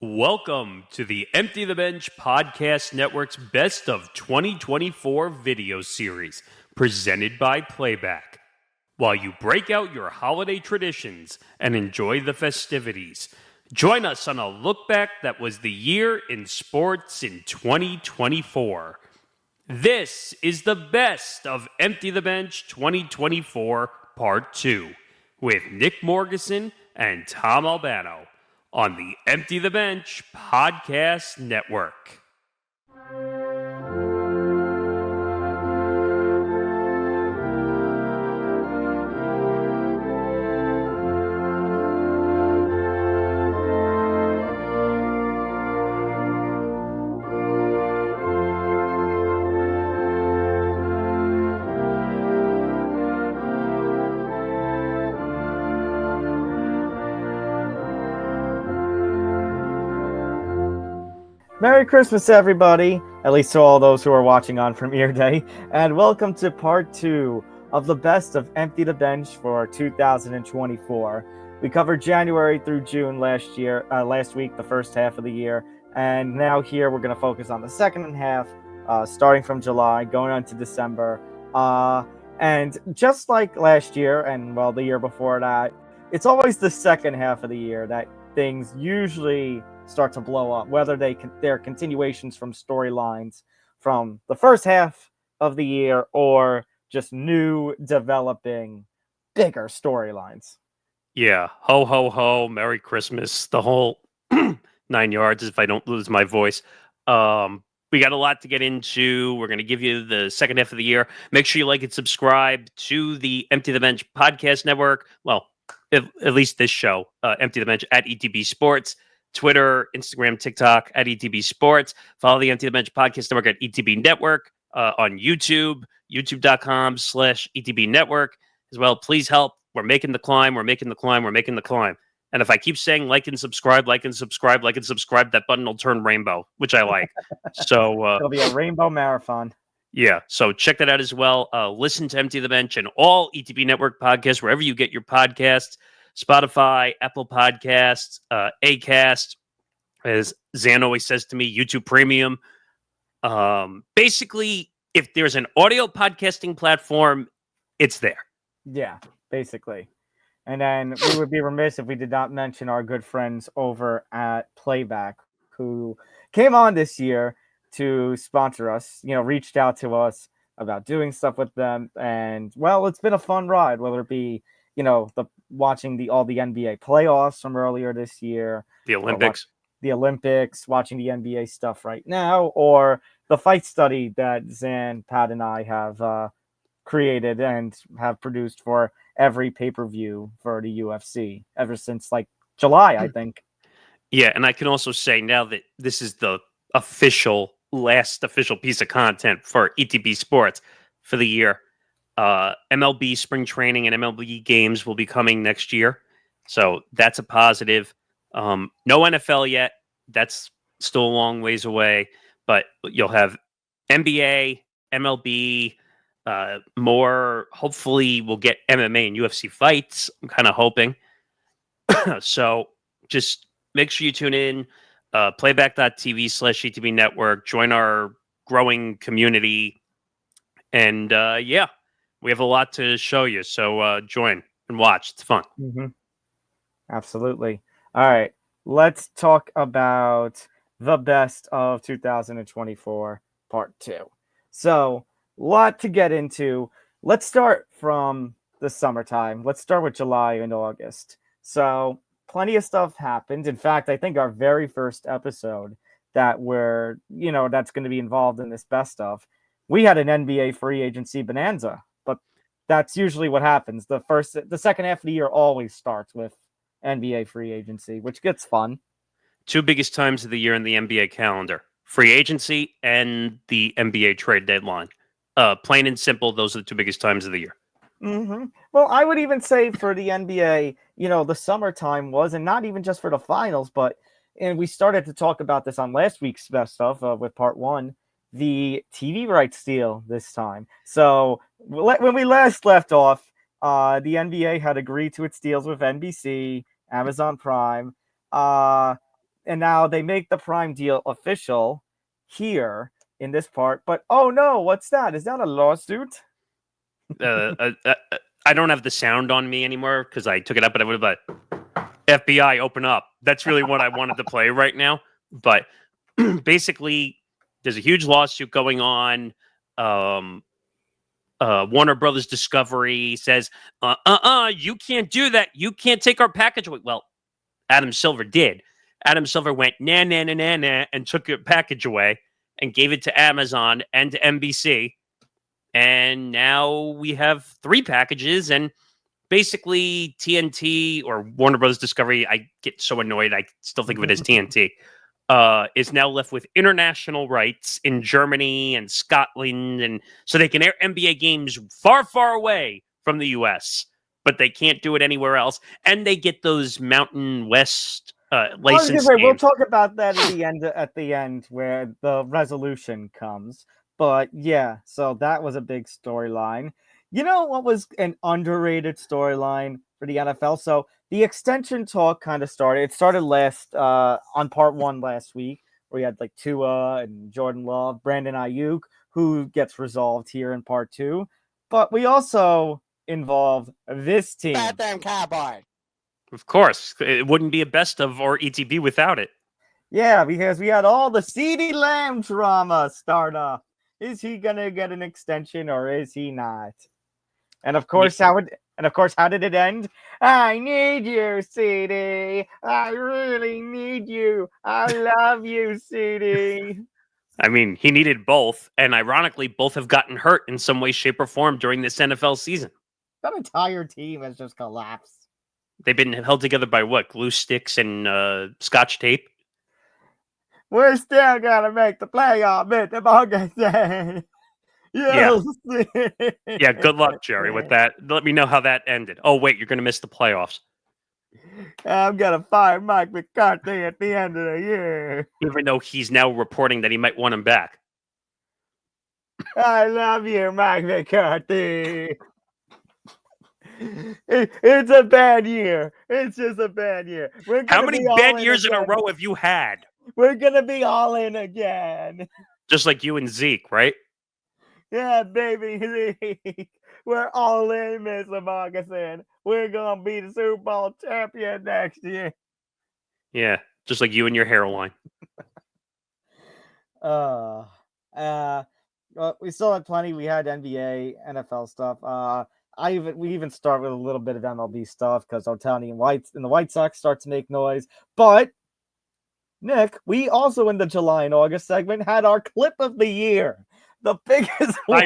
Welcome to the Empty the Bench Podcast Network's Best of 2024 video series, presented by Playback. While you break out your holiday traditions and enjoy the festivities, join us on a look back that was the year in sports in 2024. This is the Best of Empty the Bench 2024 Part 2 with Nick Morgasen and Tom Albano on the Empty the Bench Podcast Network. Merry Christmas, everybody, at least to all those who are watching on Premiere Day, and welcome to Part 2 of the Best of Empty the Bench for 2024. We covered January through June last week, the first half of the year, and now here we're going to focus on the second half, starting from July, going on to December. And just like last year, and well, the year before that, it's always the second half of the year that things usually start to blow up, whether they're continuations from storylines from the first half of the year or just new developing bigger storylines. Yeah, ho, ho, ho, Merry Christmas, the whole 9 yards if I don't lose my voice. We got a lot to get into. We're going to give you the second half of the year. Make sure you like and subscribe to the Empty the Bench Podcast Network. Well, at least this show, Empty the Bench at ETB Sports. Twitter, Instagram, TikTok at ETB Sports. Follow the Empty the Bench Podcast Network at ETB Network on YouTube, youtube.com/ETB Network as well. Please help. We're making the climb. We're making the climb. We're making the climb. And if I keep saying like and subscribe, that button will turn rainbow, which I like. So it'll be a rainbow marathon. Yeah, so check that out as well. Listen to Empty the Bench and all ETB Network podcasts, wherever you get your podcasts. Spotify, Apple Podcasts, Acast, as Zan always says to me, YouTube Premium. Basically, if there's an audio podcasting platform, it's there. Yeah, basically. And then we would be remiss if we did not mention our good friends over at Playback, who came on this year to sponsor us, reached out to us about doing stuff with them. And, well, it's been a fun ride, whether it be watching all the NBA playoffs from earlier this year, the Olympics, watching the NBA stuff right now, or the fight study that Zan, Pat, and I have created and have produced for every pay-per-view for the UFC ever since July, I think. Yeah, and I can also say now that this is the last official piece of content for ETB Sports for the year. MLB spring training and MLB games will be coming next year. So that's a positive. No NFL yet. That's still a long ways away. But you'll have NBA, MLB, more. Hopefully we'll get MMA and UFC fights. I'm kind of hoping. So just make sure you tune in. Playback.tv/ETB Network. Join our growing community. And we have a lot to show you, so join and watch. It's fun. Mm-hmm. Absolutely. All right, let's talk about the best of 2024, Part 2. So, a lot to get into. Let's start from the summertime. Let's start with July and August. So, plenty of stuff happened. In fact, I think our very first episode that's going to be involved in this best of, we had an NBA free agency bonanza. That's usually what happens. The second half of the year always starts with NBA free agency, which gets fun. Two biggest times of the year in the NBA calendar: free agency and the NBA trade deadline. Plain and simple, those are the two biggest times of the year. Mm-hmm. Well, I would even say for the NBA, the summertime was, and not even just for the finals, and we started to talk about this on last week's best of with Part 1. The TV rights deal this time. So when we last left off, the NBA had agreed to its deals with NBC, Amazon Prime, and now they make the Prime deal official here in this part. But oh no, what's that? Is that a lawsuit? I don't have the sound on me anymore because I took it up, but I would have FBI open up. That's really what I wanted to play right now. But basically, there's a huge lawsuit going on. Warner Brothers Discovery says, you can't do that. You can't take our package away. Well, Adam Silver did. Adam Silver went, nah, nah, nah, nah, nah, and took your package away and gave it to Amazon and to NBC. And now we have 3 packages, and basically TNT or Warner Brothers Discovery, I get so annoyed, I still think of it as TNT, is now left with international rights in Germany and Scotland, and so they can air NBA games far, far away from the US, but they can't do it anywhere else. And they get those Mountain West licensed games. We'll talk about that at the end where the resolution comes. But yeah, so that was a big storyline. You know what was an underrated storyline for the NFL? So the extension talk kind of started. It started on part 1 last week, where we had like Tua and Jordan Love, Brandon Ayuk, who gets resolved here in part 2. But we also involved this team. Goddamn Cowboy. Of course. It wouldn't be a best of or ETB without it. Yeah, because we had all the CeeDee Lamb drama start up. Is he gonna get an extension or is he not? And of course, how did it end? I need you, CeeDee. I really need you. I love you, CeeDee. I mean, he needed both, and ironically, both have gotten hurt in some way, shape, or form during this NFL season. That entire team has just collapsed. They've been held together by what? Glue sticks and scotch tape? We're still gonna make the playoff, Mr. Morgasen. Yes. Yeah, good luck, Jerry, with that. Let me know how that ended. Oh, wait, you're going to miss the playoffs. I'm going to fire Mike McCarthy at the end of the year. Even though he's now reporting that he might want him back. I love you, Mike McCarthy. It's a bad year. It's just a bad year. How many bad years in a row have you had? We're going to be all in again. Just like you and Zeke, right? Yeah, baby. We're all in, Mr. Morgasen. We're going to be the Super Bowl champion next year. Yeah, just like you and your hairline. We still had plenty. We had NBA, NFL stuff. We even start with a little bit of MLB stuff because Ohtani and the White Sox start to make noise. But Nick, we also in the July and August segment had our clip of the year. The biggest one.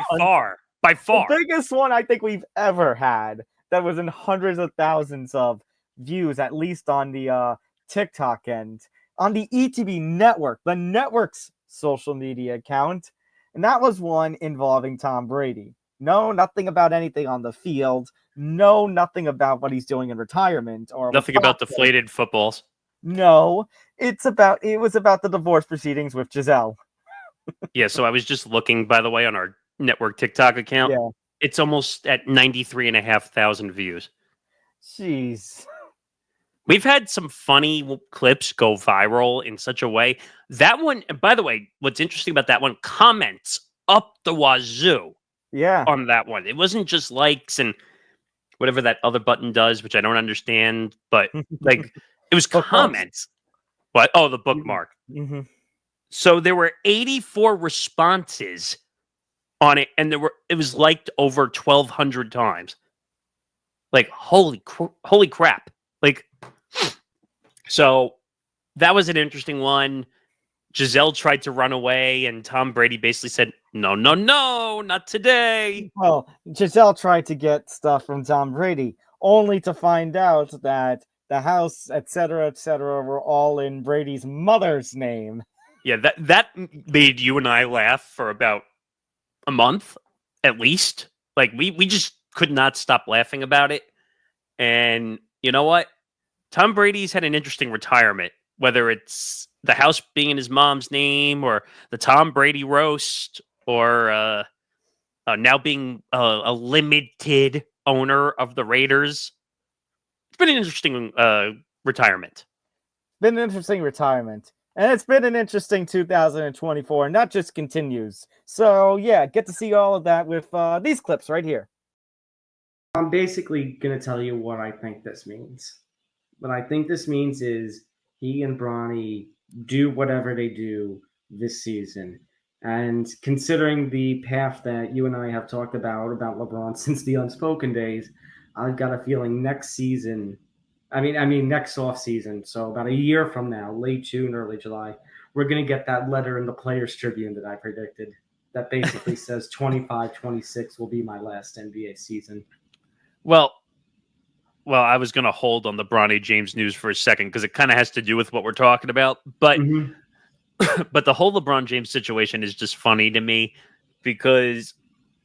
By far. The biggest one I think we've ever had that was in hundreds of thousands of views, at least on the TikTok end, on the ETB network, the network's social media account. And that was one involving Tom Brady. No, nothing about anything on the field. No, nothing about what he's doing in retirement. Or nothing about deflated footballs. No, it was about the divorce proceedings with Gisele. Yeah, so I was just looking, by the way, on our network TikTok account. Yeah. It's almost at 93,500 views. Jeez. We've had some funny clips go viral in such a way. That one, by the way, what's interesting about that one, comments up the wazoo. Yeah. On that one. It wasn't just likes and whatever that other button does, which I don't understand, but like it was comments. What? Oh, the bookmark. Mm-hmm. So there were 84 responses on it, and it was liked over 1,200 times. Like holy crap! Like, so that was an interesting one. Gisele tried to run away, and Tom Brady basically said, "No, no, no, not today." Well, Gisele tried to get stuff from Tom Brady, only to find out that the house, etc., were all in Brady's mother's name. Yeah, that made you and I laugh for about a month, at least. Like, we just could not stop laughing about it. And you know what? Tom Brady's had an interesting retirement, whether it's the house being in his mom's name or the Tom Brady roast or now being a limited owner of the Raiders. It's been an interesting retirement. been an interesting retirement. And it's been an interesting 2024, and that just continues. So, yeah, get to see all of that with these clips right here. I'm basically going to tell you what I think this means. What I think this means is he and Bronny do whatever they do this season. And considering the path that you and I have talked about LeBron since the Unspoken days, I've got a feeling next season, next off season, so about a year from now, late June, early July, we're going to get that letter in the Players Tribune that I predicted that basically says 25-26 will be my last NBA season. Well, I was going to hold on the Bronny James news for a second because it kind of has to do with what we're talking about. But but the whole LeBron James situation is just funny to me because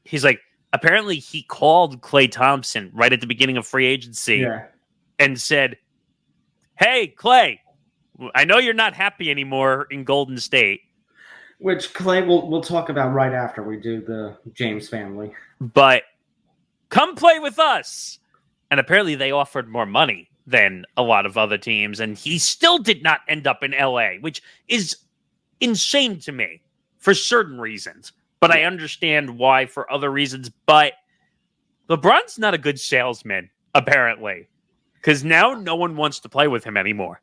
he's like, apparently he called Klay Thompson right at the beginning of free agency and said, "Hey, Klay, I know you're not happy anymore in Golden State." Which Klay we'll talk about right after we do the James family. But come play with us. And apparently they offered more money than a lot of other teams. And he still did not end up in LA, which is insane to me for certain reasons. But I understand why for other reasons. But LeBron's not a good salesman, apparently. Because now no one wants to play with him anymore.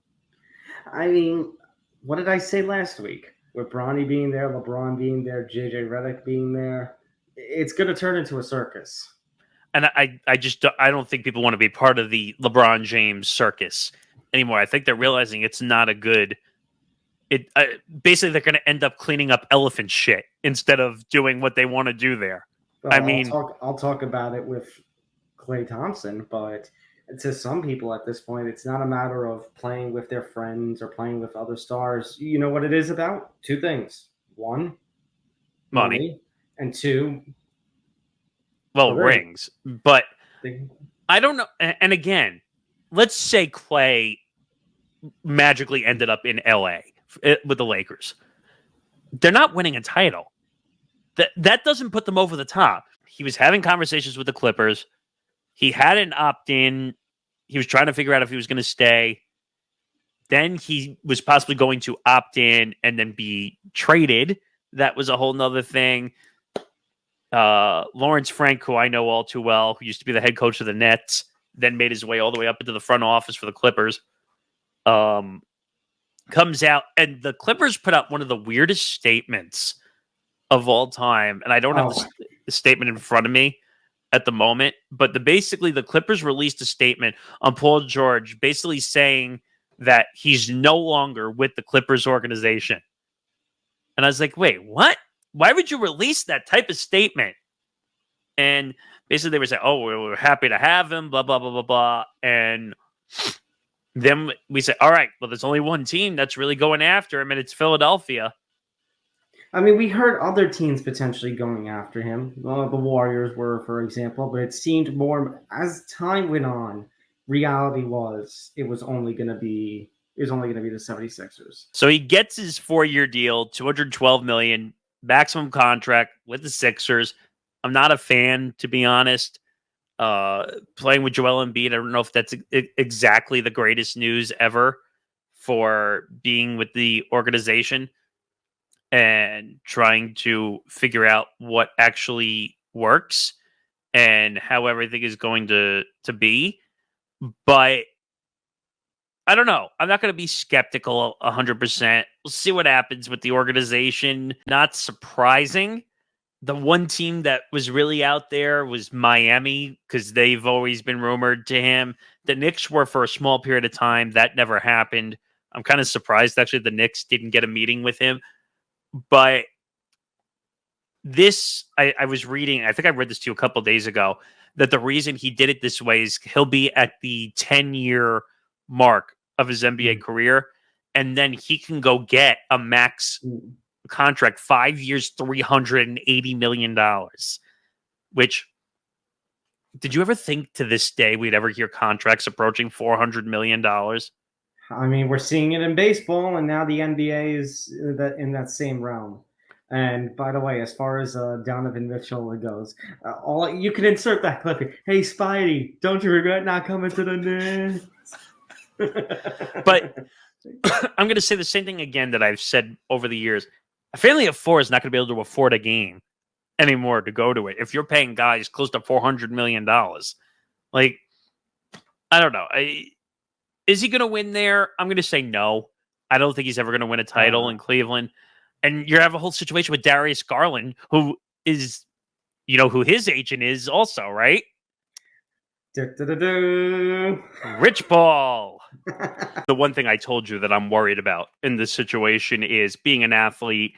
I mean, what did I say last week? With Bronny being there, LeBron being there, JJ Redick being there, it's going to turn into a circus. And I don't think people want to be part of the LeBron James circus anymore. I think they're realizing it's not a good. Basically, they're going to end up cleaning up elephant shit instead of doing what they want to do there. Well, I'll talk about it with Klay Thompson, but to some people at this point, it's not a matter of playing with their friends or playing with other stars. You know what it is about? Two things: one, money, and two. Well, rings, but I don't know. And again, let's say Klay magically ended up in LA with the Lakers. They're not winning a title. That doesn't put them over the top. He was having conversations with the Clippers. He had an opt-in. He was trying to figure out if he was going to stay. Then he was possibly going to opt in and then be traded. That was a whole nother thing. Lawrence Frank, who I know all too well, who used to be the head coach of the Nets, then made his way all the way up into the front office for the Clippers, comes out, and the Clippers put out one of the weirdest statements of all time. And I don't have the statement in front of me at the moment, but basically the Clippers released a statement on Paul George basically saying that he's no longer with the Clippers organization. And I was like, wait, what? Why would you release that type of statement? And basically they were saying, oh, we're happy to have him, blah, blah, blah, blah, blah. And then we said, all right, well, there's only one team that's really going after him, and it's Philadelphia. I mean, we heard other teams potentially going after him. Well, the Warriors were, for example, but it seemed more as time went on, reality was it was only going to be the 76ers. So he gets his 4-year deal, $212 million. Maximum contract with the Sixers. I'm not a fan, to be honest. Playing with Joel Embiid, I don't know if that's exactly the greatest news ever for being with the organization and trying to figure out what actually works and how everything is going to be. But I don't know. I'm not going to be skeptical 100%. We'll see what happens with the organization. Not surprising. The one team that was really out there was Miami because they've always been rumored to him. The Knicks were for a small period of time. That never happened. I'm kind of surprised, actually, the Knicks didn't get a meeting with him. But this, I was reading, I think I read this to you a couple of days ago, that the reason he did it this way is he'll be at the 10-year mark of his NBA career, and then he can go get a max contract, 5 years, $380 million, which, did you ever think to this day we'd ever hear contracts approaching $400 million? I mean, we're seeing it in baseball, and now the NBA is in that same realm. And by the way, as far as Donovan Mitchell goes, you can insert that clip. Hey, Spidey, don't you regret not coming to the Knicks? But I'm going to say the same thing again that I've said over the years. A family of four is not going to be able to afford a game anymore to go to it. If you're paying guys close to $400 million, like, I don't know. Is he going to win there? I'm going to say no. I don't think he's ever going to win a title in Cleveland. And you have a whole situation with Darius Garland, who is, who his agent is also, right? Rich Paul. The one thing I told you that I'm worried about in this situation is being an athlete.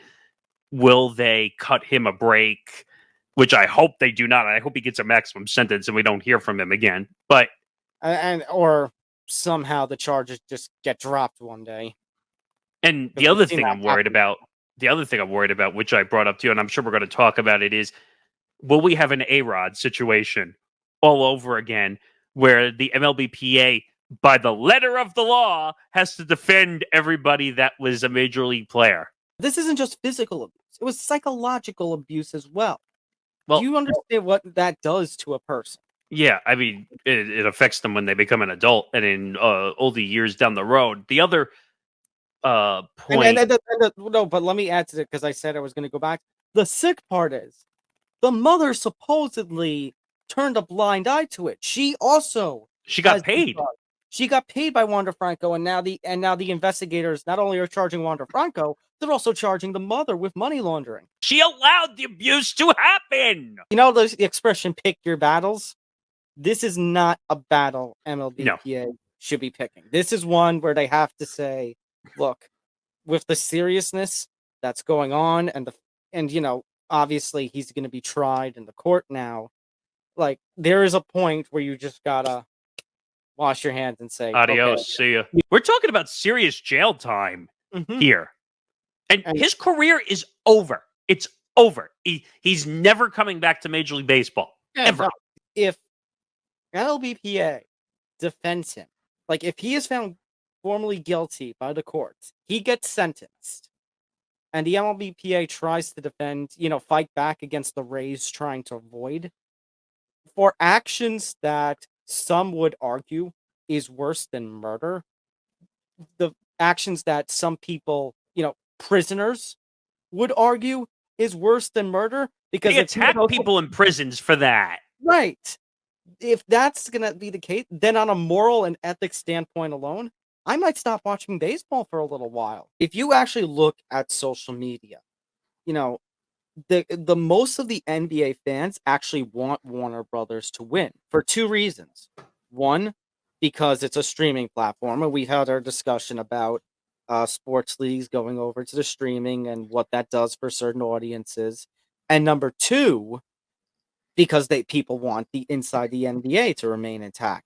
Will they cut him a break? Which I hope they do not. I hope he gets a maximum sentence and we don't hear from him again. But or somehow the charges just get dropped one day. And the other thing I'm worried about, which I brought up to you, and I'm sure we're going to talk about it, is will we have an A-Rod situation all over again where the MLBPA, by the letter of the law, has to defend everybody that was a major league player? This isn't just physical abuse. It was psychological abuse as well. Well, do you understand what that does to a person? Yeah, I mean, it affects them when they become an adult and in older years down the road. The other point... No, but let me add to it because I said I was going to go back. The sick part is the mother supposedly turned a blind eye to it. She got paid. She got paid by Wander Franco, and now the investigators not only are charging Wander Franco, they're also charging the mother with money laundering. She allowed the abuse to happen. You know the expression "pick your battles." This is not a battle MLBPA should be picking. This is one where they have to say, look, with the seriousness that's going on, and obviously he's going to be tried in the court now. Like, there is a point where you just gotta wash your hands and say, adios, see ya. We're talking about serious jail time here. And his career is over. It's over. He's never coming back to Major League Baseball. Ever. No, if LBPA defends him, like if he is found formally guilty by the courts, he gets sentenced. And the MLBPA tries to defend, fight back against the Rays trying to avoid for actions that some would argue is worse than murder. The actions that some people, prisoners would argue is worse than murder because they attack people in prisons for that. Right. If that's going to be the case, then on a moral and ethics standpoint alone, I might stop watching baseball for a little while. If you actually look at social media, the most of the NBA fans actually want Warner Brothers to win for two reasons. One, because it's a streaming platform, and we've had our discussion about sports leagues going over to the streaming and what that does for certain audiences. And number two, because people want the inside the NBA to remain intact.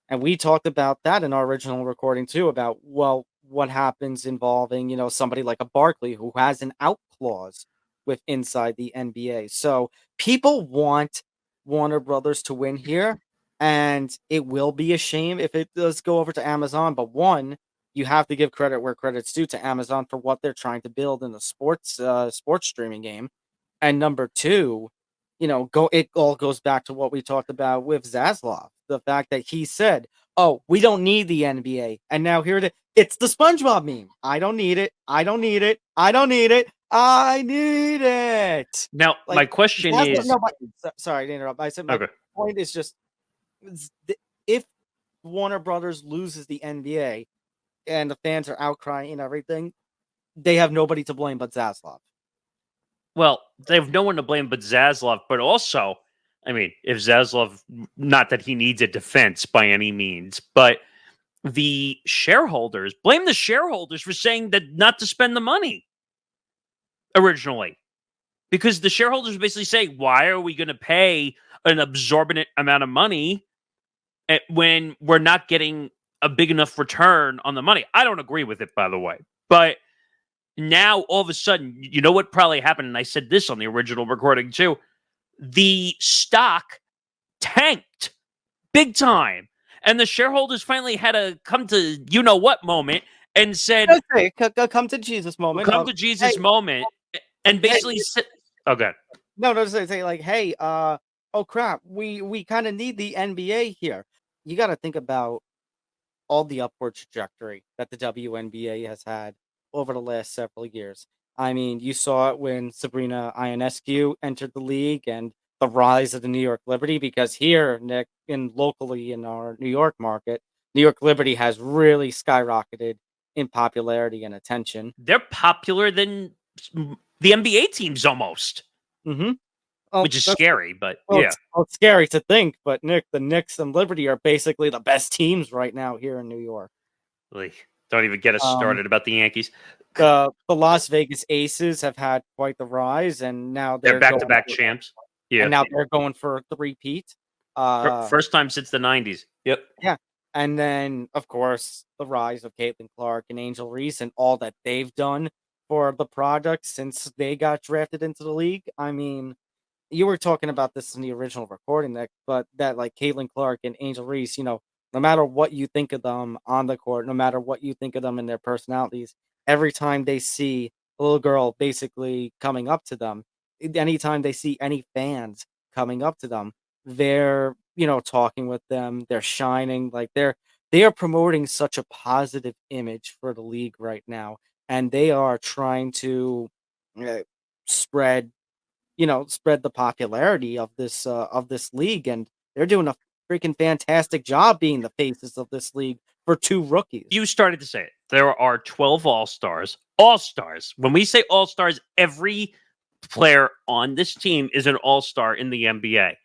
And we talked about that in our original recording too, about, well, what happens involving, somebody like a Barkley who has an out clause with inside the NBA. So people want Warner Brothers to win here, and it will be a shame if it does go over to Amazon. But one, you have to give credit where credit's due to Amazon for what they're trying to build in the sports streaming game. And number two, it all goes back to what we talked about with Zaslav. The fact that he said, oh, we don't need the NBA. And now it's the SpongeBob meme. I don't need it. I don't need it. I don't need it. I need it. Now, my question is... sorry to interrupt. I said my point is just, if Warner Brothers loses the NBA and the fans are outcrying and everything, they have nobody to blame but Zaslav. Well, they have no one to blame but Zaslav, but also, I mean, if Zaslav, not that he needs a defense by any means, but the shareholders, blame the shareholders for saying that not to spend the money originally. Because the shareholders basically say, why are we going to pay an exorbitant amount of money when we're not getting a big enough return on the money? I don't agree with it, by the way. But now, all of a sudden, you know what probably happened? And I said this on the original recording, too. The stock tanked big time. And the shareholders finally had to come to you-know-what moment and said... come to Jesus moment. Come to Jesus moment. And basically said... Oh, God. No, say like, hey, oh, crap, we kind of need the NBA here. You got to think about all the upward trajectory that the WNBA has had over the last several years. I mean, you saw it when Sabrina Ionescu entered the league and the rise of the New York Liberty, because here, Nick, locally in our New York market, New York Liberty has really skyrocketed in popularity and attention. They're popular than the NBA teams almost, Mm-hmm. which is scary, but yeah. It's scary to think, but Nick, the Knicks and Liberty are basically the best teams right now here in New York. Like, don't even get us started about the Yankees. The Las Vegas Aces have had quite the rise, and now They're back-to-back champs. Yeah, and now they're going for a three-peat. First time since the 90s. Yep. Yeah. And then, of course, the rise of Caitlin Clark and Angel Reese and all that they've done for the product since they got drafted into the league. I mean, you were talking about this in the original recording, but like Caitlin Clark and Angel Reese, no matter what you think of them on the court, no matter what you think of them and their personalities, every time they see a little girl basically coming up to them, anytime they see any fans coming up to them, they're talking with them, they're shining, like they are promoting such a positive image for the league right now, and they are trying to spread the popularity of this league, and they're doing a freaking fantastic job being the faces of this league for two rookies. You started to say it. There are 12 all-stars. All-stars. When we say all-stars, every player on this team is an all-star in the NBA.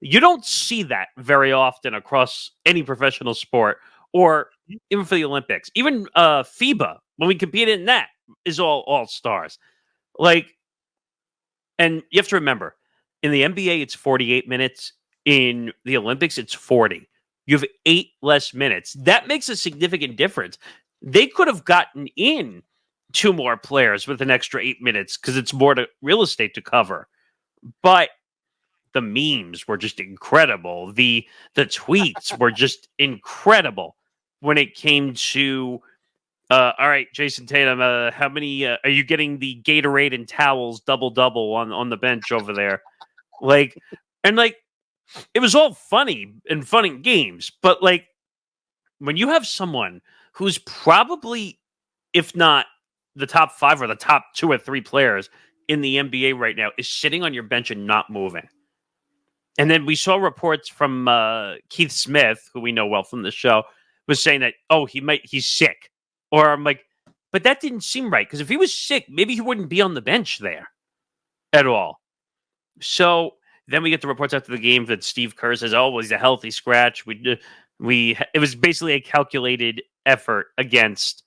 You don't see that very often across any professional sport, or even for the Olympics. Even FIBA, when we competed in that, is all stars. Like, and you have to remember, in the NBA, it's 48 minutes. In the Olympics, it's 40. You have 8 less minutes. That makes a significant difference. They could have gotten in 2 more players with an extra 8 minutes because it's more real estate to cover. But the memes were just incredible. The tweets were just incredible when it came to, all right, Jason Tatum, how many are you getting the Gatorade and towels double on the bench over there? It was all funny and fun in games, but like when you have someone who's probably, if not the top 5 or the top 2 or 3 players in the NBA right now, is sitting on your bench and not moving. And then we saw reports from Keith Smith, who we know well from the show, was saying that, he's sick. Or I'm like, but that didn't seem right, because if he was sick, maybe he wouldn't be on the bench there at all. So then we get the reports after the game that Steve Kerr says, he's a healthy scratch. It was basically a calculated effort against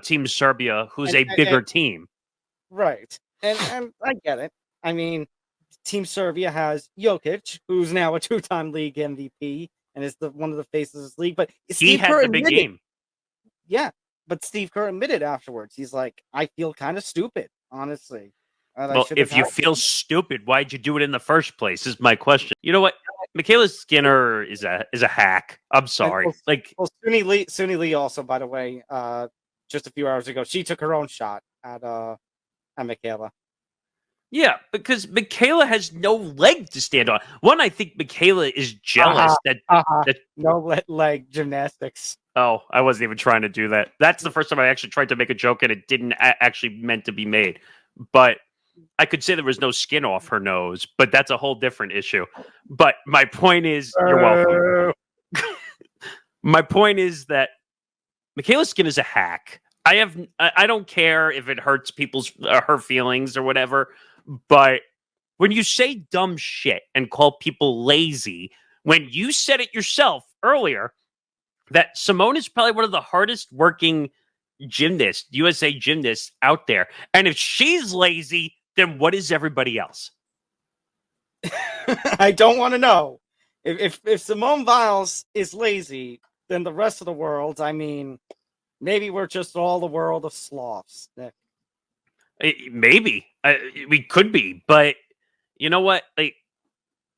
Team Serbia, who's a bigger team. Right. And I get it. I mean, Team Serbia has Jokic, who's now a 2-time league MVP and is one of the faces of this league. But he had the big game. Yeah, but Steve Kerr admitted afterwards. He's like, I feel kind of stupid, honestly. Well, if you feel stupid, why'd you do it in the first place? Is my question. You know what? Michaela Skinner is a hack. I'm sorry. Suni Lee also, by the way, just a few hours ago, she took her own shot at Michaela. Yeah, because Michaela has no leg to stand on. One, I think Michaela is jealous that no leg gymnastics. Oh, I wasn't even trying to do that. That's the first time I actually tried to make a joke and it didn't actually meant to be made. But I could say there was no skin off her nose, but that's a whole different issue. But my point is, you're welcome. My point is that Michaela's skin is a hack. I don't care if it hurts her feelings or whatever, but when you say dumb shit and call people lazy, when you said it yourself earlier, that Simone is probably one of the hardest working USA gymnasts out there. And if she's lazy, then what is everybody else? I don't want to know. If Simone Biles is lazy, then the rest of the world, I mean, maybe we're just all the world of sloths, Nick. Maybe. We could be. But you know what? Like,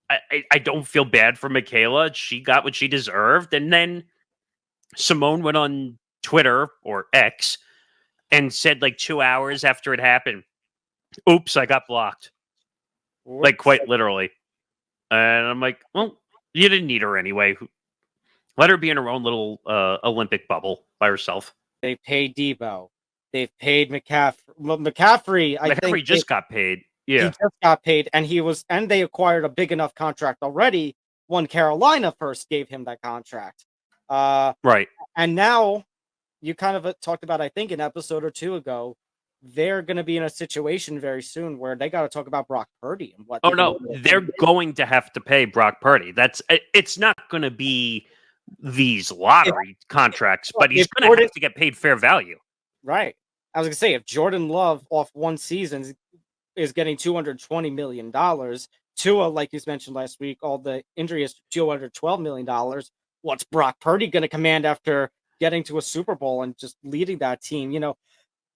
I don't feel bad for Michaela. She got what she deserved. And then Simone went on Twitter or X and said like 2 hours after it happened, oops, I got blocked. Like quite literally. And I'm like, well, you didn't need her anyway. Let her be in her own little Olympic bubble by herself. They paid Debo. They've paid McCaffrey. Well, McCaffrey, I McCaffrey think just got paid. he Yeah. just got paid, and they acquired a big enough contract already when Carolina first gave him that contract. Right. And now you kind of talked about, I think, an episode or two ago, they're going to be in a situation very soon where they got to talk about Brock Purdy and what. Oh no, they're going to have to pay Brock Purdy. It's not going to be these lottery contracts, but he's going to have to get paid fair value. Right. I was going to say, if Jordan Love off one season is getting $220 million, Tua, like you mentioned last week, all the injury is $212 million. What's Brock Purdy going to command after getting to a Super Bowl and just leading that team? You know,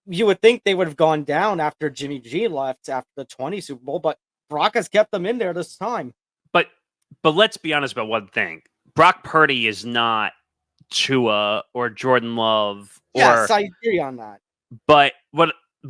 you would think they would have gone down after Jimmy G left after the 20 Super Bowl, but Brock has kept them in there this time. But let's be honest about one thing. Brock Purdy is not Tua or Jordan Love. Yes, I agree on that. But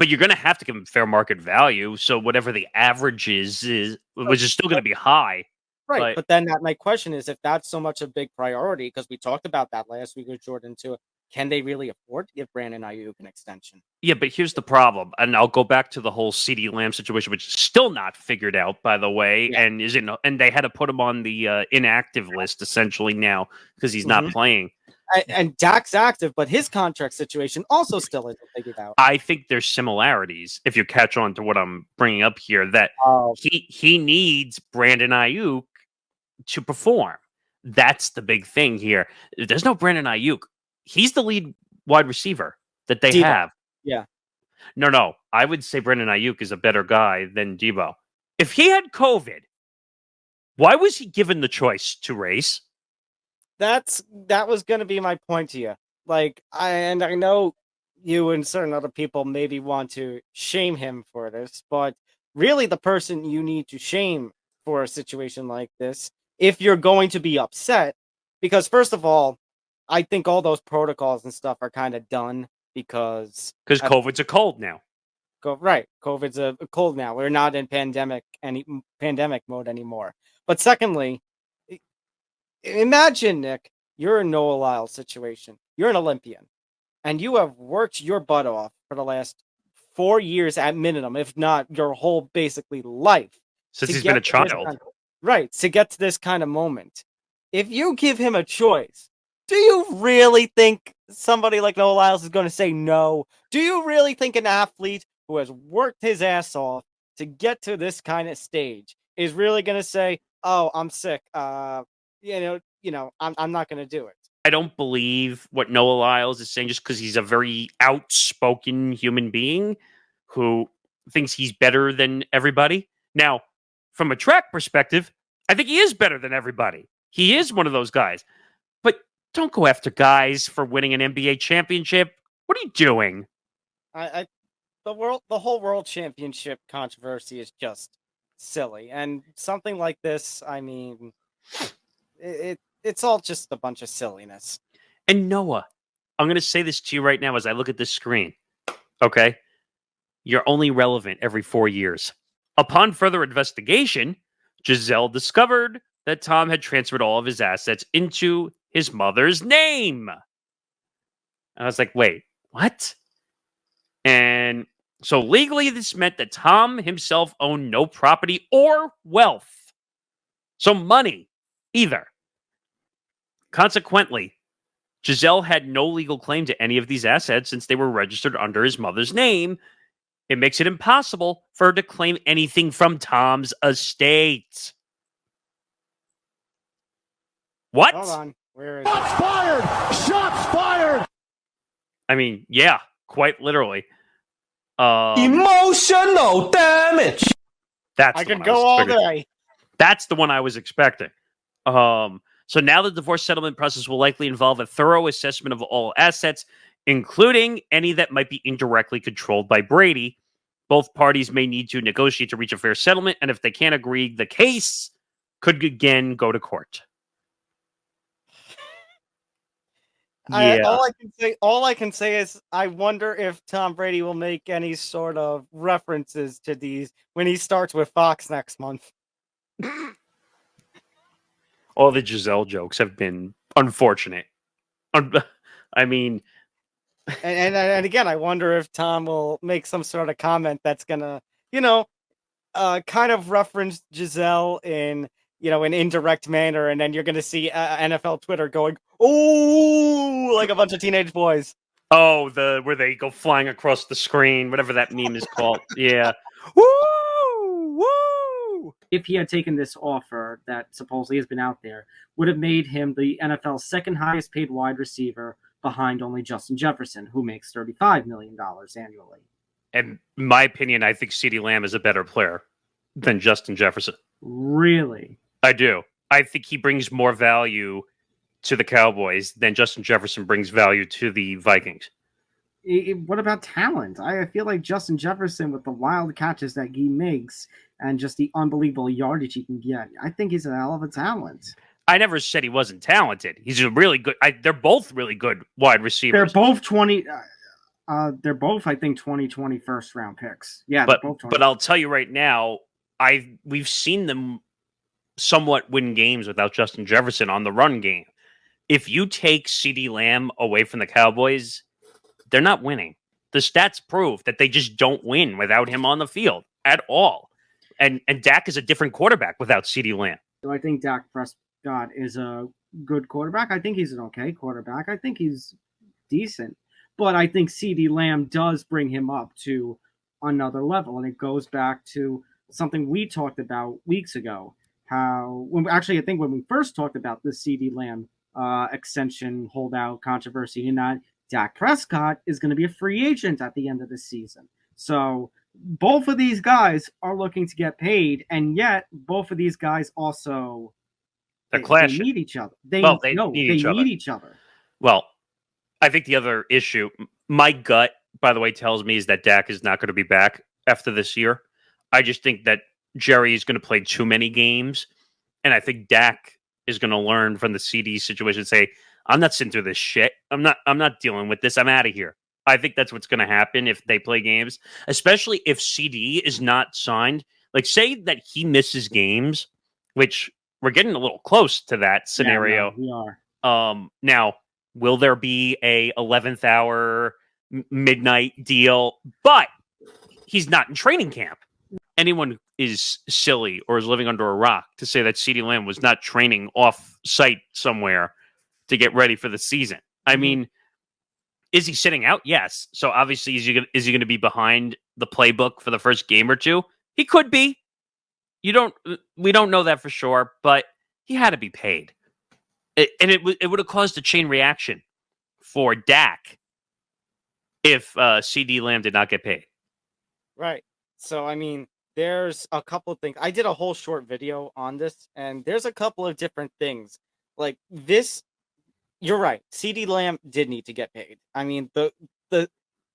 you're going to have to give him fair market value. So whatever the average is which is still going to be high. Right. But then my question is, if that's so much a big priority, because we talked about that last week with Jordan Tua, can they really afford to give Brandon Ayuk an extension? Yeah, but here's the problem. And I'll go back to the whole CeeDee Lamb situation, which is still not figured out, by the way. Yeah. And they had to put him on the inactive list essentially now because he's not playing. And Dak's active, but his contract situation also still isn't figured out. I think there's similarities, if you catch on to what I'm bringing up here, that he needs Brandon Ayuk to perform. That's the big thing here. There's no Brandon Ayuk. He's the lead wide receiver that they have. Yeah. No. I would say Brandon Ayuk is a better guy than Debo. If he had COVID, why was he given the choice to race? That was going to be my point to you. Like, I know you and certain other people maybe want to shame him for this, but really the person you need to shame for a situation like this, if you're going to be upset, because first of all, I think all those protocols and stuff are kind of done because COVID's a cold now. Right. COVID's a cold now. We're not in pandemic mode anymore. But secondly, imagine, Nick, you're in Noah Lyle's situation. You're an Olympian, and you have worked your butt off for the last 4 years at minimum, if not your whole basically life. Since he's been a child. Right. To get to this kind of moment. If you give him a choice, do you really think somebody like Noah Lyles is going to say no? Do you really think an athlete who has worked his ass off to get to this kind of stage is really going to say, "Oh, I'm sick. I'm not going to do it"? I don't believe what Noah Lyles is saying just because he's a very outspoken human being who thinks he's better than everybody. Now, from a track perspective, I think he is better than everybody. He is one of those guys. But don't go after guys for winning an NBA championship. What are you doing? The whole world championship controversy is just silly, and something like this, I mean, it's all just a bunch of silliness. And Noah, I'm going to say this to you right now as I look at this screen. Okay, you're only relevant every 4 years. Upon further investigation, Gisele discovered that Tom had transferred all of his assets into his mother's name. And I was like, wait, what? And so legally, this meant that Tom himself owned no property or wealth. So money, either. Consequently, Gisele had no legal claim to any of these assets since they were registered under his mother's name. It makes it impossible for her to claim anything from Tom's estate. What? Hold on. Where is Shots fired! Shots fired! I mean, yeah, quite literally. Emotional damage. That's I can go all day. That's the one I was expecting. So now the divorce settlement process will likely involve a thorough assessment of all assets, including any that might be indirectly controlled by Brady. Both parties may need to negotiate to reach a fair settlement, and if they can't agree, the case could again go to court. Yeah. All I can say is I wonder if Tom Brady will make any sort of references to these when he starts with Fox next month. All the Gisele jokes have been unfortunate. I mean, And again, I wonder if Tom will make some sort of comment that's gonna, kind of reference Giselle in, an indirect manner, and then you're gonna see NFL Twitter going, "Oh," like a bunch of teenage boys. where they go flying across the screen, whatever that meme is called. Yeah. Woo! Woo! If he had taken this offer that supposedly has been out there, would have made him the NFL's second highest paid wide receiver behind only Justin Jefferson, who makes $35 million annually. And in my opinion, I think CeeDee Lamb is a better player than Justin Jefferson. Really? I do. I think he brings more value to the Cowboys than Justin Jefferson brings value to the Vikings. What about talent? I feel like Justin Jefferson, with the wild catches that he makes and just the unbelievable yardage he can get, I think he's a hell of a talent. I never said he wasn't talented. He's a really good. They're both really good wide receivers. They're both 20. They're both, I think, 2020 first round picks. Yeah, but they're both 20. But I'll tell you right now, we've seen them somewhat win games without Justin Jefferson on the run game. If you take CeeDee Lamb away from the Cowboys, they're not winning. The stats prove that they just don't win without him on the field at all. And Dak is a different quarterback without CeeDee Lamb. So I think Dak Prescott is a good quarterback. I think he's an okay quarterback. I think he's decent. But I think CeeDee Lamb does bring him up to another level. And it goes back to something we talked about weeks ago. I think when we first talked about the CeeDee Lamb extension holdout controversy, and that Dak Prescott is going to be a free agent at the end of the season. So both of these guys are looking to get paid, and yet both of these guys also They're clashing. They need each other. They need each other. Well, I think the other issue, my gut, by the way, tells me is that Dak is not going to be back after this year. I just think that Jerry is going to play too many games, and I think Dak is going to learn from the CD situation and say, I'm not sitting through this shit. I'm not dealing with this. I'm out of here. I think that's what's going to happen if they play games, especially if CD is not signed. Like, say that he misses games, which we're getting a little close to that scenario. Yeah, we are. Now, will there be a 11th hour midnight deal? But he's not in training camp. Anyone is silly or is living under a rock to say that CeeDee Lamb was not training off site somewhere to get ready for the season. I mean, is he sitting out? Yes. So obviously, is he going to be behind the playbook for the first game or two? He could be. We don't know that for sure, but he had to be paid. It would have caused a chain reaction for Dak if CeeDee Lamb did not get paid. Right. So, I mean, there's a couple of things. I did a whole short video on this, and there's a couple of different things. Like this, you're right. CeeDee Lamb did need to get paid. I mean, the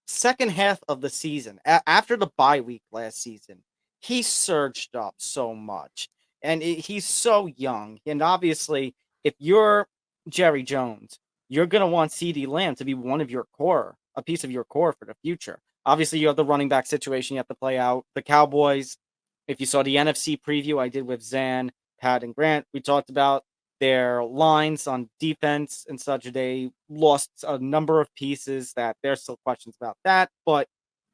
second half of the season, after the bye week last season, he surged up so much. And he's so young. And obviously, if you're Jerry Jones, you're going to want CeeDee Lamb to be one of your core, a piece of your core for the future. Obviously, you have the running back situation you have to play out. The Cowboys, if you saw the NFC preview I did with Zan, Pat, and Grant, we talked about their lines on defense and such. They lost a number of pieces that there's still questions about that, but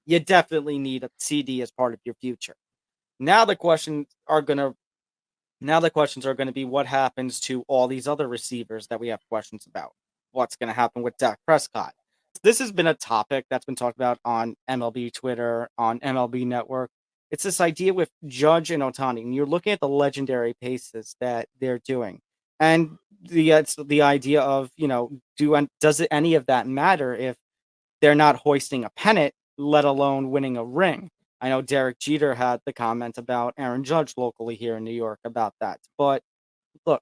you definitely need a CD as part of your future. Now the questions are going to be what happens to all these other receivers that we have questions about. What's going to happen with Dak Prescott? This has been a topic that's been talked about on MLB Twitter, on MLB Network. It's this idea with Judge and Ohtani, and you're looking at the legendary paces that they're doing. And the idea of, does any of that matter if they're not hoisting a pennant, let alone winning a ring? I know Derek Jeter had the comment about Aaron Judge locally here in New York about that. But look,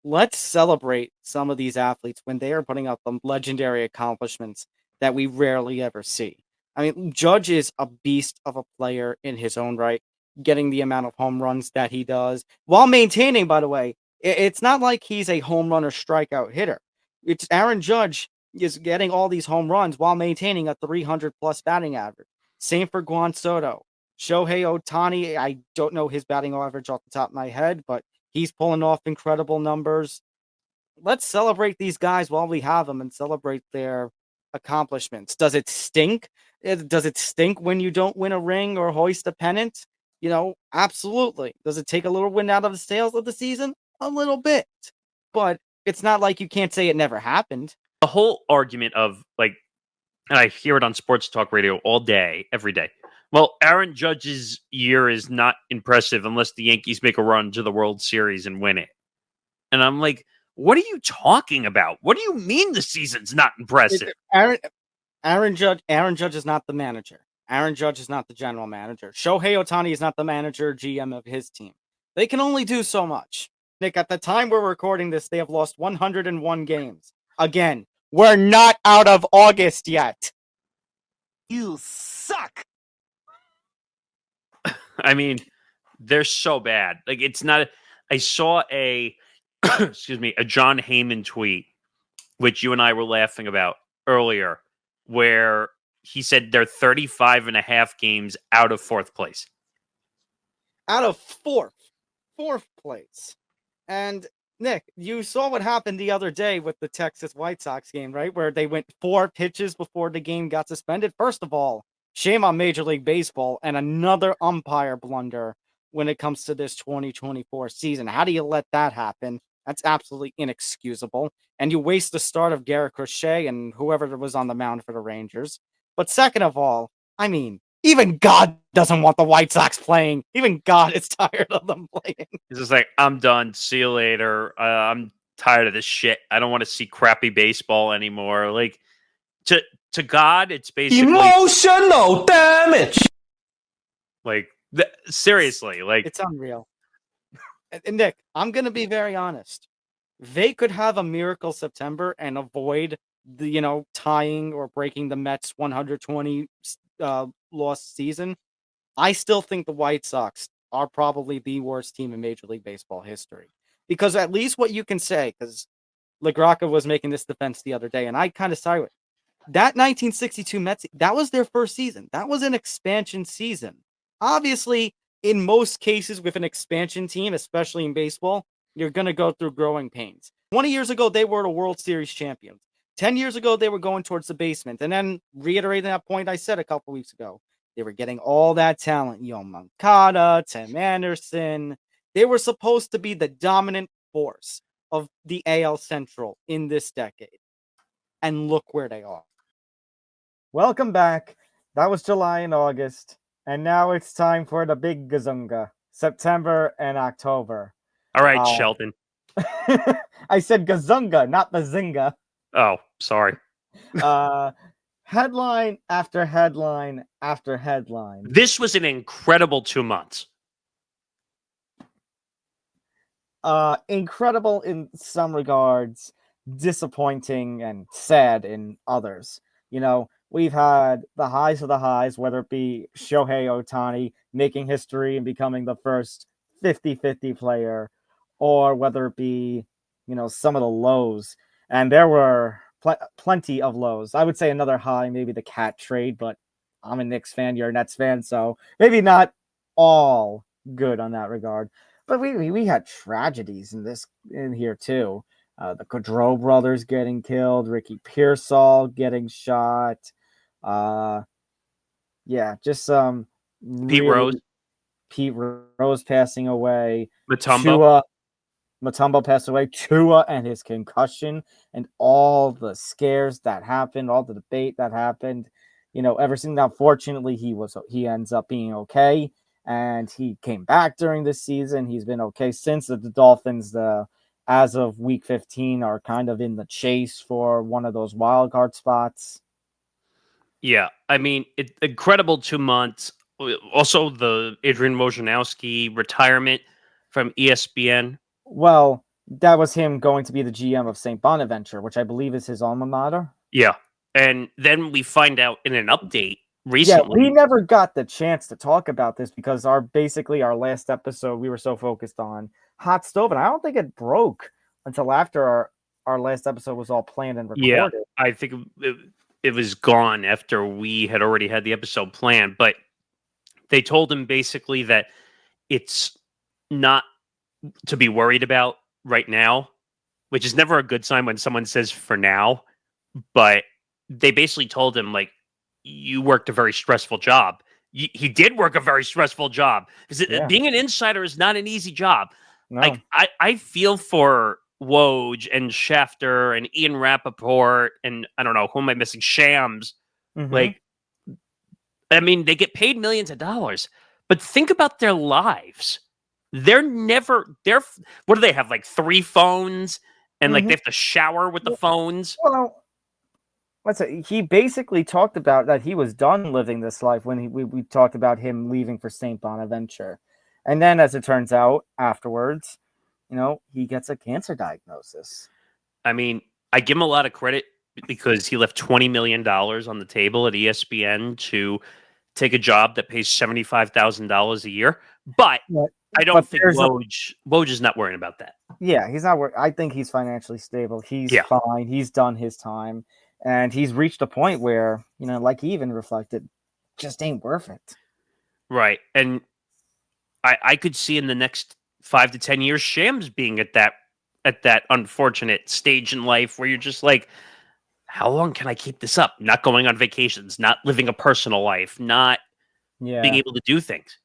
let's celebrate some of these athletes when they are putting up the legendary accomplishments that we rarely ever see. I mean, Judge is a beast of a player in his own right, getting the amount of home runs that he does while maintaining, by the way, it's not like he's a home run or strikeout hitter. It's Aaron Judge is getting all these home runs while maintaining a 300 plus batting average. Same for Juan Soto. Shohei Ohtani, I don't know his batting average off the top of my head, but he's pulling off incredible numbers. let's celebrate these guys while we have them and celebrate their accomplishments. Does it stink? Does it stink when you don't win a ring or hoist a pennant? Absolutely. Does it take a little wind out of the sails of the season? A little bit. But it's not like you can't say it never happened. The whole argument of and I hear it on sports talk radio all day, every day. Well, Aaron Judge's year is not impressive unless the Yankees make a run to the World Series and win it. And I'm like, what are you talking about? What do you mean the season's not impressive? Aaron Judge is not the manager. Aaron Judge is not the general manager. Shohei Ohtani is not the manager, GM of his team. They can only do so much. Nick, at the time we're recording this, they have lost 101 games. Again, we're not out of August yet. You suck. I mean, they're so bad. Like, it's not. I saw a a John Heyman tweet, which you and I were laughing about earlier, where he said they're 35 and a half games out of fourth place. Out of fourth place. And Nick, you saw what happened the other day with the Texas White Sox game, right? Where they went 4 pitches before the game got suspended. First of all, shame on Major League Baseball and another umpire blunder when it comes to this 2024 season. How do you let that happen? That's absolutely inexcusable. And you waste the start of Garrett Crochet and whoever was on the mound for the Rangers. But second of all, I mean, even God doesn't want the White Sox playing. Even God is tired of them playing. He's just like, I'm done. See you later. I'm tired of this shit. I don't want to see crappy baseball anymore. Like, to God, it's basically Emotional damage. like seriously, like it's unreal. And Nick, I'm gonna be very honest. They could have a miracle September and avoid the tying or breaking the Mets 120 loss season. I still think the White Sox are probably the worst team in Major League Baseball history. Because at least what you can say, because LaGracca was making this defense the other day, and I kind of side with that 1962 Mets, that was their first season. That was an expansion season. Obviously, in most cases with an expansion team, especially in baseball, you're going to go through growing pains. 20 years ago, they were the World Series champions. 10 years ago, they were going towards the basement. And then reiterating that point I said a couple weeks ago, they were getting all that talent. Moncada, Tim Anderson. They were supposed to be the dominant force of the AL Central in this decade. And look where they are. Welcome back. That was July and August. And now it's time for the big gazunga, September and October. all right, Sheldon. I said gazunga, not bazinga. Oh, sorry. Headline after headline after headline. This was an incredible 2 months. Incredible in some regards, disappointing and sad in others. We've had the highs of the highs, whether it be Shohei Ohtani making history and becoming the first 50-50 player, or whether it be, some of the lows. And there were plenty of lows. I would say another high, maybe the Cat trade, but I'm a Knicks fan, you're a Nets fan, so maybe not all good on that regard. But we had tragedies in here too. The Gaudreau brothers getting killed, Ricky Pearsall getting shot. Just some Pete Rose passing away. Mutombo. Mutombo passed away. Tua and his concussion and all the scares that happened, all the debate that happened. Everything. Now, fortunately, he ends up being okay, and he came back during this season. He's been okay since. The Dolphins, as of week 15, are kind of in the chase for one of those wild card spots. Yeah, I mean, incredible 2 months. Also, the Adrian Wojnarowski retirement from ESPN. Well, that was him going to be the GM of St. Bonaventure, which I believe is his alma mater. Yeah, and then we find out in an update recently. Yeah, we never got the chance to talk about this because our last episode, we were so focused on Hot Stove, and I don't think it broke until after our last episode was all planned and recorded. Yeah, I think it was gone after we had already had the episode planned, but they told him basically that it's not to be worried about right now. which is never a good sign when someone says for now, but they basically told him, like, you worked a very stressful job. He did work a very stressful job. Because being an insider is not an easy job. No. Like, I feel for Woj and Schefter and Ian Rappaport and I don't know, who am I missing? Shams. Like, I mean, they get paid millions of dollars, but think about their lives. What do they have? Like 3 phones and like they have to shower with the phones. Well, let's say he basically talked about that he was done living this life when we talked about him leaving for St. Bonaventure. And then as it turns out afterwards, he gets a cancer diagnosis. I mean, I give him a lot of credit because he left $20 million on the table at ESPN to take a job that pays $75,000 a year. But I don't think Woj is not worrying about that. Yeah, he's not worried. I think he's financially stable. He's fine. He's done his time. And he's reached a point where, like he even reflected, just ain't worth it. Right. And I could see in the next 5 to 10 years, Shams being at that unfortunate stage in life where you're just like, how long can I keep this up? Not going on vacations, not living a personal life, not being able to do things.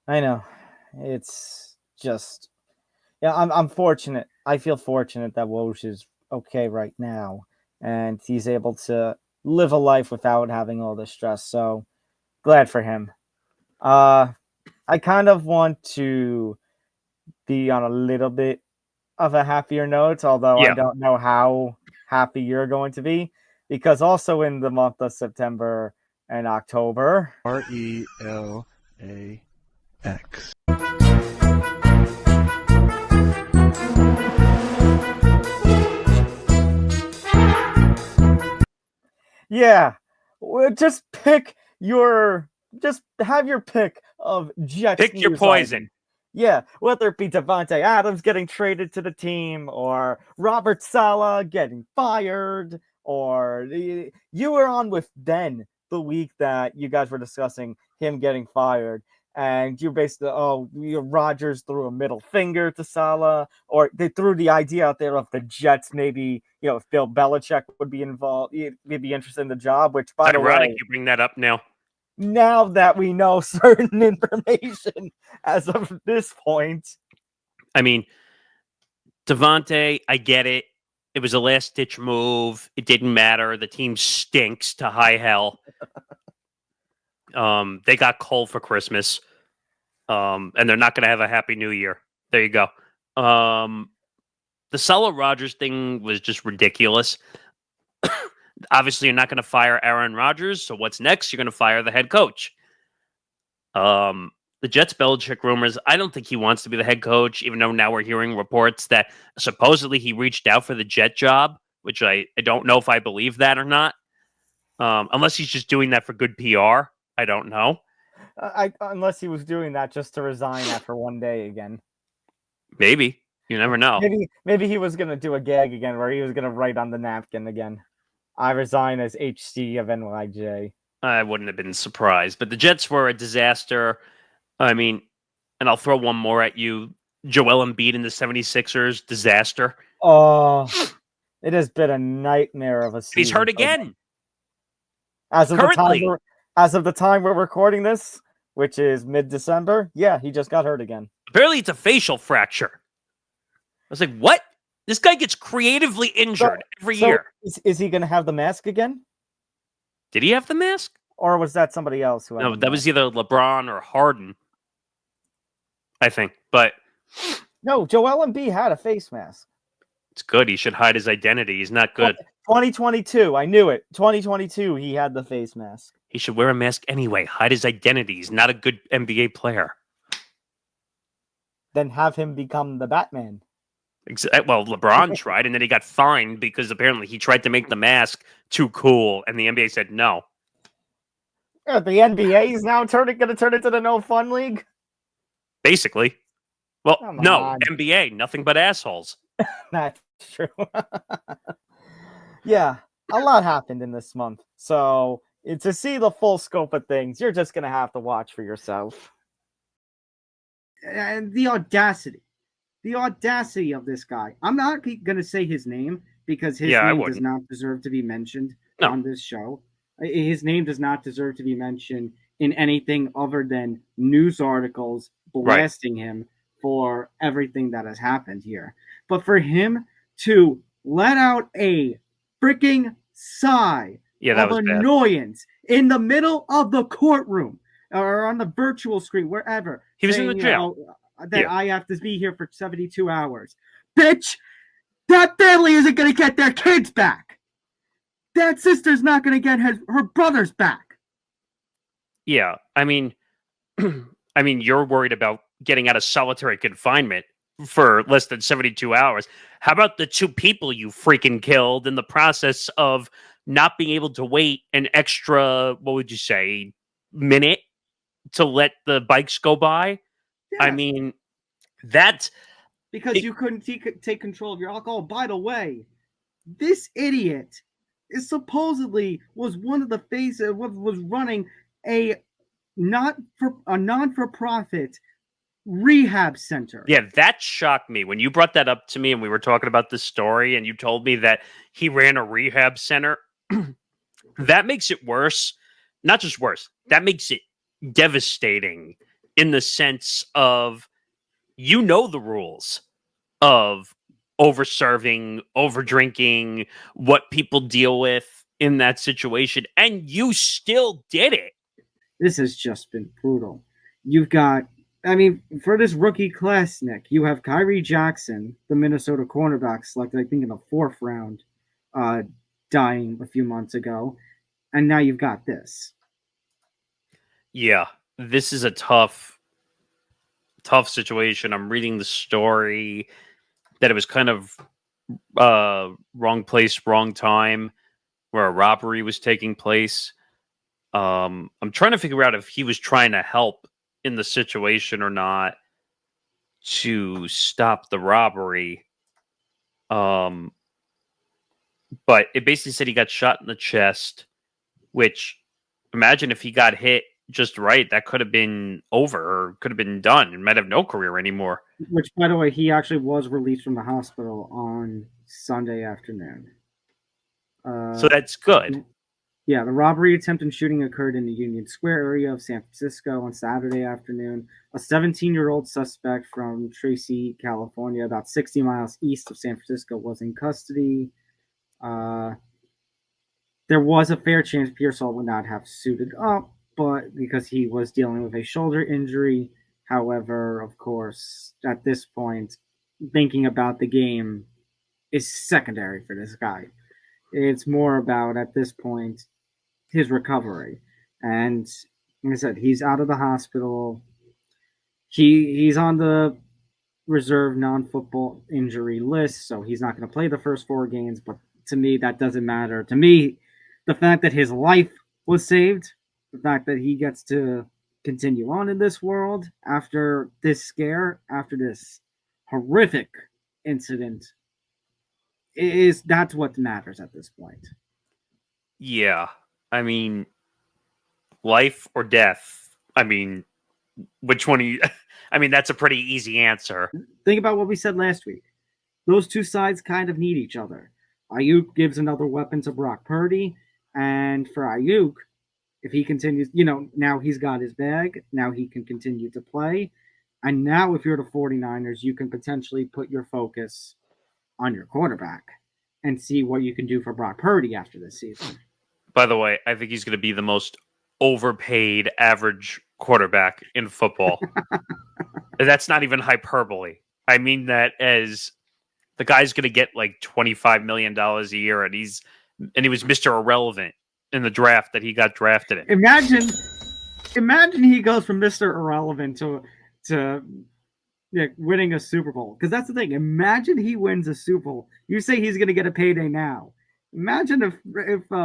I know. It's just, I'm fortunate. I feel fortunate that Woj is okay right now. And he's able to live a life without having all this stress. So glad for him. I kind of want to be on a little bit of a happier note, although I don't know how happy you're going to be, because also in the month of September and October, RELAX. Yeah, just have your pick of Jets. Pick your poison. Yeah, whether it be Davante Adams getting traded to the team, or Robert Saleh getting fired, or you were on with Ben the week that you guys were discussing him getting fired, and you basically, Rodgers threw a middle finger to Saleh, or they threw the idea out there of the Jets maybe, if Bill Belichick would be involved, he'd be interested in the job, which, by the way... Ironic you bring that up now. Now that we know certain information as of this point. I mean, Davante, I get it. It was a last-ditch move. It didn't matter. The team stinks to high hell. They got coal for Christmas. And they're not going to have a happy new year. There you go. The Saleh Rodgers thing was just ridiculous. Obviously, you're not going to fire Aaron Rodgers, so what's next? You're going to fire the head coach. The Jets Belichick rumors, I don't think he wants to be the head coach, even though now we're hearing reports that supposedly he reached out for the Jet job, which I don't know if I believe that or not. Unless he's just doing that for good PR. I don't know. Unless he was doing that just to resign after one day again. Maybe. You never know. Maybe he was going to do a gag again where he was going to write on the napkin again, I resign as HC of NYJ. I wouldn't have been surprised. But the Jets were a disaster. I mean, and I'll throw one more at you. Joel Embiid and the 76ers, disaster. Oh, it has been a nightmare of a season. He's hurt again. As of the time we're recording this, which is mid-December, he just got hurt again. Apparently it's a facial fracture. I was like, what? This guy gets creatively injured every year. Is he going to have the mask again? Did he have the mask? Or was that somebody else? No, that was either LeBron or Harden, I think. But no, Joel Embiid had a face mask. It's good. He should hide his identity. He's not good. 2022. I knew it. 2022, he had the face mask. He should wear a mask anyway. Hide his identity. He's not a good NBA player. Then have him become the Batman. Well, LeBron tried, and then he got fined because apparently he tried to make the mask too cool, and the NBA said no. The NBA is now going to turn into the no fun league? Basically. Well, no, NBA, nothing but assholes. That's true. Yeah, a lot happened in this month. So to see the full scope of things, you're just going to have to watch for yourself. And the audacity The audacity of this guy. I'm not going to say his name because his Yeah, I name does wouldn't. not deserve to be mentioned No. on this show. His name does not deserve to be mentioned in anything other than news articles blasting him for everything that has happened here. But for him to let out a freaking sigh Yeah, that of was bad. annoyance in the middle of the courtroom or on the virtual screen, wherever. He was in saying, the jail. That Yeah. I have to be here for 72 hours. Bitch, that family isn't going to get their kids back. That sister's not going to get her brothers back. Yeah, I mean, you're worried about getting out of solitary confinement for less than 72 hours. How about the 2 people you freaking killed in the process of not being able to wait an extra, what would you say, minute to let the bikes go by? I Yes, mean, that because you couldn't take control of your alcohol. By the way, this idiot is supposedly was one of the faces was running a non-for-profit rehab center. yeah, that shocked me when you brought that up to me and we were talking about this story and you told me that he ran a rehab center. That makes it worse. Not just worse, that makes it devastating in the sense of you know the rules of over serving, over drinking, what people deal with in that situation, and you still did it. This has just been brutal. You've got, I mean, for this rookie class, Nick, you have Kyrie Jackson, the Minnesota cornerback, selected, I think, in the 4th round, dying a few months ago. And now you've got this. Yeah, this is a tough situation. I'm reading the story that it was kind of wrong place, wrong time, where a robbery was taking place. I'm trying to figure out if he was trying to help in the situation or not to stop the robbery. But it basically said he got shot in the chest, which imagine if he got hit just right, that could have been over or could have been done and might have no career anymore. Which, by the way, he actually was released from the hospital on Sunday afternoon. So that's good. Yeah, the robbery attempt and shooting occurred in the Union Square area of San Francisco on Saturday afternoon. A 17-year-old suspect from Tracy, California, about 60 miles east of San Francisco, was in custody. There was a fair chance Pearsall would not have suited up, but because he was dealing with a shoulder injury. However, of course, at this point, thinking about the game is secondary for this guy. It's more about, at this point, his recovery. And like I said, he's out of the hospital. He's on the reserve non-football injury list, so he's not going to play the first 4 games, but to me, that doesn't matter. To me, the fact that his life was saved, the fact that he gets to continue on in this world after this scare, after this horrific incident, that's what matters at this point. Yeah. I mean, life or death. I mean, which one are you? I mean, that's a pretty easy answer. Think about what we said last week. Those two sides kind of need each other. Ayuk gives another weapon to Brock Purdy, and for Ayuk, if he continues, now he's got his bag, now he can continue to play, and now if you're the 49ers, you can potentially put your focus on your quarterback and see what you can do for Brock Purdy after this season. By the way, I think he's going to be the most overpaid average quarterback in football. That's not even hyperbole. I mean that as the guy's going to get like $25 million a year, and he was Mr. Irrelevant in the draft that he got drafted in. Imagine he goes from Mr. Irrelevant to winning a Super Bowl. Because that's the thing. Imagine he wins a Super Bowl. You say he's going to get a payday now. Imagine if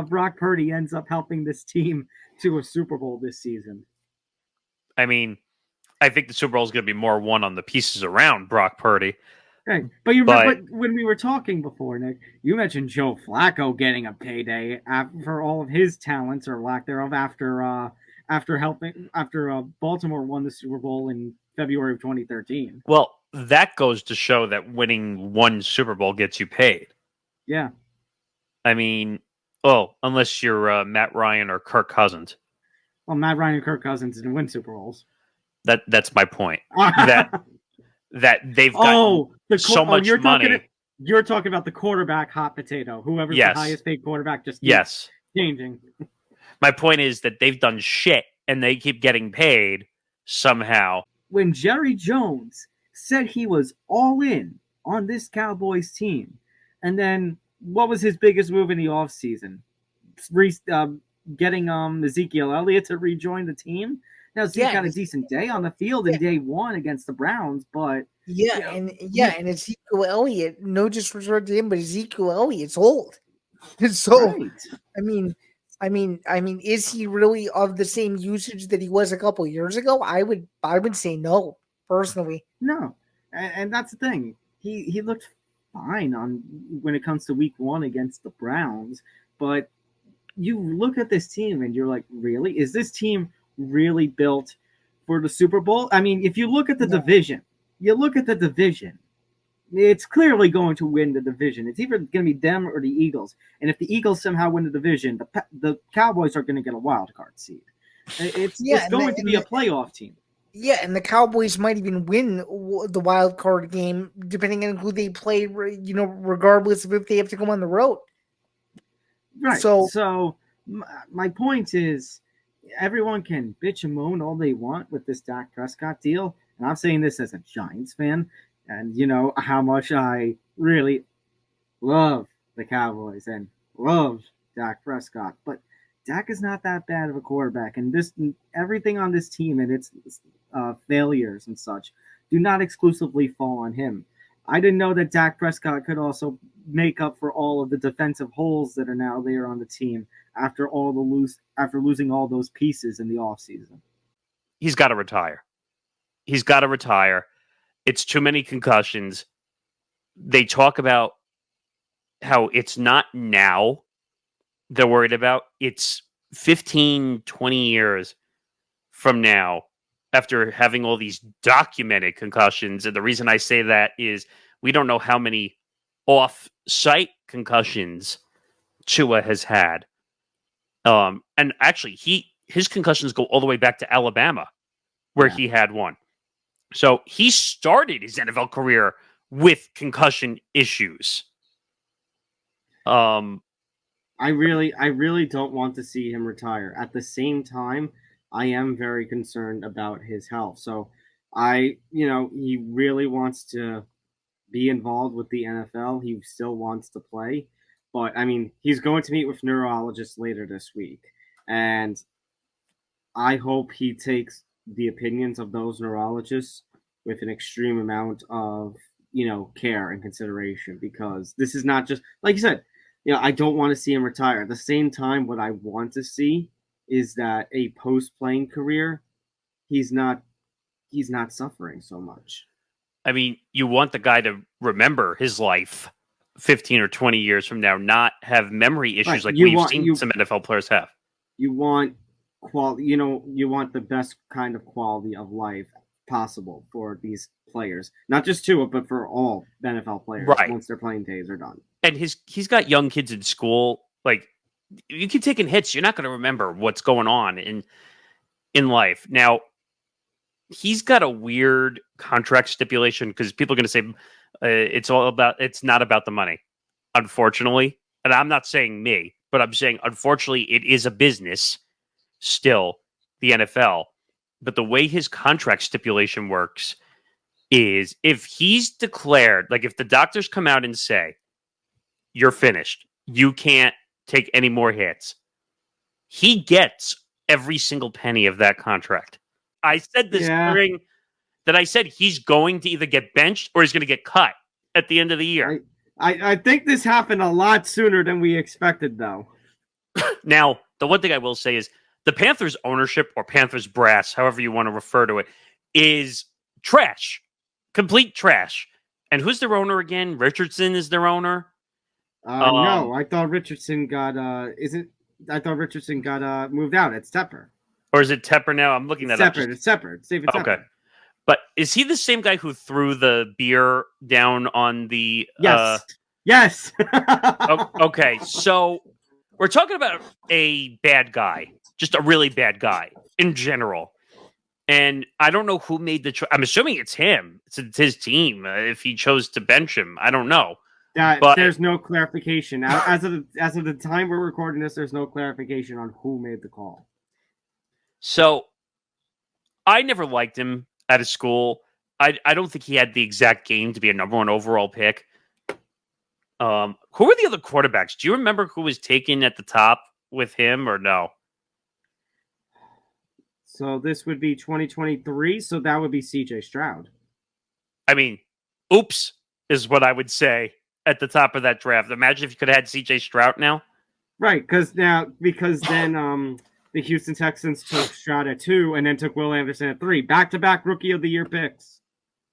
Brock Purdy ends up helping this team to a Super Bowl this season. I mean, I think the Super Bowl is going to be more won on the pieces around Brock Purdy. Right. But when we were talking before, Nick, you mentioned Joe Flacco getting a payday for all of his talents or lack thereof after after Baltimore won the Super Bowl in February of 2013. Well, that goes to show that winning one Super Bowl gets you paid. Yeah. I mean, unless you're Matt Ryan or Kirk Cousins. Well, Matt Ryan and Kirk Cousins didn't win Super Bowls. That's my point. that they've got so much money. You're talking about the quarterback hot potato. Whoever's the highest paid quarterback just keeps changing. My point is that they've done shit and they keep getting paid somehow. When Jerry Jones said he was all in on this Cowboys team, and then what was his biggest move in the offseason? Getting Ezekiel Elliott to rejoin the team. Now Zeke got a decent day on the field in day one against the Browns, but and Ezekiel Elliott, no disrespect to him, but Ezekiel Elliott's old. So right. I mean, is he really of the same usage that he was a couple of years ago? I would say no, personally. No, and that's the thing. He looked fine when it comes to week one against the Browns, but you look at this team and you're like, really? Is this team really built for the Super Bowl? I mean, if you look at the division, it's clearly going to win the division. It's either going to be them or the Eagles. And if the Eagles somehow win the division, the Cowboys are going to get a wild card seed. It's going to be a playoff team. Yeah, and the Cowboys might even win the wild card game, depending on who they play, regardless of if they have to go on the road. Right. So my point is, everyone can bitch and moan all they want with this Dak Prescott deal. And I'm saying this as a Giants fan. And you know how much I really love the Cowboys and love Dak Prescott. But Dak is not that bad of a quarterback. And everything on this team and its failures and such do not exclusively fall on him. I didn't know that Dak Prescott could also make up for all of the defensive holes that are now there on the team after losing all those pieces in the offseason. He's got to retire. It's too many concussions. They talk about how it's not now they're worried about. It's 15, 20 years from now after having all these documented concussions. And the reason I say that is we don't know how many off-site concussions Tua has had. And actually, his concussions go all the way back to Alabama, where he had one. So he started his NFL career with concussion issues. I really don't want to see him retire. At the same time, I am very concerned about his health. So he really wants to be involved with the NFL. He still wants to play. But, I mean, he's going to meet with neurologists later this week. And I hope he takes the opinions of those neurologists with an extreme amount of, care and consideration. Because this is not just, like you said, I don't want to see him retire. At the same time, what I want to see is that a post-playing career, he's not suffering so much. I mean, you want the guy to remember his life 15 or 20 years from now, not have memory issues like we've seen some NFL players have. You want quality, you want the best kind of quality of life possible for these players. Not just Tua, but for all NFL players once their playing days are done. And he's got young kids in school. Like, you keep taking hits, you're not going to remember what's going on in life. Now, he's got a weird contract stipulation because people are going to say it's not about the money, unfortunately. And I'm not saying me, but I'm saying, unfortunately, it is a business still, the NFL. But the way his contract stipulation works is if he's declared, like if the doctors come out and say, you're finished, you can't take any more hits, he gets every single penny of that contract. I said this during that I said he's going to either get benched or he's going to get cut at the end of the year. I think this happened a lot sooner than we expected, though. Now, the one thing I will say is the Panthers ownership, or Panthers brass, however you want to refer to it, is trash. Complete trash. And who's their owner again? Richardson is their owner? No, I thought Richardson got moved out at Stepper. Or is it Tepper now? I'm looking It's that separate. up. It's separate. David Tepper. Okay. But is he the same guy who threw the beer down on the... Yes. Yes. Okay, so we're talking about a bad guy. Just a really bad guy in general. And I don't know who made the choice. I'm assuming it's him. It's his team. If he chose to bench him, I don't know. But There's no clarification. Now, as of the time we're recording this, there's no clarification on who made the call. So I never liked him out of school. I don't think he had the exact game to be a number one overall pick. Who were the other quarterbacks? Do you remember who was taken at the top with him or no? So this would be 2023. So that would be C.J. Stroud. I mean, oops is what I would say at the top of that draft. Imagine if you could have had C.J. Stroud now. Right, because then the Houston Texans took Stroud at 2 and then took Will Anderson at 3. Back-to-back Rookie of the Year picks.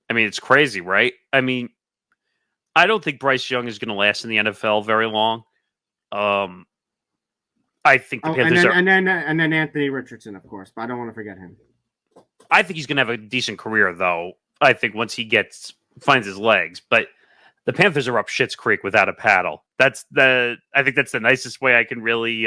I mean, it's crazy, right? I mean, I don't think Bryce Young is going to last in the NFL very long. I think the Panthers and then Anthony Richardson, of course, but I don't want to forget him. I think he's going to have a decent career, though. I think once he finds his legs, but the Panthers are up shit's creek without a paddle. I think that's the nicest way I can really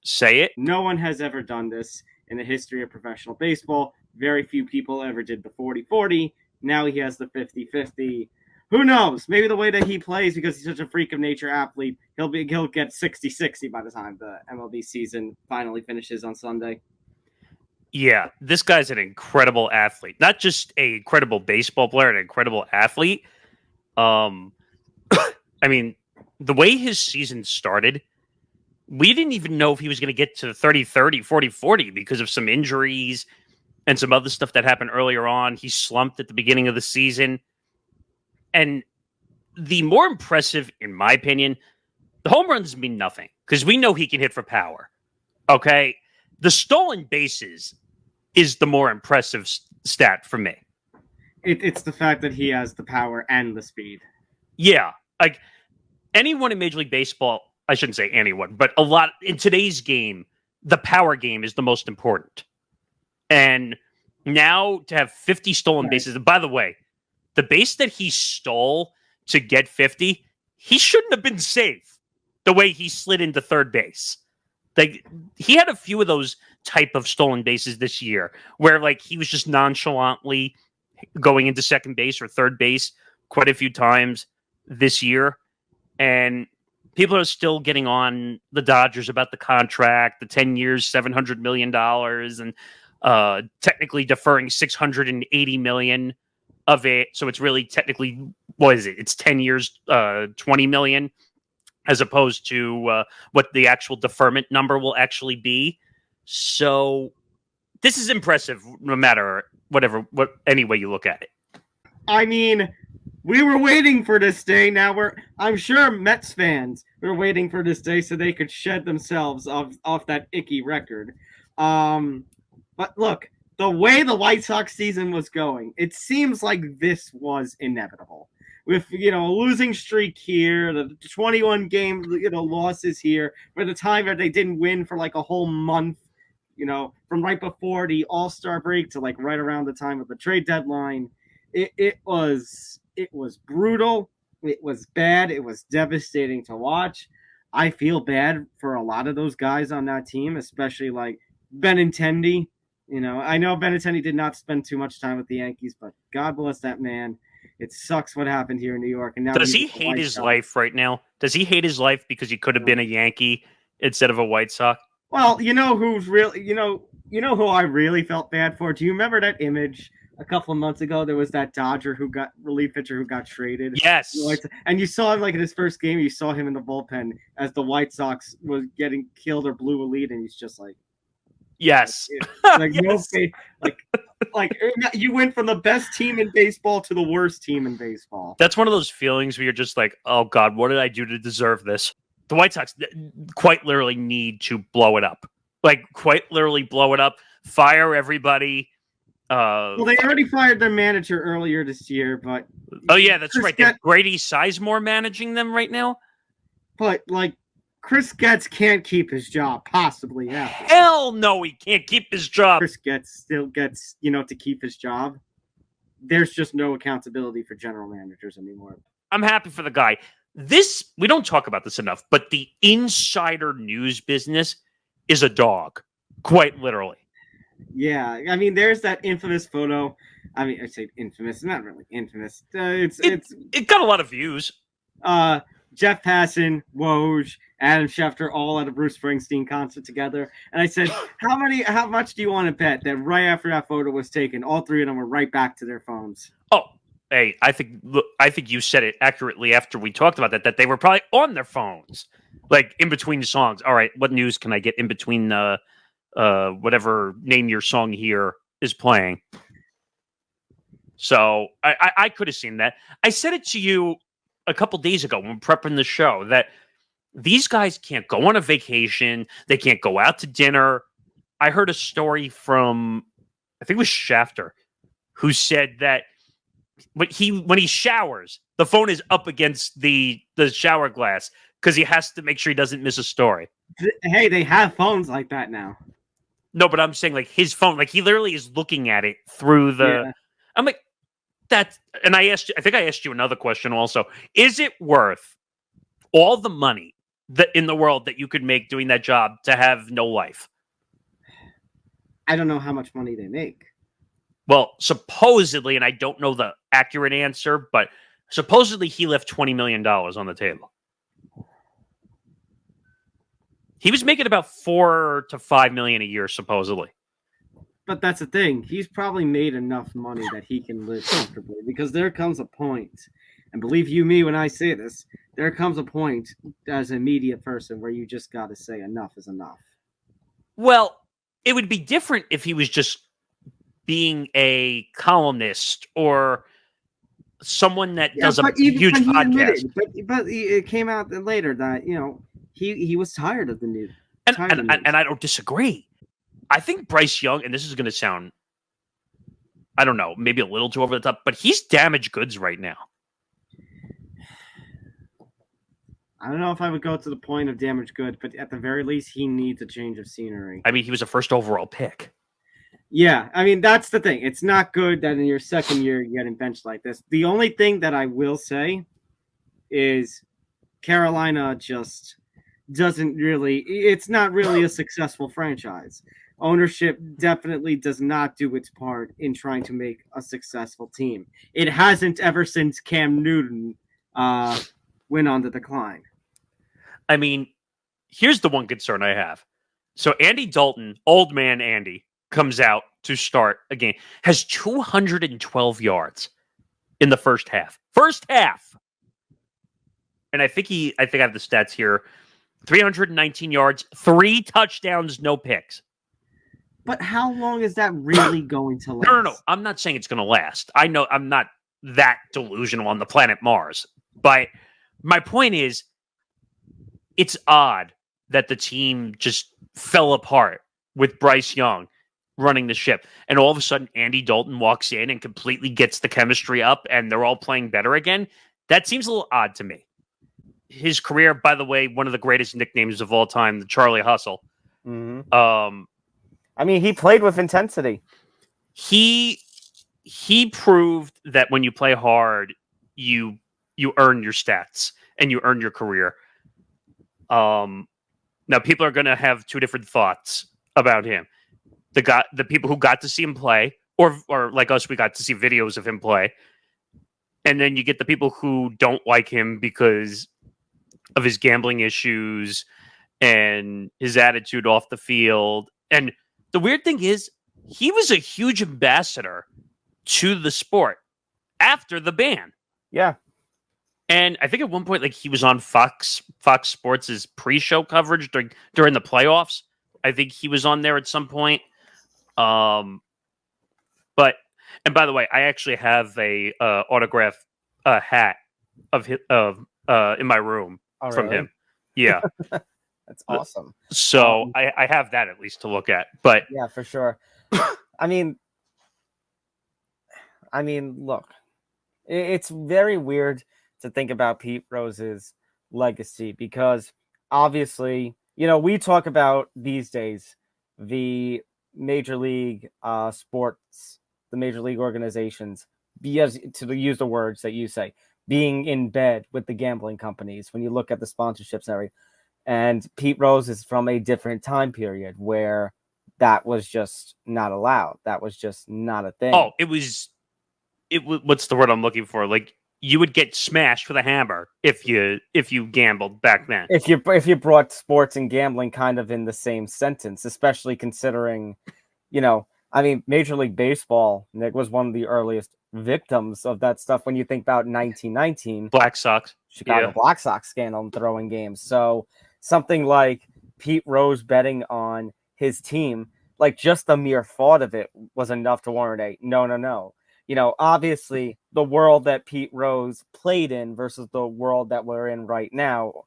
say it. No one has ever done this in the history of professional baseball. Very few people ever did the 40-40. Now he has the 50-50. Who knows? Maybe the way that he plays, because he's such a freak of nature athlete, he'll get 60-60 by the time the MLB season finally finishes on Sunday. Yeah, this guy's an incredible athlete. Not just a incredible baseball player, an incredible athlete. I mean, the way his season started, we didn't even know if he was going to get to 30-30, 40-40 because of some injuries and some other stuff that happened earlier on. He slumped at the beginning of the season. And the more impressive, in my opinion, the home runs mean nothing because we know he can hit for power. Okay? The stolen bases is the more impressive stat for me. It's the fact that he has the power and the speed. Yeah. Like anyone in Major League Baseball, I shouldn't say anyone, but a lot in today's game, the power game is the most important. And now to have 50 stolen bases, and by the way, the base that he stole to get 50, he shouldn't have been safe the way he slid into third base. Like he had a few of those type of stolen bases this year where like he was just nonchalantly going into second base or third base quite a few times this year. And people are still getting on the Dodgers about the contract, the 10 years, $700 million, and technically deferring $680 million of it. So it's really technically, what is it? It's 10 years, $20 million, as opposed to what the actual deferment number will actually be. So this is impressive no matter any way you look at it. I mean, we were waiting for this day. Now I'm sure Mets fans were waiting for this day so they could shed themselves off that icky record. But look, the way the White Sox season was going, it seems like this was inevitable. With, a losing streak here, the 21 game, losses here, by the time that they didn't win for like a whole month, from right before the All-Star break to like right around the time of the trade deadline, it was brutal. It was bad. It was devastating to watch. I feel bad for a lot of those guys on that team, especially like Benintendi. I know Benintendi did not spend too much time with the Yankees, but God bless that man. It sucks what happened here in New York. And now does he hate his life right now? Does he hate his life because he could have been a Yankee instead of a White Sox? Well, who's really, who I really felt bad for? Do you remember that image a couple of months ago? There was that Dodger relief pitcher who got traded. Yes. And you saw him like in his first game, you saw him in the bullpen as the White Sox was getting killed or blew a lead. And he's just like, yes. Like, yes. No, like you went from the best team in baseball to the worst team in baseball. That's one of those feelings where you're just like, oh God, what did I do to deserve this? The White Sox quite literally need to blow it up. Like quite literally blow it up, fire everybody. Well, they already fired their manager earlier this year, but oh yeah, that's right. They have Grady Sizemore managing them right now. But like Chris Getz can't keep his job, possibly. Yeah. Hell no, he can't keep his job. Chris Getz still gets, to keep his job. There's just no accountability for general managers anymore. I'm happy for the guy. We don't talk about this enough, but the insider news business is a dog, quite literally. Yeah, I mean, there's that infamous photo. I mean, I say infamous, not really infamous. It got a lot of views. Jeff Passan, Woj, Adam Schefter, all at a Bruce Springsteen concert together. And I said, how much do you want to bet that right after that photo was taken, all three of them were right back to their phones? Oh, hey, I think you said it accurately after we talked about that they were probably on their phones, like in between songs. All right, what news can I get in between whatever name your song here is playing? So I could have seen that. I said it to you a couple days ago when prepping the show that these guys can't go on a vacation. They can't go out to dinner. I heard a story from, I think it was Schefter, who said that when he showers, the phone is up against the shower glass because he has to make sure he doesn't miss a story. Hey, they have phones like that now. No, but I'm saying like his phone, like he literally is looking at it through the. Yeah. I'm like, that, and I think I asked you another question also. Is it worth all the money in the world that you could make doing that job to have no life? I don't know how much money they make. Well, supposedly, and I don't know the accurate answer, but supposedly he left $20 million on the table. He was making about $4 to $5 million a year, supposedly. But that's the thing. He's probably made enough money that he can live comfortably, because there comes a point, and believe you me when I say this, there comes a point as a media person where you just got to say enough is enough. Well, it would be different if he was just being a columnist or someone that does a huge podcast. But it came out later that, he was tired of the news. And I don't disagree. I think Bryce Young, and this is going to sound, I don't know, maybe a little too over the top, but he's damaged goods right now. I don't know if I would go to the point of damaged goods, but at the very least, he needs a change of scenery. I mean, he was a first overall pick. Yeah, I mean, that's the thing. It's not good that in your second year you're getting benched like this. The only thing that I will say is Carolina just doesn't really, it's not really a successful franchise. Ownership definitely does not do its part in trying to make a successful team. It hasn't ever since Cam Newton went on the decline. I mean, here's the one concern I have. So Andy Dalton, old man Andy, comes out to start a game, has 212 yards in the first half. First half! And I think I have the stats here. 319 yards, 3 touchdowns, no picks. But how long is that really going to last? No. I'm not saying it's going to last. I know I'm not that delusional on the planet Mars. But my point is, it's odd that the team just fell apart with Bryce Young running the ship. And all of a sudden, Andy Dalton walks in and completely gets the chemistry up and they're all playing better again. That seems a little odd to me. His career, by the way, one of the greatest nicknames of all time, the Charlie Hustle. Mm-hmm. I mean, he played with intensity. He proved that when you play hard, you earn your stats and you earn your career. Now people are going to have two different thoughts about him. The people who got to see him play, or like us, we got to see videos of him play. And then you get the people who don't like him because of his gambling issues and his attitude off the field. And the weird thing is, he was a huge ambassador to the sport after the ban. Yeah. And I think at one point, like, he was on Fox Sports' pre-show coverage during the playoffs. I think he was on there at some point. And by the way, I actually have a autograph hat of in my room from him. Yeah. That's awesome. So I have that at least to look at. But yeah, for sure. I mean, look, it's very weird to think about Pete Rose's legacy because obviously, we talk about these days the major league sports, the major league organizations, to use the words that you say, being in bed with the gambling companies when you look at the sponsorships and everything. And Pete Rose is from a different time period where that was just not allowed. That was just not a thing. Oh, it was what's the word I'm looking for? Like, you would get smashed with a hammer if you gambled back then. If you brought sports and gambling kind of in the same sentence, especially considering, Major League Baseball, Nick, was one of the earliest victims of that stuff. When you think about 1919, Black Sox, Chicago Black Sox scandal and throwing games. So something like Pete Rose betting on his team, like just the mere thought of it was enough to warrant a no. Obviously the world that Pete Rose played in versus the world that we're in right now,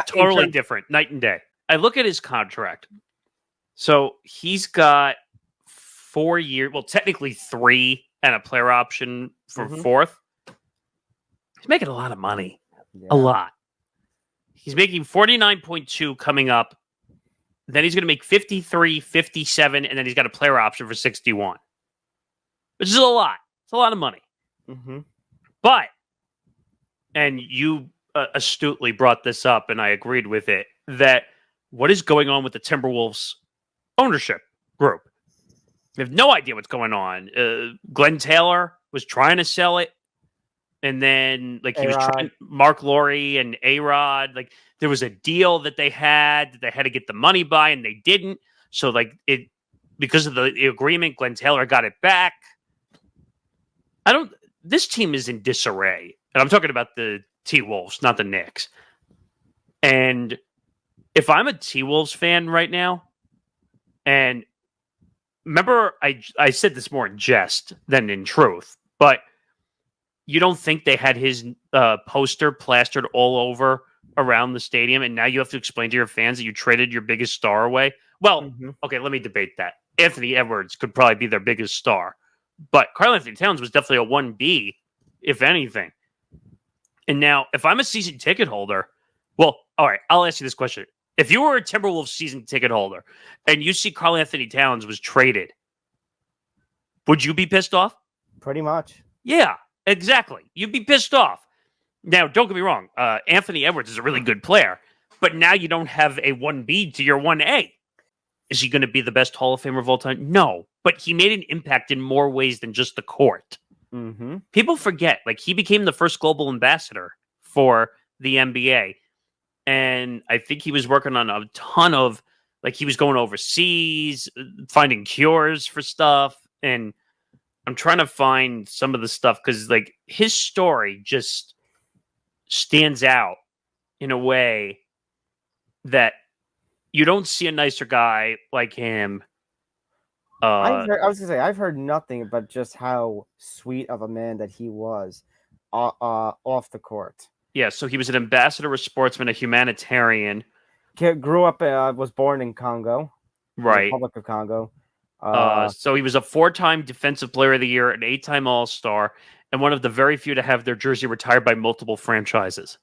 totally different, night and day. I look at his contract. So he's got 4 years, well, technically 3 and a player option for 4th. He's making a lot of money. Yeah. A lot. He's making 49.2 coming up. Then he's going to make 53, 57, and then he's got a player option for 61. Which is a lot. It's a lot of money. But, and you astutely brought this up, and I agreed with it, that what is going on with the Timberwolves ownership group? We have no idea what's going on. Glenn Taylor was trying to sell it, and then he was trying, Mark Laurie and A-Rod, there was a deal that they had to get the money by, and they didn't. So because of the agreement, Glenn Taylor got it back. This team is in disarray, and I'm talking about the T-Wolves, not the Knicks. And if I'm a T-Wolves fan right now, and remember, I said this more in jest than in truth, but you don't think they had his poster plastered all over around the stadium, and now you have to explain to your fans that you traded your biggest star away? Well, okay, let me debate that. Anthony Edwards could probably be their biggest star, but Karl Anthony-Towns was definitely a 1B, if anything. And now, if I'm a season ticket holder, well, all right, I'll ask you this question. If you were a Timberwolves season ticket holder and you see Karl Anthony-Towns was traded, would you be pissed off? Pretty much. Yeah, exactly. You'd be pissed off. Now, don't get me wrong. Anthony Edwards is a really good player, but now you don't have a 1B to your 1A. Is he going to be the best Hall of Famer of all time? No, but he made an impact in more ways than just the court. People forget, he became the first global ambassador for the NBA. And I think he was working on a ton of, he was going overseas, finding cures for stuff. And I'm trying to find some of the stuff because, his story just stands out in a way that you don't see a nicer guy like him. I was going to say, I've heard nothing but just how sweet of a man that he was off the court. Yeah, so he was an ambassador, a sportsman, a humanitarian. Grew up, was born in Congo. Right. Republic of Congo. So he was a 4-time Defensive Player of the Year, an 8-time All-Star, and one of the very few to have their jersey retired by multiple franchises.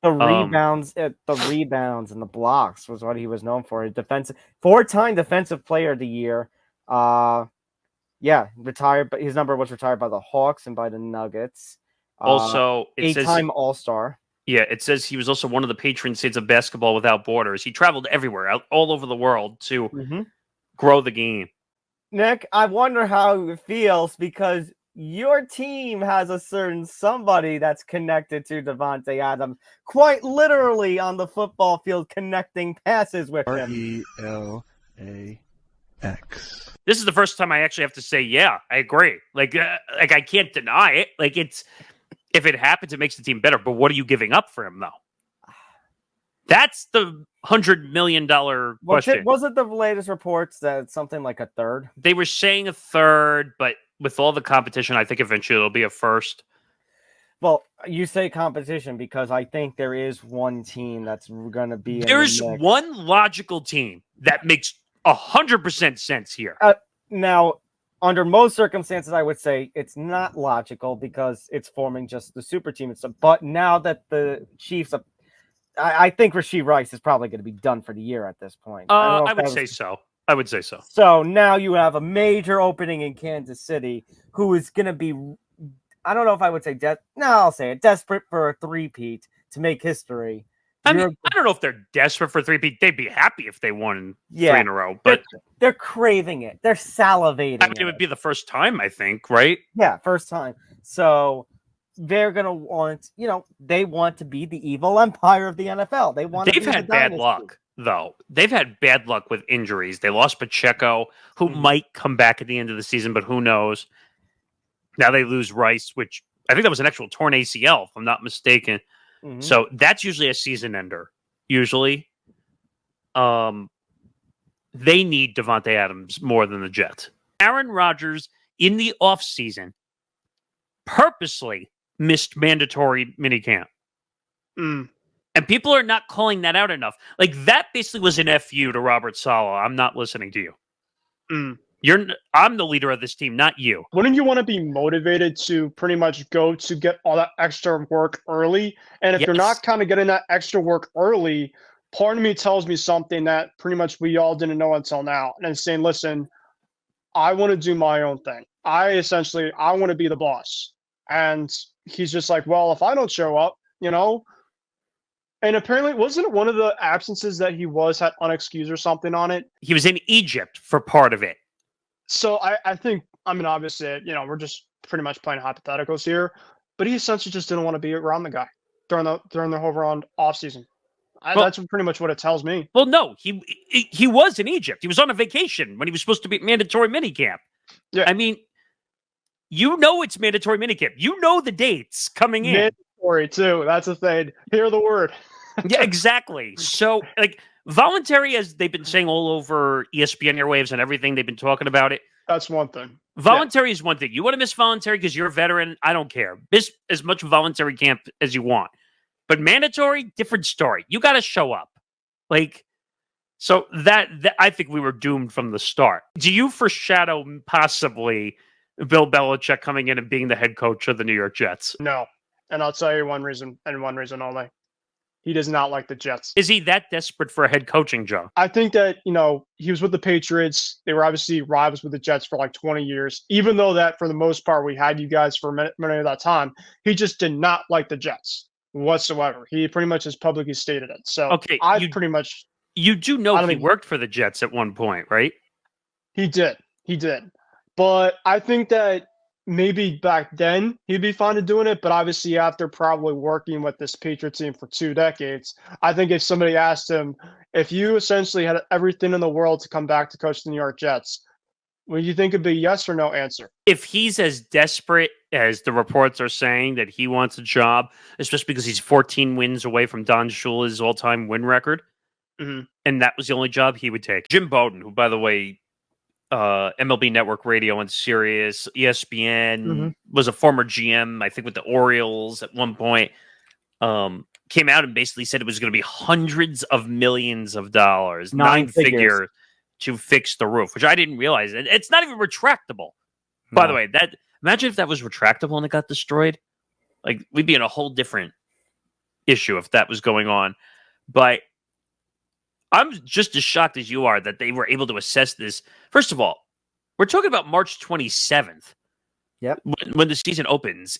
The rebounds and the blocks was what he was known for. 4-time Defensive Player of the Year. Retired, but his number was retired by the Hawks and by the Nuggets. Also, it says 8-time All-Star. Yeah, it says he was also one of the patron saints of Basketball Without Borders. He traveled everywhere, all over the world to grow the game. Nick, I wonder how it feels because your team has a certain somebody that's connected to Devontae Adams, quite literally on the football field, connecting passes with him. RELAX. This is the first time I actually have to say, yeah, I agree. I can't deny it. If it happens, it makes the team better. But what are you giving up for him, though? That's the $100 million question. Wasn't the latest reports that it's something like a third? They were saying a third, but with all the competition, I think eventually it'll be a first. Well, you say competition because I think there is one team that's going to be. There's one logical team that makes 100% sense here. Now, under most circumstances, I would say it's not logical because it's forming just the super team and stuff. But now that the Chiefs, I think Rashee Rice is probably going to be done for the year at this point. I don't know I if would that say was- so. I would say so. So now you have a major opening in Kansas City, who is going to be, I don't know if I would say, I'll say it, desperate for a three-peat to make history. I mean, I don't know if they're desperate for three-peat. They'd be happy if they won Yeah. 3 in a row, but They're craving it. They're salivating. I mean, it would be the first time, I think, right? Yeah, first time. So they're gonna want, they want to be the evil empire of the NFL. They want. They've had bad luck, though. They've had bad luck with injuries. They lost Pacheco, who might come back at the end of the season, but who knows? Now they lose Rice, which I think that was an actual torn ACL, if I'm not mistaken. Mhm. So that's usually a season ender. Usually, they need Devontae Adams more than the Jets. Aaron Rodgers in the offseason purposely missed mandatory minicamp. And people are not calling that out enough. Like, that basically was an FU to Robert Saleh. I'm not listening to you. I'm the leader of this team, not you. Wouldn't you want to be motivated to pretty much go to get all that extra work early? And if you're not kind of getting that extra work early, part of me tells me something that pretty much we all didn't know until now. And it's saying, listen, I want to do my own thing. I want to be the boss. And he's just like, well, if I don't show up, and apparently, wasn't it one of the absences that he had unexcused or something on it? He was in Egypt for part of it. So I think, obviously, we're just pretty much playing hypotheticals here, but he essentially just didn't want to be around the guy during the whole round off season. That's pretty much what it tells me. Well, no, he was in Egypt. He was on a vacation when he was supposed to be at mandatory minicamp. Yeah. I mean, it's mandatory minicamp. You know the dates coming in. Mandatory, too. That's the thing. Hear the word. Yeah, exactly. So, voluntary, as they've been saying all over ESPN airwaves and everything, they've been talking about it. That's one thing. Voluntary is one thing. You want to miss voluntary because you're a veteran? I don't care. Miss as much voluntary camp as you want. But mandatory, different story. You got to show up. So that I think we were doomed from the start. Do you foreshadow possibly Bill Belichick coming in and being the head coach of the New York Jets? No. And I'll tell you one reason, and one reason only. He does not like the Jets. Is he that desperate for a head coaching job? I think that, he was with the Patriots. They were obviously rivals with the Jets for 20 years. Even though that, for the most part, we had you guys for a minute of that time, he just did not like the Jets whatsoever. He pretty much has publicly stated it. So okay, you do know he worked for the Jets at one point, right? He did. But I think that maybe back then he'd be fine to doing it, but obviously after probably working with this Patriot team for 2 decades, I think if somebody asked him, if you essentially had everything in the world to come back to coach the New York Jets, would you think it'd be yes or no answer? If he's as desperate as the reports are saying that he wants a job, it's just because he's 14 wins away from Don Shula's all-time win record, and that was the only job he would take. Jim Bowden, who, by the way, MLB Network Radio and Sirius, ESPN, was a former GM, I think, with the Orioles at one point, came out and basically said it was going to be hundreds of millions of dollars, nine figures, to fix the roof, which I didn't realize. It's not even retractable. By the way, imagine if that was retractable and it got destroyed. We'd be in a whole different issue if that was going on. But I'm just as shocked as you are that they were able to assess this. First of all, we're talking about March 27th. Yep. When the season opens.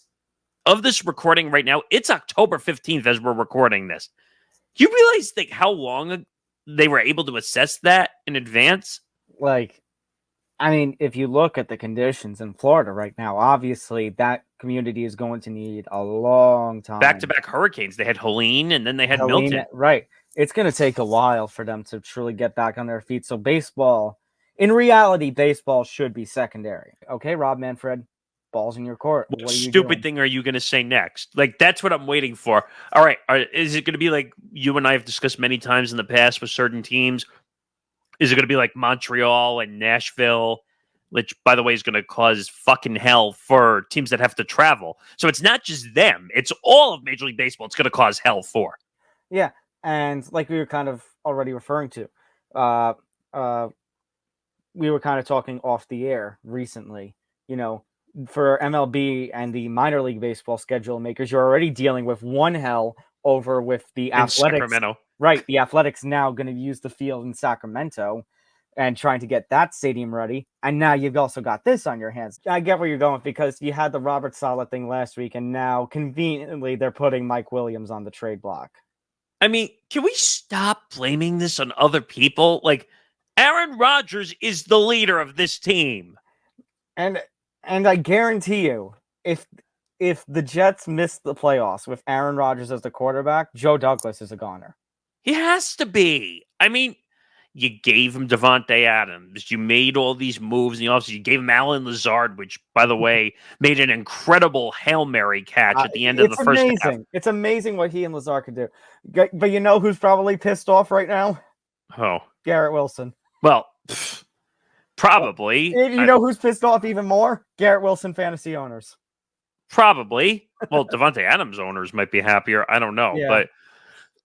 Of this recording right now, it's October 15th as we're recording this. Do you realize how long they were able to assess that in advance? If you look at the conditions in Florida right now, obviously that community is going to need a long time. Back-to-back hurricanes. They had Helene and then they had Milton. Right. It's going to take a while for them to truly get back on their feet. So in reality, baseball should be secondary. Okay, Rob Manfred, ball's in your court. What stupid thing are you going to say next? That's what I'm waiting for. All right. Is it going to be like you and I have discussed many times in the past with certain teams? Is it going to be like Montreal and Nashville, which, by the way, is going to cause fucking hell for teams that have to travel? So it's not just them. It's all of Major League Baseball. It's going to cause hell for. Yeah. And like we were kind of already referring to, we were kind of talking off the air recently, for MLB and the minor league baseball schedule makers, you're already dealing with one hell over with the In Athletics. Sacramento. Right, the Athletics now going to use the field in Sacramento and trying to get that stadium ready. And now you've also got this on your hands. I get where you're going because you had the Robert Saleh thing last week, and now conveniently they're putting Mike Williams on the trade block. I mean, can we stop blaming this on other people? Like, Aaron Rodgers is the leader of this team. And I guarantee you, if the Jets miss the playoffs with Aaron Rodgers as the quarterback, Joe Douglas is a goner. He has to be. I mean, you gave him Devontae Adams. You made all these moves in the offseason. You gave him Alan Lazard, which, by the way, made an incredible Hail Mary catch at the end of the first half. It's amazing what he and Lazard could do. But you know who's probably pissed off right now? Oh. Garrett Wilson. Well, probably. You know who's pissed off even more? Garrett Wilson fantasy owners. Probably. Well, Devontae Adams owners might be happier. I don't know. Yeah.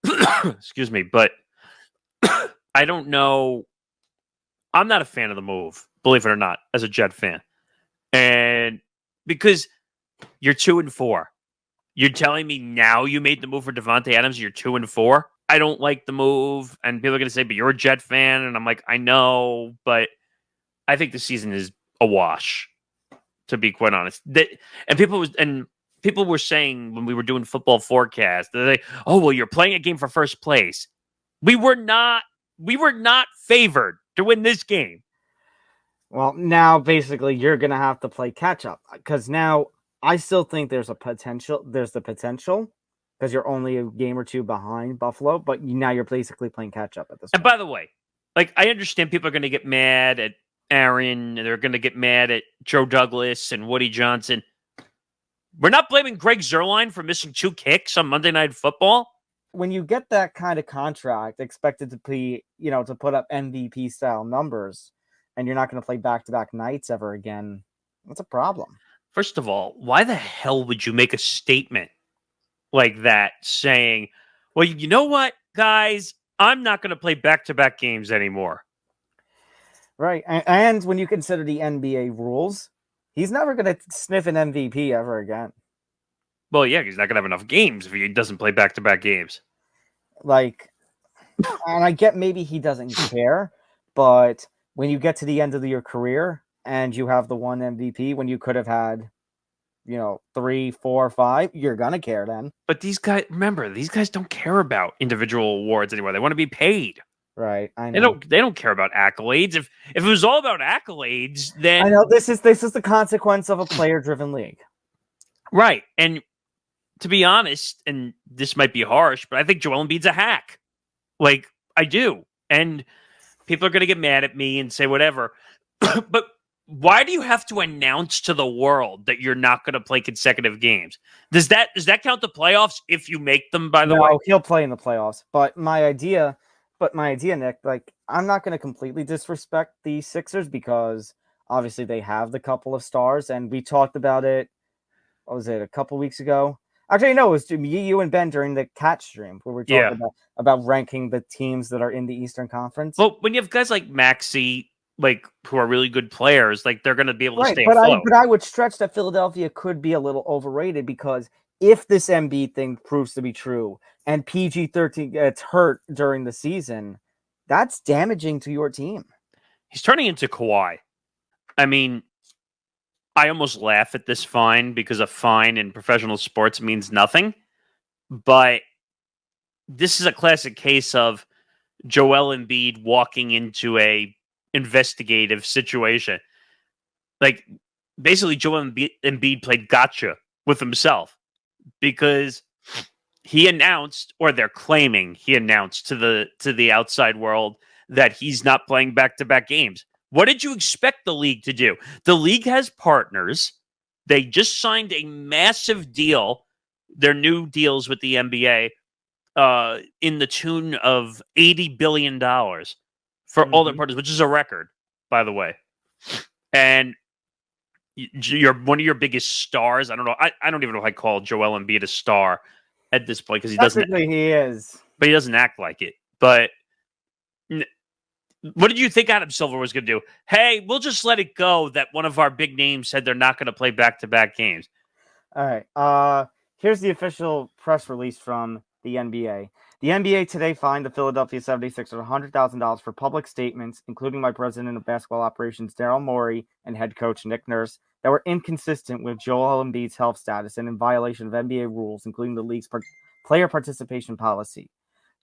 But, excuse me, but I don't know. I'm not a fan of the move, believe it or not, as a Jet fan. And because you're 2-4. You're telling me now you made the move for Devontae Adams, you're 2-4? I don't like the move. And people are going to say, but you're a Jet fan. And I'm like, I know, but I think the season is a wash, to be quite honest. People were saying when we were doing football forecast, they're like, oh, well, you're playing a game for first place. We were not favored to win this game. Well, now basically you're going to have to play catch up because now I still think there's the potential because you're only a game or two behind Buffalo, but now you're basically playing catch up at this point. And by the way, like, I understand people are going to get mad at Aaron, and they're going to get mad at Joe Douglas and Woody Johnson. We're not blaming Greg Zuerlein for missing 2 kicks on Monday Night Football. When you get that kind of contract expected to be, to put up MVP style numbers, and you're not going to play back-to-back nights ever again, that's a problem. First of all, why the hell would you make a statement like that saying, well, you know what, guys, I'm not going to play back-to-back games anymore. Right. And when you consider the NBA rules, he's never going to sniff an MVP ever again. Well, yeah, he's not going to have enough games if he doesn't play back-to-back games. Like, and I get maybe he doesn't care, but when you get to the end of your career and you have the one MVP when you could have had, 3, 4, 5, you're going to care then. But these guys don't care about individual awards anymore. They want to be paid. Right. I know. They don't care about accolades. If it was all about accolades, then I know this is the consequence of a player-driven league. Right. And to be honest, and this might be harsh, but I think Joel Embiid's a hack. Like, I do. And people are going to get mad at me and say whatever. But why do you have to announce to the world that you're not going to play consecutive games? Does that count the playoffs if you make them, by the way? No, he'll play in the playoffs. But my idea, Nick, like, I'm not going to completely disrespect the Sixers because obviously they have the couple of stars, and we talked about it, what was it, a couple weeks ago? Actually, no, it was me, you, and Ben during the catch stream where we were talking about ranking the teams that are in the Eastern Conference. Well, when you have guys like Maxey, like, who are really good players, like, they're going to be able to stay afloat. But I would stretch that Philadelphia could be a little overrated because if this Embiid thing proves to be true and PG-13 gets hurt during the season, that's damaging to your team. He's turning into Kawhi. I mean, I almost laugh at this fine because a fine in professional sports means nothing. But this is a classic case of Joel Embiid walking into a investigative situation. Like, basically, Joel Embiid played gotcha with himself because he announced, or they're claiming he announced to the outside world that he's not playing back-to-back games. What did you expect the league to do? The league has partners. They just signed a massive deal, their new deals with the NBA, in the tune of $80 billion for all their partners, which is a record, by the way. And you're one of your biggest stars. I don't know. I don't even know if I call Joel Embiid a star at this point because he doesn't. Technically, he is, but he doesn't act like it. But what did you think Adam Silver was going to do? Hey, we'll just let it go that one of our big names said they're not going to play back-to-back games. All right. Here's the official press release from the NBA. The NBA today fined the Philadelphia 76ers $100,000 for public statements, including by President of Basketball Operations Daryl Morey and head coach Nick Nurse, that were inconsistent with Joel Embiid's health status and in violation of NBA rules, including the league's player participation policy.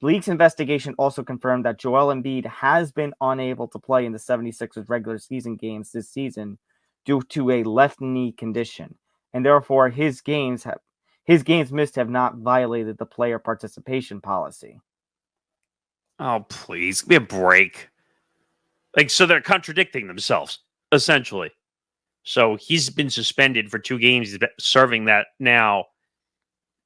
The league's investigation also confirmed that Joel Embiid has been unable to play in the 76ers regular season games this season due to a left knee condition, and therefore his games missed have not violated the player participation policy. Oh, please, give me a break. Like, so they're contradicting themselves, essentially. So he's been suspended for 2 games. He's serving that now.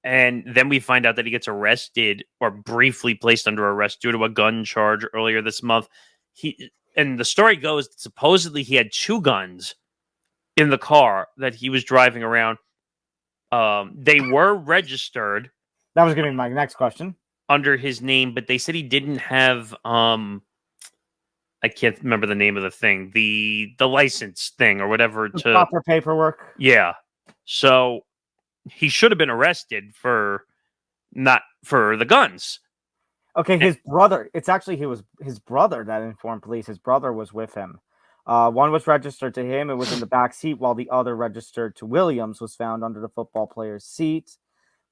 And then we find out that he gets arrested or briefly placed under arrest due to a gun charge earlier this month. And the story goes that supposedly he had 2 guns in the car that he was driving around. They were registered. That was going to be my next question. Under his name, but they said he didn't have I can't remember the name of the thing, the license thing or whatever, the proper paperwork. Yeah. So he should have been arrested for the guns. Okay, his brother. It's actually his brother that informed police. His brother was with him. One was registered to him. It was in the back seat, while the other registered to Williams was found under the football player's seat.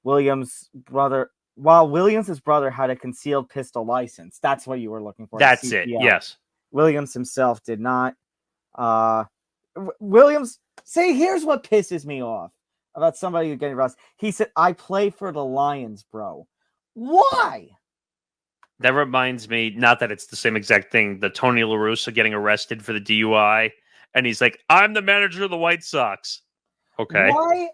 Williams' brother had a concealed pistol license. That's what you were looking for. That's it. Yes. Williams himself did not. Williams, here's what pisses me off about somebody getting arrested. He said, "I play for the Lions, bro." Why? That reminds me, not that it's the same exact thing, the Tony La Russa getting arrested for the DUI, and he's like, "I'm the manager of the White Sox." Okay. Why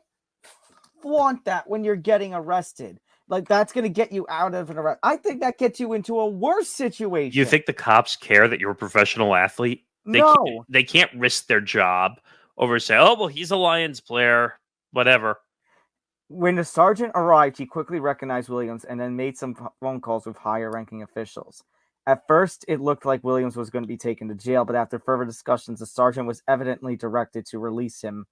flaunt that when you're getting arrested? Like, that's going to get you out of an arrest. I think that gets you into a worse situation. You think the cops care that you're a professional athlete? They can't risk their job over say, "Oh, well, he's a Lions player," whatever. When the sergeant arrived, he quickly recognized Williams and then made some phone calls with higher-ranking officials. At first, it looked like Williams was going to be taken to jail, but after further discussions, the sergeant was evidently directed to release him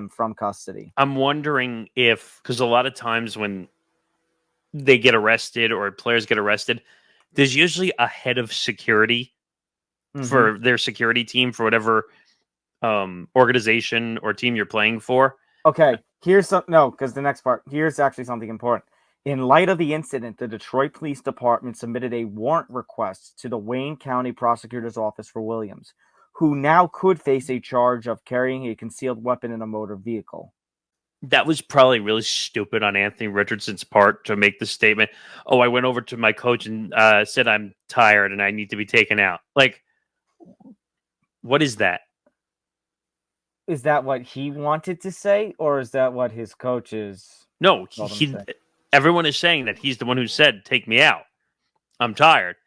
from custody. I'm wondering because a lot of times when they get arrested or players get arrested, there's usually a head of security for their security team for whatever organization or team you're playing for. Okay, here's actually something important. In light of the incident, the Detroit Police Department submitted a warrant request to the Wayne County Prosecutor's Office for Williams, who now could face a charge of carrying a concealed weapon in a motor vehicle. That was probably really stupid on Anthony Richardson's part to make the statement, "Oh, I went over to my coach and said I'm tired and I need to be taken out." Like, what is that? Is that what he wanted to say, or is that what his coaches? No, everyone is saying that he's the one who said, "Take me out. I'm tired."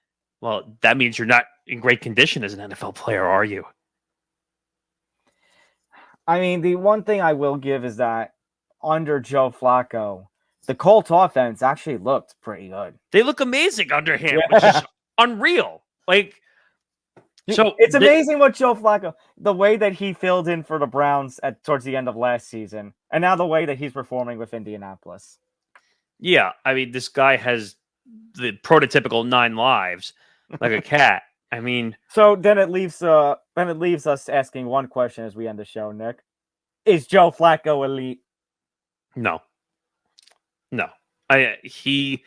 Well, that means you're not in great condition as an NFL player, are you? I mean, the one thing I will give is that under Joe Flacco, the Colts offense actually looked pretty good. They look amazing under him, which is unreal. Like, so it's amazing what Joe Flacco, the way that he filled in for the Browns towards the end of last season, and now the way that he's performing with Indianapolis. Yeah, I mean, this guy has the prototypical 9 lives, like a cat. I mean, so then it leaves us asking one question as we end the show, Nick: is Joe Flacco elite? No. He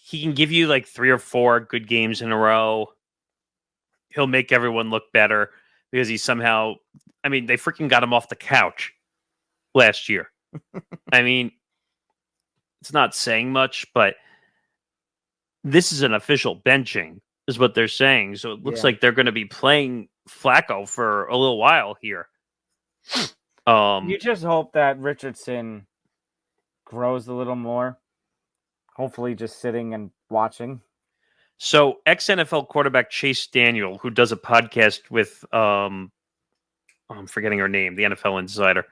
can give you like 3 or 4 good games in a row. He'll make everyone look better because he somehow, I mean, they freaking got him off the couch last year. I mean, it's not saying much, but this is an official benching, is what they're saying. So it looks like they're going to be playing Flacco for a little while here. You just hope that Richardson grows a little more. Hopefully just sitting and watching. So ex-NFL quarterback Chase Daniel, who does a podcast with, I'm forgetting her name, the NFL Insider.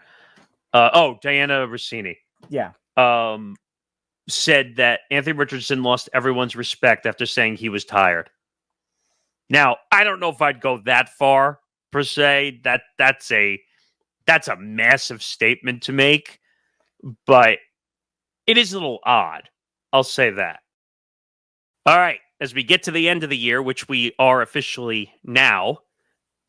Diana Rossini. Yeah. Said that Anthony Richardson lost everyone's respect after saying he was tired. Now, I don't know if I'd go that far per se. That's a massive statement to make, but It is a little odd. I'll say that. All right. As we get to the end of the year, which we are officially now,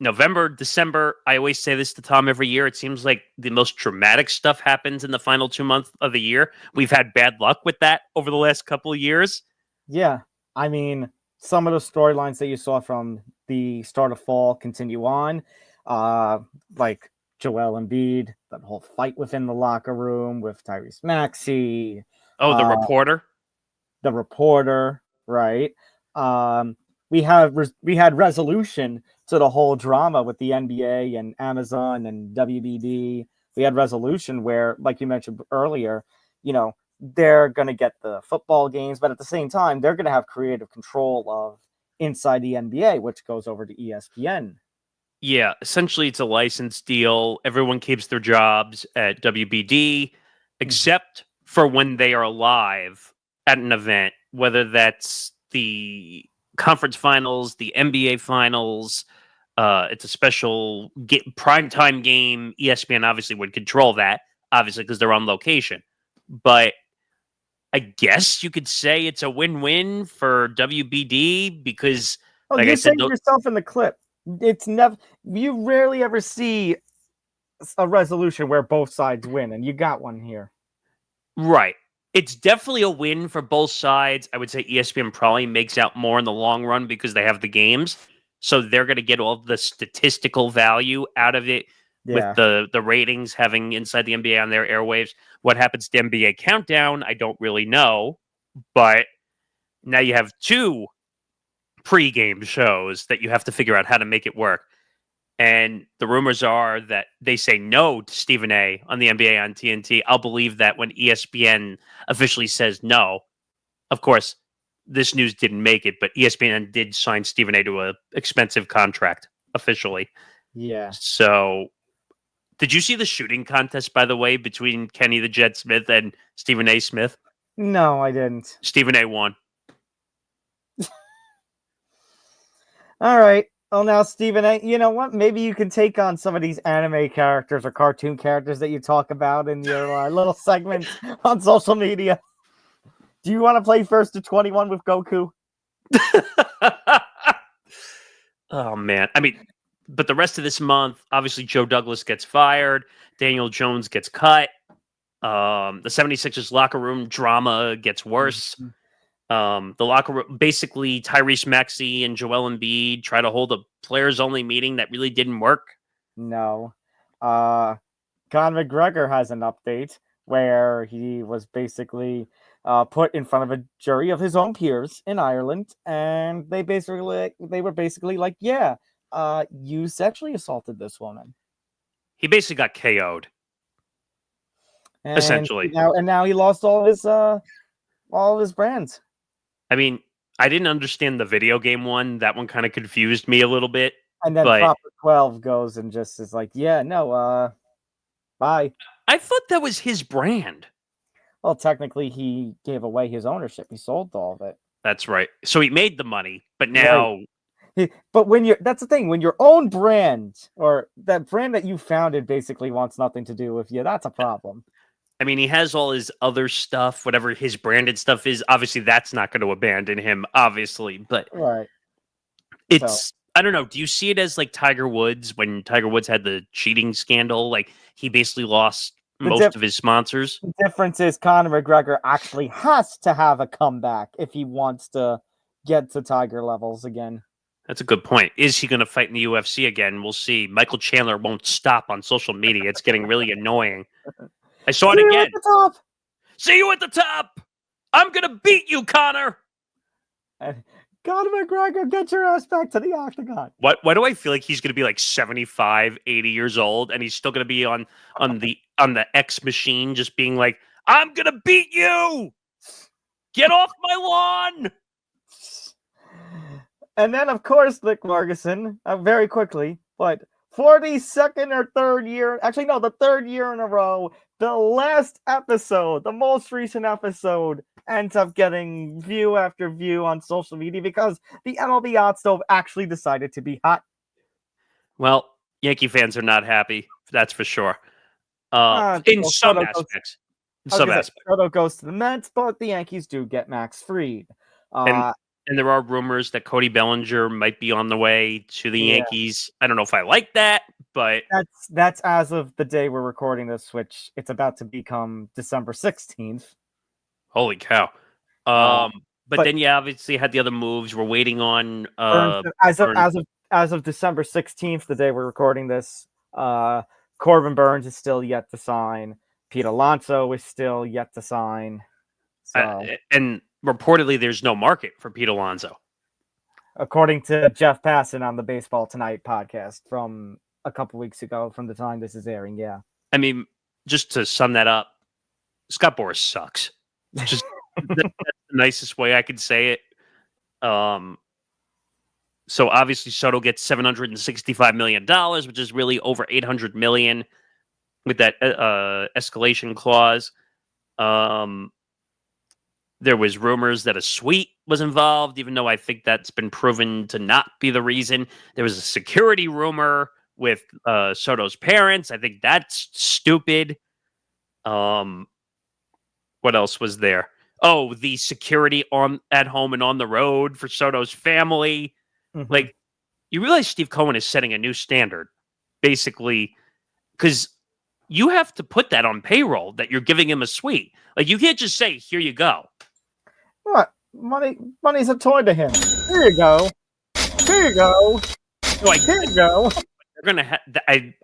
November, December, I always say this to Tom every year. It seems like the most dramatic stuff happens in the final 2 months of the year. We've had bad luck with that over the last couple of years. Yeah. I mean, some of the storylines that you saw from the start of fall continue on. Like Joel Embiid, that whole fight within the locker room with Tyrese Maxey. Oh, the reporter? The reporter, right? We had resolution to the whole drama with the NBA and Amazon and WBD. We had resolution where, like you mentioned earlier, they're going to get the football games, but at the same time, they're going to have creative control of inside the NBA, which goes over to ESPN. Yeah, essentially it's a license deal. Everyone keeps their jobs at WBD, except for when they are live at an event, whether that's the conference finals, the NBA finals. It's a special primetime game. ESPN obviously would control that, obviously, because they're on location. But I guess you could say it's a win-win for WBD because, like you I said, saved yourself in the clip. It's never. You rarely ever see a resolution where both sides win, and you got one here. Right. It's definitely a win for both sides. I would say ESPN probably makes out more in the long run because they have the games. So they're going to get all the statistical value out of it with the ratings having Inside the NBA on their airwaves. What happens to NBA Countdown, I don't really know. But now you have two pre-game shows that you have to figure out how to make it work. And the rumors are that they say no to Stephen A. on the NBA on TNT. I'll believe that when ESPN officially says no. Of course, this news didn't make it, but ESPN did sign Stephen A. to an expensive contract officially. Yeah. So, did you see the shooting contest, by the way, between Kenny the Jet Smith and Stephen A. Smith? No, I didn't. Stephen A. won. All right. Well, now, Stephen A., you know what? Maybe you can take on some of these anime characters or cartoon characters that you talk about in your little segments on social media. Do you want to play First to 21 with Goku? Oh, man. I mean, but the rest of this month, obviously, Joe Douglas gets fired. Daniel Jones gets cut. The 76ers locker room drama gets worse. The locker room, basically, Tyrese Maxey and Joel Embiid try to hold a players-only meeting that really didn't work. No. Conor McGregor has an update where he was basically put in front of a jury of his own peers in Ireland, and they were basically like, "Yeah, you sexually assaulted this woman." He basically got KO'd. And essentially, now he lost all of his brands. I mean, I didn't understand the video game one. That one kind of confused me a little bit. And then Proper 12 goes and just is like, "Yeah, no, bye." I thought that was his brand. Well, technically, he gave away his ownership. He sold all of it. That's right. So he made the money, but now... Right. But that's the thing. When your own brand, or that brand that you founded, basically wants nothing to do with you, that's a problem. I mean, he has all his other stuff, whatever his branded stuff is. Obviously, that's not going to abandon him, obviously. But right. It's... I don't know. Do you see it as like Tiger Woods when Tiger Woods had the cheating scandal? Like, he basically lost most of his sponsors. The difference is Conor McGregor actually has to have a comeback if he wants to get to Tiger levels again. That's a good point. Is he going to fight in the UFC again? We'll see. Michael Chandler won't stop on social media. It's getting really annoying. I saw it again. See you at the top. I'm going to beat you, Conor. Conor McGregor, get your ass back to the octagon. Why do I feel like he's going to be like 75, 80 years old, and he's still going to be on the X machine, just being like, "I'm going to beat you. Get off my lawn." And then, of course, Nick Morgasen, very quickly, but for the second or third year, actually, no, the third year in a row, the last episode, the most recent episode, ends up getting view after view on social media because the MLB Hot Stove actually decided to be hot. Well, Yankee fans are not happy. That's for sure. In some aspects. some aspect. Soto goes to the Mets, but the Yankees do get Max Fried. And there are rumors that Cody Bellinger might be on the way to the Yankees. I don't know if I like that, but that's as of the day we're recording this, which it's about to become December 16th. Holy cow! But then you obviously had the other moves. We're waiting on as of December 16th, the day we're recording this. Corbin Burns is still yet to sign. Pete Alonso is still yet to sign. So, and reportedly, there's no market for Pete Alonso, according to Jeff Passan on the Baseball Tonight podcast from a couple weeks ago, from the time this is airing. Yeah, I mean, just to sum that up, Scott Boras sucks. Just that's the nicest way I could say it. So obviously Soto gets $765 million, which is really over $800 million with that escalation clause. There was rumors that a suite was involved, even though I think that's been proven to not be the reason. There was a security rumor with Soto's parents. I think that's stupid. What else was there? Oh, the security at home and on the road for Soto's family. Mm-hmm. Like, you realize Steve Cohen is setting a new standard, basically, because you have to put that on payroll that you're giving him a suite. Like, you can't just say, "Here you go." What? Money's a toy to him. Here you go. Here you go. Here you go. They're gonna.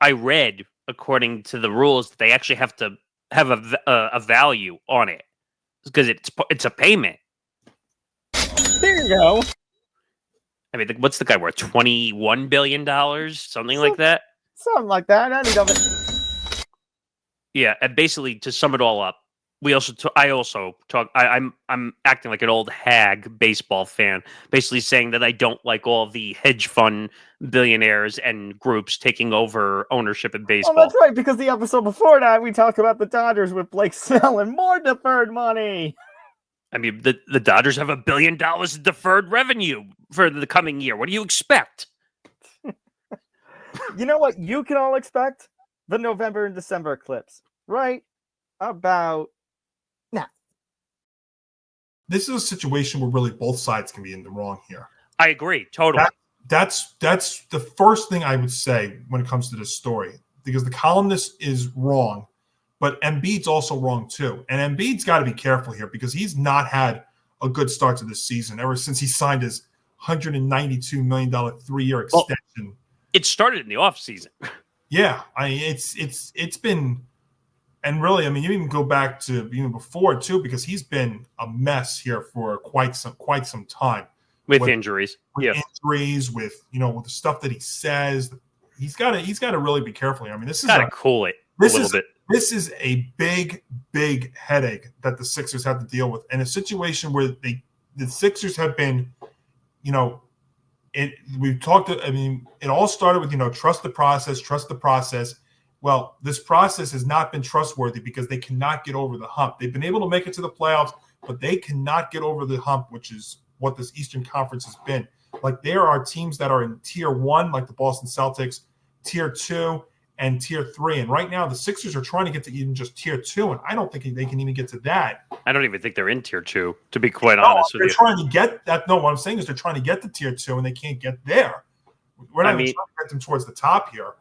I read, according to the rules, that they actually have to have a value on it because it's a payment. Here you go. I mean, what's the guy worth? $21 billion, something like that. Something like that. Any of it. Yeah, and basically to sum it all up, I'm acting like an old hag baseball fan, basically saying that I don't like all the hedge fund billionaires and groups taking over ownership in baseball. Oh, that's right, because the episode before that we talked about the Dodgers with Blake Snell and more deferred money. I mean, the Dodgers have $1 billion in deferred revenue for the coming year. What do you expect? You know what you can all expect? The November and December eclipse. Right about now. This is a situation where really both sides can be in the wrong here. I agree. Totally. That's the first thing I would say when it comes to this story, because the columnist is wrong, but Embiid's also wrong too. And Embiid's got to be careful here because he's not had a good start to this season ever since he signed his $192 million 3-year extension. Well, it started in the offseason. Yeah, it's been, and really, I mean, you even go back to even before too, because he's been a mess here for quite some time with injuries. With injuries, with with the stuff that he says. He's got to really be careful here. I mean, this is got to cool it a little bit. This is a big headache that the Sixers have to deal with, and a situation where the Sixers have been, we've talked. I mean, it all started with trust the process. Well, this process has not been trustworthy because they cannot get over the hump. They've been able to make it to the playoffs, but they cannot get over the hump, which is what this Eastern Conference has been. Like, there are teams that are in tier 1, like the Boston Celtics, tier 2, and tier 3. And right now, the Sixers are trying to get to even just tier 2, and I don't think they can even get to that. I don't even think they're in tier 2, to be quite honest with you. They're trying to get that. No, what I'm saying is they're trying to get to tier 2, and they can't get there. We're not even trying to get them towards the top here.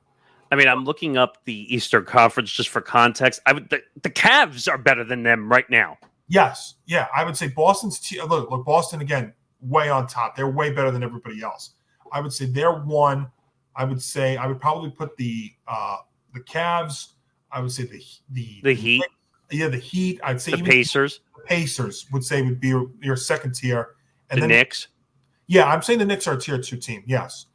I mean, I'm looking up the Eastern Conference just for context. The Cavs are better than them right now. Yes. Yeah, I would say Boston's look, Boston, again, way on top. They're way better than everybody else. I would say they're 1. I would say I would probably put the Cavs. I would say the Heat. Yeah, the Heat. I'd say the Pacers. The Pacers would be your second tier. And the Knicks. Yeah, I'm saying the Knicks are a tier 2 team. Yes.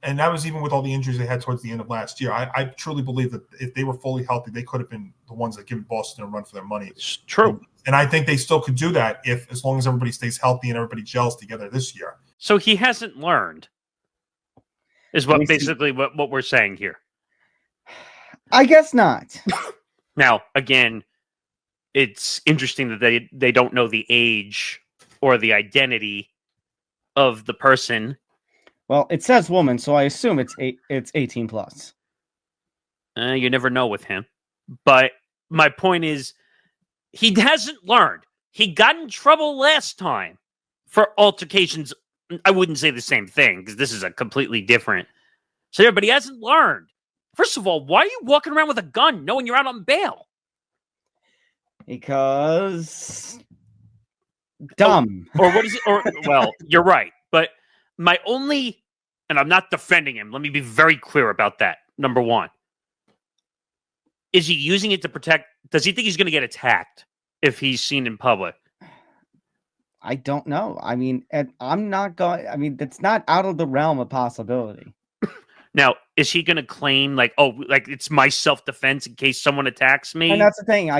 And that was even with all the injuries they had towards the end of last year. I truly believe that if they were fully healthy, they could have been the ones that give Boston a run for their money. It's true. And I think they still could do that as long as everybody stays healthy and everybody gels together this year. So he hasn't learned, is what basically what we're saying here. I guess not. Now, again, it's interesting that they don't know the age or the identity of the person. Well, it says woman, so I assume it's 18 plus. You never know with him. But my point is, he hasn't learned. He got in trouble last time for altercations. I wouldn't say the same thing because this is a completely different scenario, but he hasn't learned. First of all, why are you walking around with a gun knowing you're out on bail? Because dumb. Or what is it? Or well, you're right. But my only, and I'm not defending him. Let me be very clear about that. Number one, is he using it to protect? Does he think he's going to get attacked if he's seen in public? I don't know. I mean, and I'm not going. I mean, that's not out of the realm of possibility. Now, is he going to claim like, oh, like it's my self-defense in case someone attacks me? And that's the thing.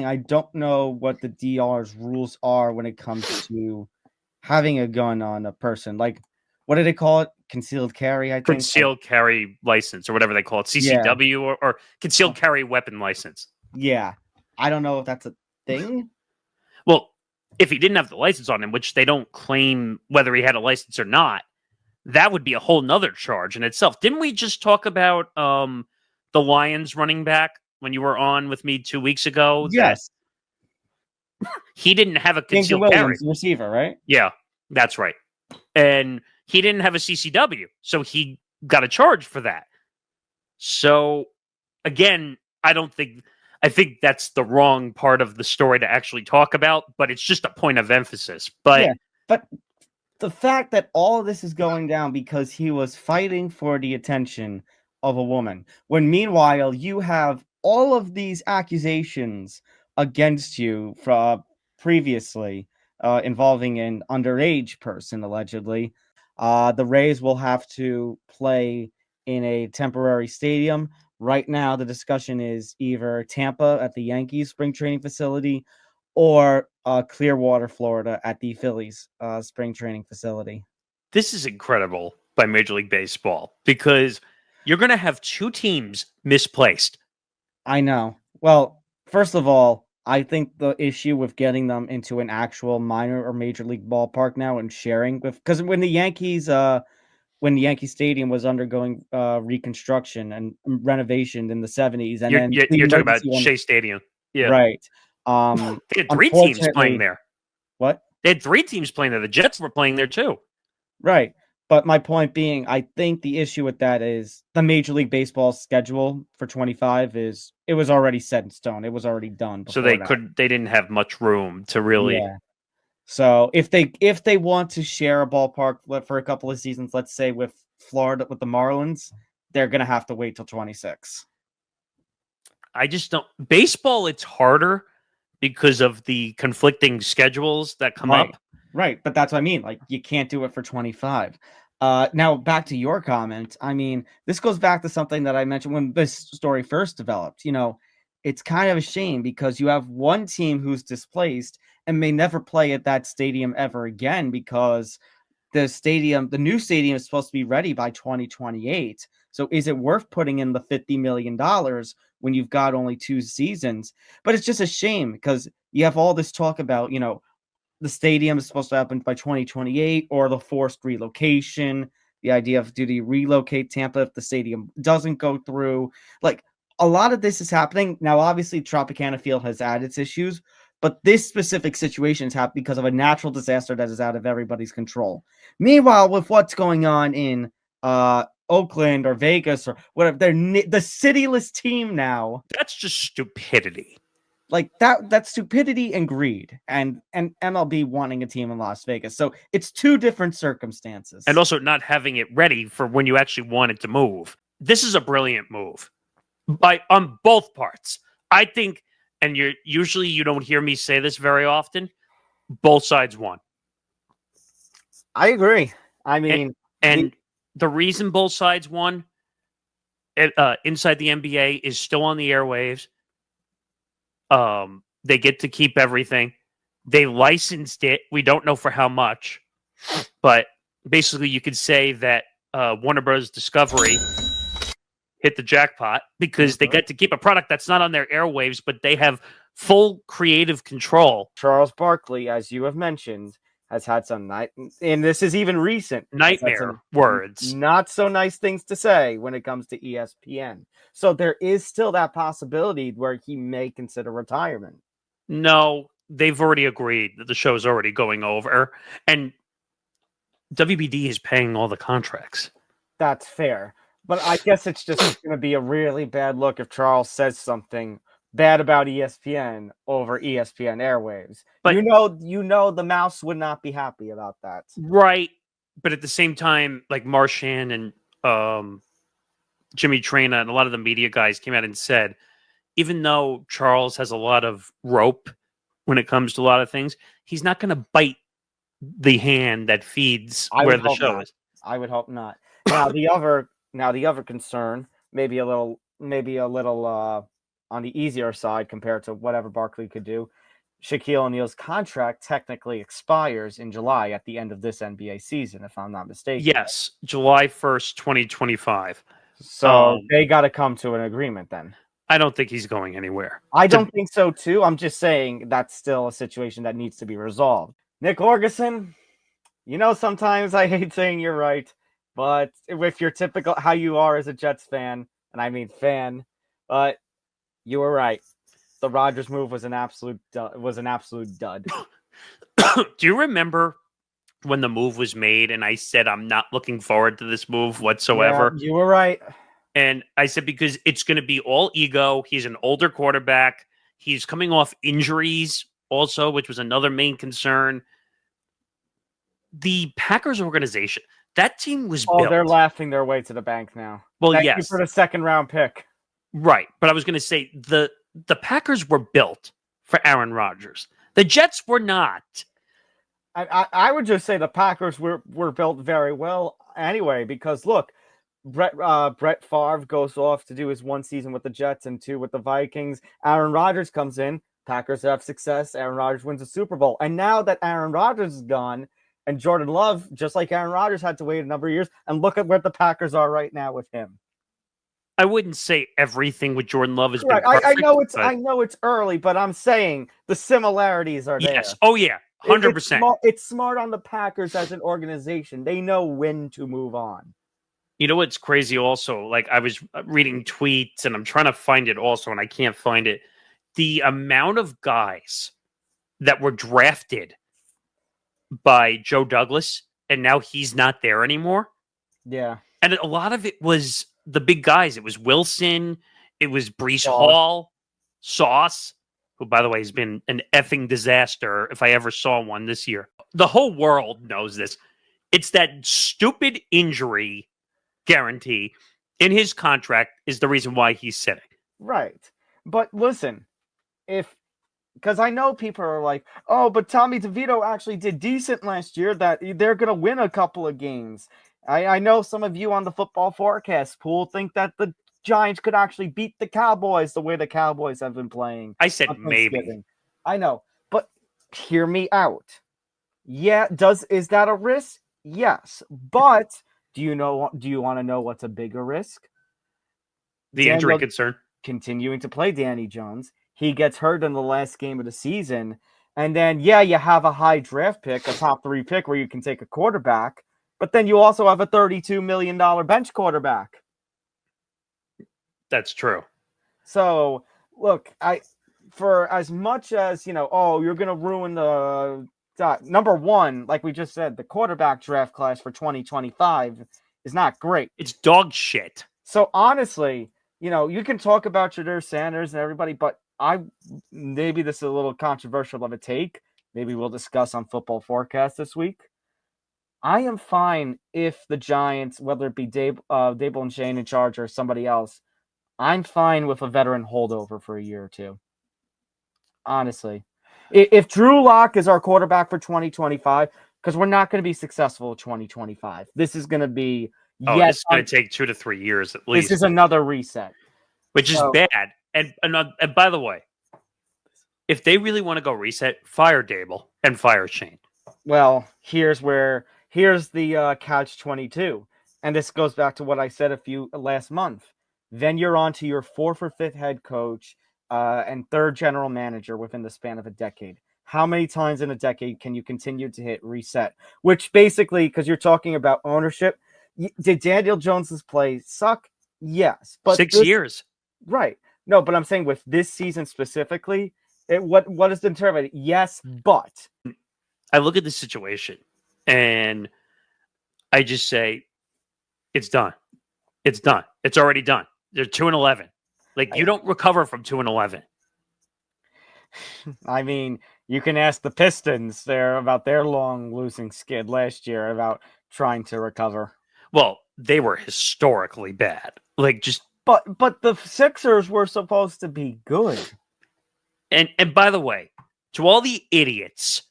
I don't know what the DR's rules are when it comes to having a gun on a person. Like, what do they call it? Concealed carry, I think. Concealed carry license or whatever they call it. CCW or concealed carry weapon license. Yeah. I don't know if that's a thing. Well, if he didn't have the license on him, which they don't claim whether he had a license or not, that would be a whole nother charge in itself. Didn't we just talk about the Lions running back when you were on with me 2 weeks ago? Yes. He didn't have a concealed carry. Receiver, right? Yeah, that's right. And he didn't have a CCW, so he got a charge for that. So, again, I think that's the wrong part of the story to actually talk about, but it's just a point of emphasis. But the fact that all of this is going down because he was fighting for the attention of a woman, when meanwhile you have all of these accusations against you from previously involving an underage person, allegedly, the Rays will have to play in a temporary stadium. Right now, the discussion is either Tampa at the Yankees spring training facility or Clearwater, Florida at the Phillies spring training facility. This is incredible by Major League Baseball because you're going to have two teams misplaced. I know. Well, first of all, I think the issue with getting them into an actual minor or major league ballpark now and sharing with, because when the Yankee Stadium was undergoing reconstruction and renovation in the 70s, and you're talking about Shea Stadium, yeah, right? They had three teams playing there. What? They had three teams playing there. The Jets were playing there too. Right. But my point being, I think the issue with that is the Major League Baseball schedule for 25 it was already set in stone. It was already done. So they didn't have much room to really. Yeah. So if they want to share a ballpark for a couple of seasons, let's say with Florida, with the Marlins, they're going to have to wait till 26. I just don't. Baseball, it's harder because of the conflicting schedules that come up. Right, but that's what I mean. Like, you can't do it for 25. Now, back to your comment. I mean, this goes back to something that I mentioned when this story first developed. You know, it's kind of a shame because you have one team who's displaced and may never play at that stadium ever again because the new stadium is supposed to be ready by 2028. So is it worth putting in the $50 million when you've got only 2 seasons? But it's just a shame because you have all this talk about, you know, the stadium is supposed to happen by 2028 or the forced relocation. The idea of do you relocate Tampa if the stadium doesn't go through? Like, a lot of this is happening. Now, obviously, Tropicana Field has had its issues, but this specific situation is happening because of a natural disaster that is out of everybody's control. Meanwhile, with what's going on in Oakland or Vegas or whatever, they're the cityless team now. That's just stupidity. Like that's stupidity and greed and MLB wanting a team in Las Vegas. So it's two different circumstances. And also not having it ready for when you actually want it to move. This is a brilliant move on both parts. I think, and you don't hear me say this very often, both sides won. I agree. I mean, and the reason both sides won inside the NBA is still on the airwaves. They get to keep everything. They licensed it. We don't know for how much, but basically you could say that Warner Bros. Discovery hit the jackpot because they get to keep a product that's not on their airwaves, but they have full creative control. Charles Barkley, as you have mentioned, has had some and this is even recent, nightmare words. Not so nice things to say when it comes to ESPN. So there is still that possibility where he may consider retirement. No, they've already agreed that the show's already going over, and WBD is paying all the contracts. That's fair. But I guess it's just going to be a really bad look if Charles says something bad about ESPN over ESPN airwaves. But you know the mouse would not be happy about that. Right. But at the same time, like Marchand and Jimmy Traina and a lot of the media guys came out and said, even though Charles has a lot of rope when it comes to a lot of things, he's not going to bite the hand that feeds where the show is. I would hope not. Now the other concern, maybe a little on the easier side compared to whatever Barkley could do. Shaquille O'Neal's contract technically expires in July at the end of this NBA season, if I'm not mistaken. Yes, July 1st, 2025. So they got to come to an agreement then. I don't think he's going anywhere. I don't think so too. I'm just saying that's still a situation that needs to be resolved. Nick Morgasen, sometimes I hate saying you're right, but with your typical how you are as a Jets fan, and I mean fan, but you were right. The Rodgers move was an absolute dud. Do you remember when the move was made and I said I'm not looking forward to this move whatsoever? Yeah, you were right. And I said because it's going to be all ego. He's an older quarterback. He's coming off injuries also, which was another main concern. The Packers organization, that team was built. They're laughing their way to the bank now. Well, Thank yes. you for the second round pick. Right. But I was going to say the Packers were built for Aaron Rodgers. The Jets were not. I would just say the Packers were built very well anyway, because look, Brett Favre goes off to do his one season with the Jets and two with the Vikings. Aaron Rodgers comes in. Packers have success. Aaron Rodgers wins a Super Bowl. And now that Aaron Rodgers is gone and Jordan Love, just like Aaron Rodgers, had to wait a number of years, and look at where the Packers are right now with him. I wouldn't say everything with Jordan Love has been perfect. Perfect, I know it's early, but I'm saying the similarities are there. Yes. Oh yeah. 100%. It's smart on the Packers as an organization. They know when to move on. You know what's crazy also? Like I was reading tweets and I'm trying to find it also and I can't find it. The amount of guys that were drafted by Joe Douglas and now he's not there anymore. Yeah. And a lot of it was the big guys. It was Wilson. It was Breece Hall, Sauce, who, by the way, has been an effing disaster if I ever saw one this year. The whole world knows this. It's that stupid injury guarantee in his contract is the reason why he's sitting. Right. But listen, because I know people are like, oh, but Tommy DeVito actually did decent last year, that they're going to win a couple of games. I know some of you on the football forecast pool think that the Giants could actually beat the Cowboys the way the Cowboys have been playing. I said maybe. I know, but hear me out. Yeah, is that a risk? Yes, but do you want to know what's a bigger risk? The injury concern. Continuing to play Danny Jones. He gets hurt in the last game of the season, and then you have a high draft pick, a top 3 pick where you can take a quarterback. But then you also have a $32 million bench quarterback. That's true. So, look, for as much as, you're going to ruin the number one, like we just said, the quarterback draft class for 2025 is not great. It's dog shit. So, honestly, you can talk about Shadur Sanders and everybody, but maybe this is a little controversial of a take. Maybe we'll discuss on Football Forecast this week. I am fine if the Giants, whether it be Dable and Shane in charge or somebody else, I'm fine with a veteran holdover for a year or two. Honestly. If Drew Lock is our quarterback for 2025, because we're not going to be successful in 2025. This is going to be... it's going to take 2 to 3 years at least. This is another reset. Which is bad. And by the way, if they really want to go reset, fire Dable and fire Shane. Well, here's the catch-22, and this goes back to what I said last month. Then you're on to your 4th or 5th head coach and 3rd general manager within the span of a decade. How many times in a decade can you continue to hit reset? Which basically, because you're talking about ownership, did Daniel Jones's play suck? Yes, but 6 years, right? No, but I'm saying with this season specifically, What is the interpreted? Yes, but I look at the situation and I just say, it's done. It's done. It's already done. They're 2-11. Like, you don't recover from 2-11. I mean, you can ask the Pistons there about their long losing skid last year about trying to recover. Well, they were historically bad. Like, just But the Sixers were supposed to be good. and by the way, to all the idiots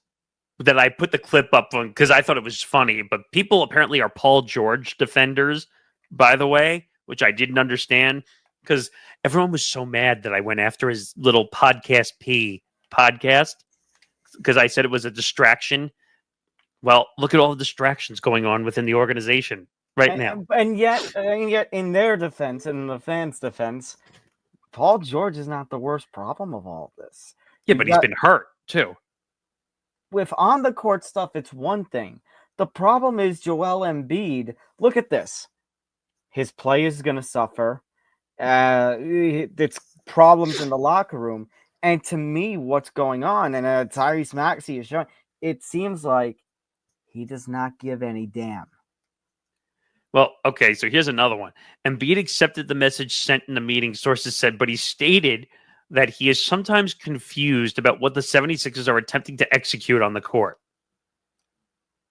that I put the clip up on because I thought it was funny, but people apparently are Paul George defenders, by the way, which I didn't understand because everyone was so mad that I went after his little podcast because I said it was a distraction. Well, look at all the distractions going on within the organization right now. And yet, in their defense, in the fans' defense, Paul George is not the worst problem of all of this. Yeah, but he's been hurt too. With on the court stuff, it's one thing. The problem is Joel Embiid. Look at this. His play is going to suffer. It's problems in the locker room. And to me, what's going on, and Tyrese Maxey is showing, it seems like he does not give any damn. Well, okay, so here's another one. Embiid accepted the message sent in the meeting, sources said, but he stated that he is sometimes confused about what the 76ers are attempting to execute on the court.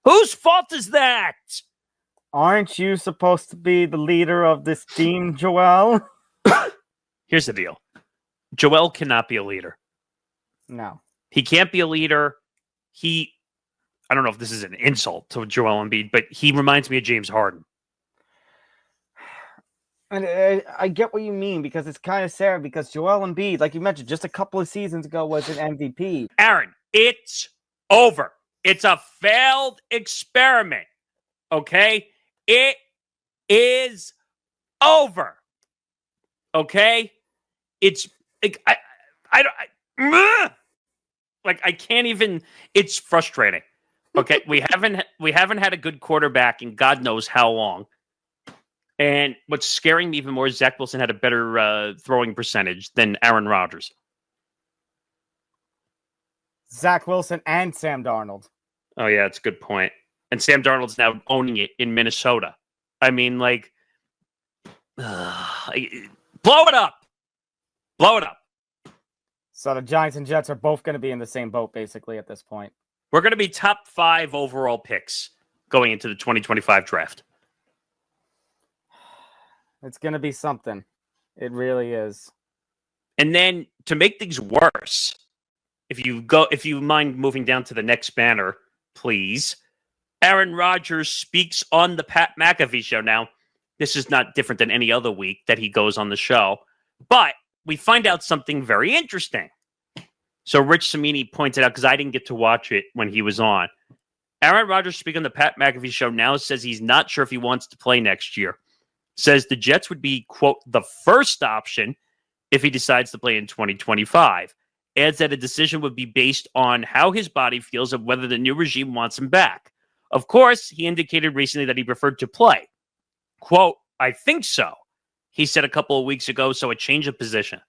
Whose fault is that? Aren't you supposed to be the leader of this team, Joel? Here's the deal. Joel cannot be a leader. No. He can't be a leader. I don't know if this is an insult to Joel Embiid, but he reminds me of James Harden. And I get what you mean because it's kind of sad because Joel Embiid, like you mentioned, just a couple of seasons ago was an MVP. Aaron, it's over. It's a failed experiment. Okay? It is over. Okay? It's like I can't even. It's frustrating. Okay, we haven't had a good quarterback in God knows how long. And what's scaring me even more is Zach Wilson had a better throwing percentage than Aaron Rodgers. Zach Wilson and Sam Darnold. Oh, yeah, that's a good point. And Sam Darnold's now owning it in Minnesota. I mean, like, blow it up. Blow it up. So the Giants and Jets are both going to be in the same boat, basically, at this point. We're going to be top 5 overall picks going into the 2025 draft. It's going to be something. It really is. And then to make things worse, if you mind moving down to the next banner, please. Aaron Rodgers speaks on the Pat McAfee show. Now, this is not different than any other week that he goes on the show, but we find out something very interesting. So Rich Samini pointed out, because I didn't get to watch it when he was on. Aaron Rodgers speaking on the Pat McAfee show now says he's not sure if he wants to play next year. Says the Jets would be, quote, the first option if he decides to play in 2025. Adds that a decision would be based on how his body feels and whether the new regime wants him back. Of course, he indicated recently that he preferred to play. Quote, I think so, he said a couple of weeks ago, so a change of position.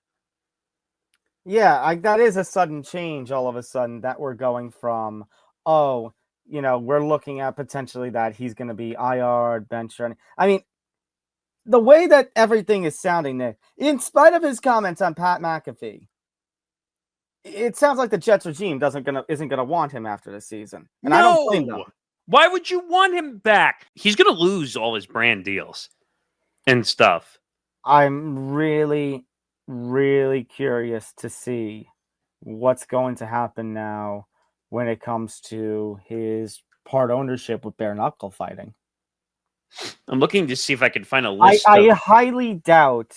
Yeah, that is a sudden change all of a sudden that we're going from, we're looking at potentially that he's going to be IR, bench running. I mean, the way that everything is sounding, Nick, in spite of his comments on Pat McAfee, it sounds like the Jets regime isn't gonna want him after the season. And No! I don't blame them. Why would you want him back? He's going to lose all his brand deals and stuff. I'm really, really curious to see what's going to happen now when it comes to his part ownership with bare knuckle fighting. I'm looking to see if I can find a list. I highly doubt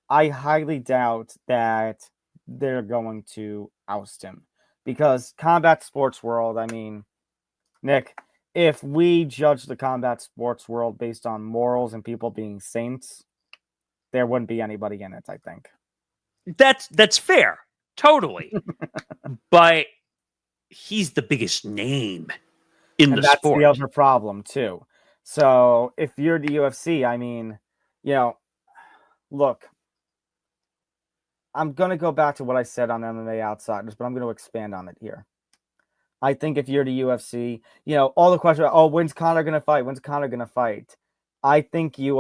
that they're going to oust him because combat sports world, I mean, Nick, if we judge the combat sports world based on morals and people being saints, there wouldn't be anybody in it, I think. That's fair. Totally. But he's the biggest name in the sport. That's the other problem, too. So if you're the UFC, I mean, look, I'm going to go back to what I said on MMA Outsiders, but I'm going to expand on it here. I think if you're the UFC, all the questions about, when's Conor going to fight? When's Conor going to fight? I think you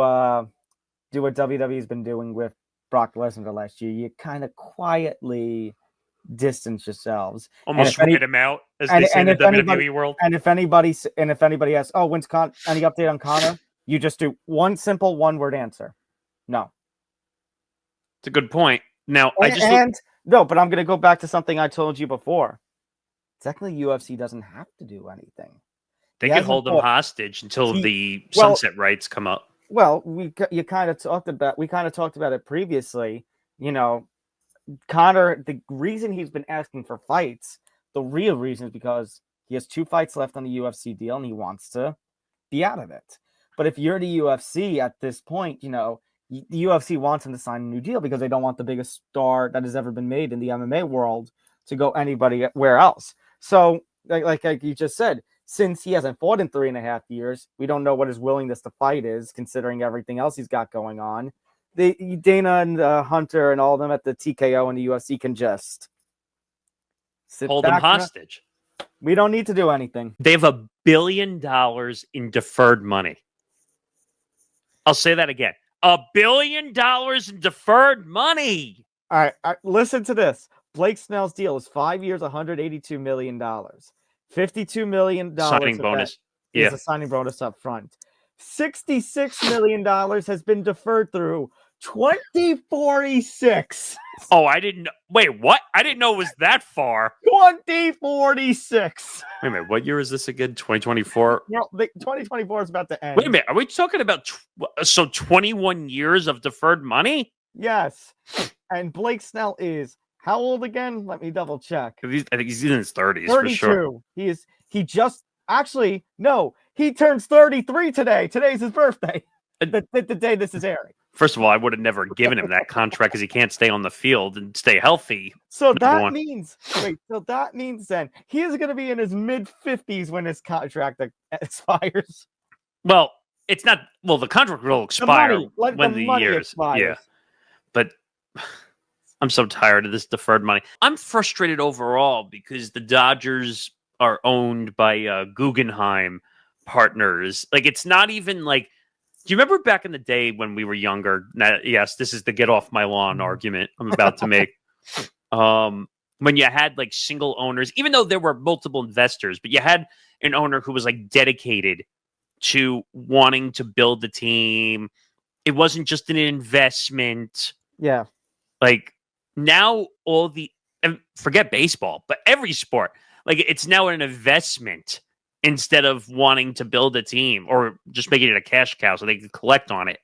do what WWE's been doing with Brock Lesnar last year. You kind of quietly distance yourselves. Almost write him out, as they say in the WWE world. And if anybody asks, when's any update on Conor? You just do one simple one-word answer. No. It's a good point. Now, but I'm going to go back to something I told you before. Technically, UFC doesn't have to do anything. They can hold them hostage until the sunset rights come up. Well, we kind of talked about it previously. Conor, the reason he's been asking for fights, the real reason is because he has 2 fights left on the UFC deal and he wants to be out of it. But if you're the UFC at this point, the UFC wants him to sign a new deal because they don't want the biggest star that has ever been made in the MMA world to go anywhere else. So, like you just said, since he hasn't fought in 3.5 years, we don't know what his willingness to fight is, considering everything else he's got going on. Dana and Hunter and all of them at the TKO and the UFC can just hold him hostage. We don't need to do anything. They have $1 billion in deferred money. I'll say that again. $1 billion in deferred money. All right, listen to this. Blake Snell's deal is 5 years, $182 million. $52 million signing bonus. Is a signing bonus up front. $66 million has been deferred through 2046. Oh, I didn't know. Wait, what? I didn't know it was that far. 2046. Wait a minute. What year is this again? 2024? No, 2024 is about to end. Wait a minute. Are we talking about 21 years of deferred money? Yes. And Blake Snell is how old again? Let me double check. I think he's in his 30s 32. for sure. He turns 33 today. Today's his birthday. The day this is airing. First of all, I would have never given him that contract because he can't stay on the field and stay healthy. So that means then he is going to be in his mid-50s when his contract expires. Well, it's not. Well, the contract will expire when the years expires. Yeah, but I'm so tired of this deferred money. I'm frustrated overall because the Dodgers are owned by Guggenheim Partners. Like, it's not even like. Do you remember back in the day when we were younger? Now, yes, this is the get off my lawn argument I'm about to make. When you had like single owners, even though there were multiple investors, but you had an owner who was like dedicated to wanting to build the team. It wasn't just an investment. Yeah. Like now and forget baseball, but every sport, like it's now an investment instead of wanting to build a team or just making it a cash cow so they can collect on it.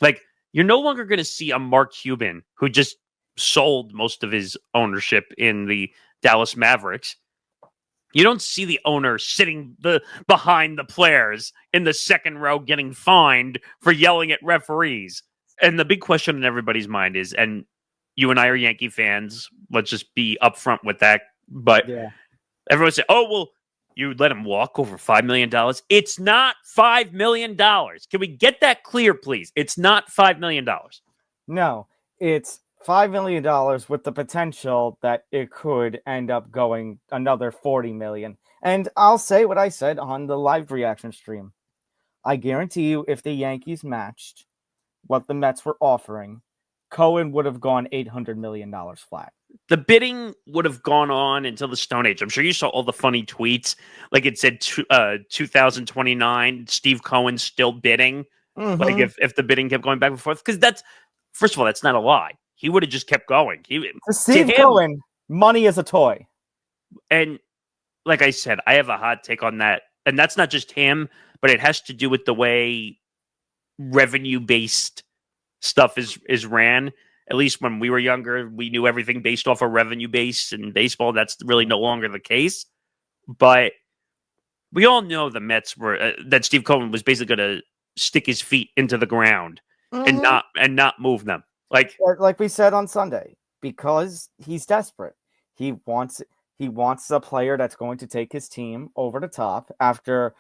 Like, you're no longer going to see a Mark Cuban who just sold most of his ownership in the Dallas Mavericks. You don't see the owner sitting behind the players in the second row getting fined for yelling at referees. And the big question in everybody's mind is, and you and I are Yankee fans, let's just be upfront with that. But everyone say, oh, well, you let him walk over $5 million. It's not $5 million. Can we get that clear, please? It's not $5 million. No, it's $5 million with the potential that it could end up going another $40 million. And I'll say what I said on the live reaction stream. I guarantee you, if the Yankees matched what the Mets were offering, Cohen would have gone $800 million flat. The bidding would have gone on until the Stone Age. I'm sure you saw all the funny tweets. Like it said 2029, Steve Cohen's still bidding. Mm-hmm. Like if the bidding kept going back and forth. Because that's, first of all, that's not a lie. He would have just kept going. Steve Cohen, money is a toy. And like I said, I have a hot take on that. And that's not just him, but it has to do with the way revenue-based stuff is ran. At least when we were younger, we knew everything based off of revenue base. In baseball, that's really no longer the case. But we all know the Mets were that Steve Cohen was basically going to stick his feet into the ground and not move them. Like we said on Sunday, because he's desperate. He wants a player that's going to take his team over the top. After,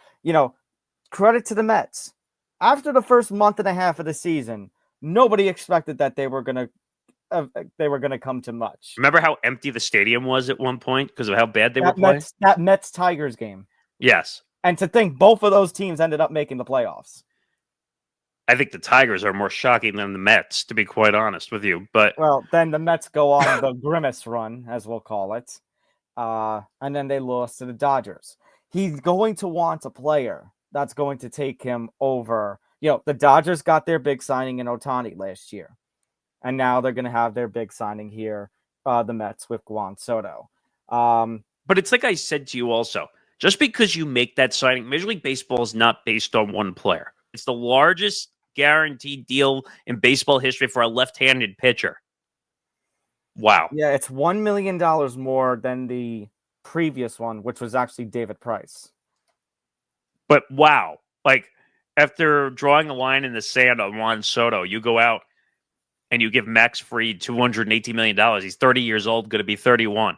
credit to the Mets. After the first month and a half of the season, nobody expected that they were going to they were going to come to much. Remember how empty the stadium was at one point because of how bad they were That playing? Mets Tigers game. Yes. And to think both of those teams ended up making the playoffs. I think the Tigers are more shocking than the Mets, to be quite honest with you. But well, then the Mets go on the grimace run, as we'll call it. And then they lost to the Dodgers. He's going to want a player that's going to take him over. The Dodgers got their big signing in Ohtani last year. And now they're going to have their big signing here, the Mets with Juan Soto. But it's like I said to you also, just because you make that signing, Major League Baseball is not based on one player. It's the largest guaranteed deal in baseball history for a left-handed pitcher. Wow. Yeah, it's $1 million more than the previous one, which was actually David Price. But wow. Like, after drawing a line in the sand on Juan Soto, you go out and you give Max Fried $280 million. He's 30 years old, going to be 31.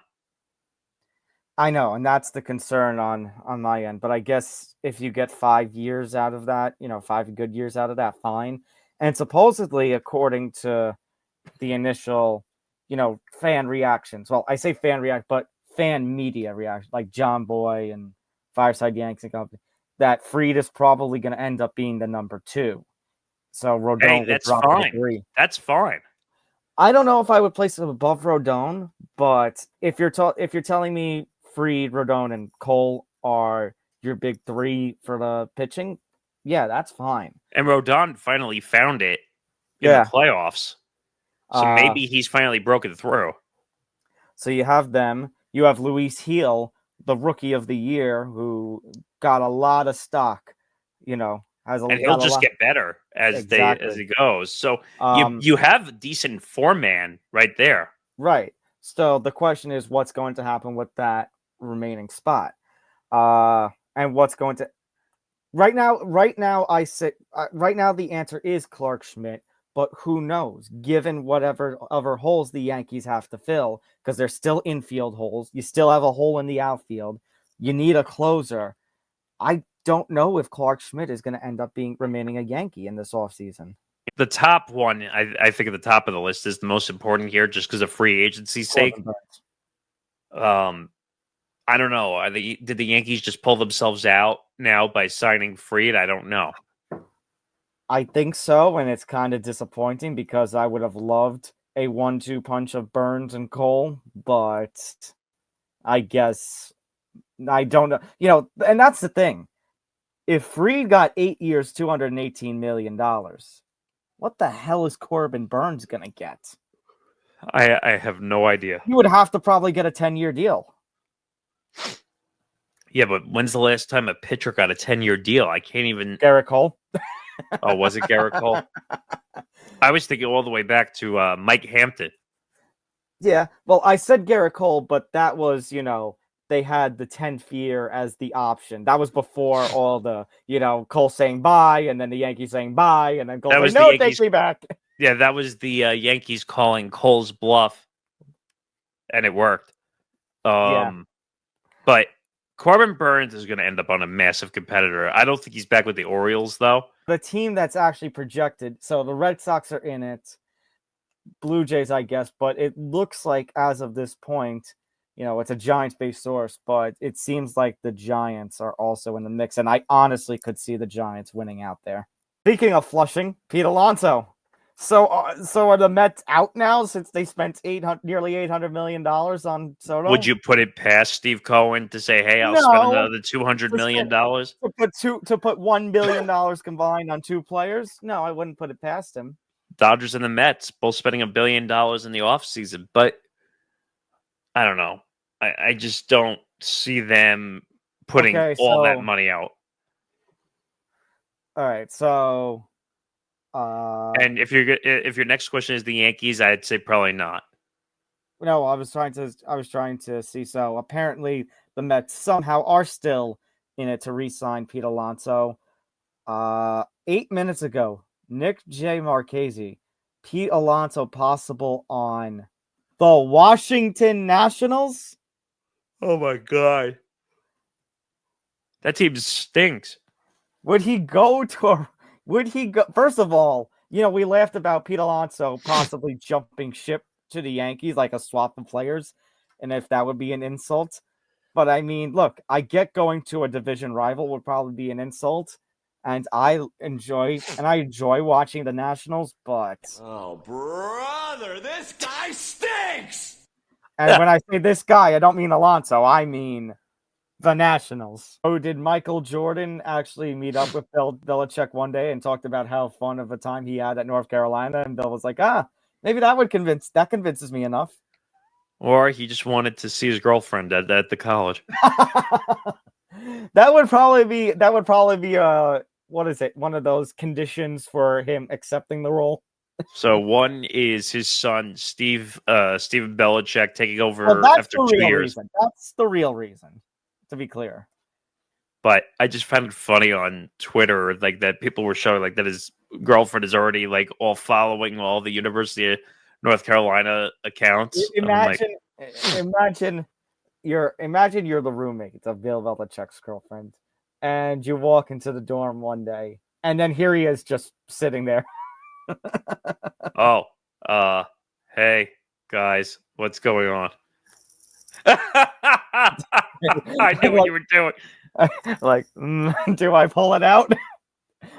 I know, and that's the concern on my end. But I guess if you get 5 years out of that, 5 good years out of that, fine. And supposedly, according to the initial, fan reactions. Well, I say fan react, but fan media reaction, like John Boy and Fireside Yanks and company, that Fried is probably going to end up being the number 2. So Rodon would drop to 3. That's fine. I don't know if I would place him above Rodon, but if you're telling me Fried, Rodon, and Cole are your big 3 for the pitching, yeah, that's fine. And Rodon finally found it in the playoffs. So maybe he's finally broken through. So you have them. You have Luis Gil, the rookie of the year, who got a lot of stock, and he'll just get better as he goes. So you have a decent 4-man right there. Right. So the question is, what's going to happen with that remaining spot? And what's going to right now the answer is Clark Schmidt, but who knows, given whatever other holes the Yankees have to fill, because they're still infield holes. You still have a hole in the outfield. You need a closer. I don't know if Clark Schmidt is going to end up remaining a Yankee in this offseason. The top one, I think at the top of the list is the most important here just because of free agency's sake. I don't know. Did the Yankees just pull themselves out now by signing Fried? I don't know. I think so, and it's kind of disappointing because I would have loved a 1-2 punch of Burns and Cole, but I guess I don't know. And that's the thing. If Fried got 8 years, $218 million, what the hell is Corbin Burns going to get? I have no idea. You would have to probably get a 10-year deal. Yeah, but when's the last time a pitcher got a 10-year deal? I can't even... Garrett Cole? Oh, was it Garrett Cole? I was thinking all the way back to Mike Hampton. Yeah, well, I said Garrett Cole, but that was, they had the 10th year as the option. That was before all the, Cole saying bye, and then the Yankees saying bye, and then Cole saying, no, take me back. Yeah, that was the Yankees calling Cole's bluff, and it worked. But Corbin Burns is going to end up on a massive competitor. I don't think he's back with the Orioles, though. The team that's actually projected, so the Red Sox are in it, Blue Jays, I guess, but it looks like as of this point, it's a Giants-based source, but it seems like the Giants are also in the mix, and I honestly could see the Giants winning out there. Speaking of Flushing, Pete Alonso. So are the Mets out now since they spent nearly $800 million on Soto? Would you put it past Steve Cohen to say, hey, I'll spend another $200 million? To put $1 billion combined on 2 players? No, I wouldn't put it past him. Dodgers and the Mets both spending $1 billion in the offseason, but I don't know. I just don't see them putting all that money out. All right, so and if your next question is the Yankees, I'd say probably not. No, I was trying to see. So apparently the Mets somehow are still in it to re-sign Pete Alonso. 8 minutes ago, Nick J. Marchese, Pete Alonso possible on the Washington Nationals. Oh my God. That team stinks. Would he go? First of all, we laughed about Pete Alonso possibly jumping ship to the Yankees, like a swap of players, and if that would be an insult. But I mean, look, I get going to a division rival would probably be an insult, and I enjoy watching the Nationals, but Oh, brother, this guy stinks! and when I say this guy, I don't mean Alonso, I mean the Nationals. Oh, did Michael Jordan actually meet up with Bill Belichick one day and talked about how fun of a time he had at North Carolina? And Bill was like, maybe that convinces me enough. Or he just wanted to see his girlfriend at the college. That would probably be what is it? One of those conditions for him accepting the role. So one is his son, Steven Belichick, taking over Well, that's after the 2 real years. reason. That's the real reason, to be clear. But I just found it funny on Twitter, like that people were showing like that his girlfriend is already like all following all the University of North Carolina accounts. Imagine you're the roommate of Bill Belichick's girlfriend, and you walk into the dorm one day, and then here he is just sitting there. Hey guys, what's going on? I knew what you were doing. Like, do I pull it out?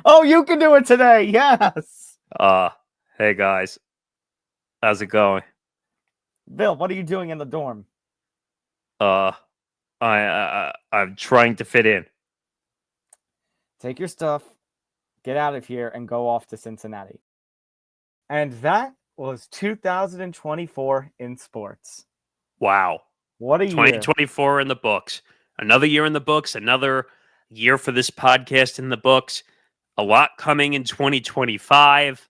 Oh, you can do it today. Yes. Hey guys, how's it going? Bill, what are you doing in the dorm? I'm trying to fit in. Take your stuff, get out of here, and go off to Cincinnati. And that was 2024 in sports. Wow. What a year. 2024 in the books. Another year in the books. Another year for this podcast in the books. A lot coming in 2025.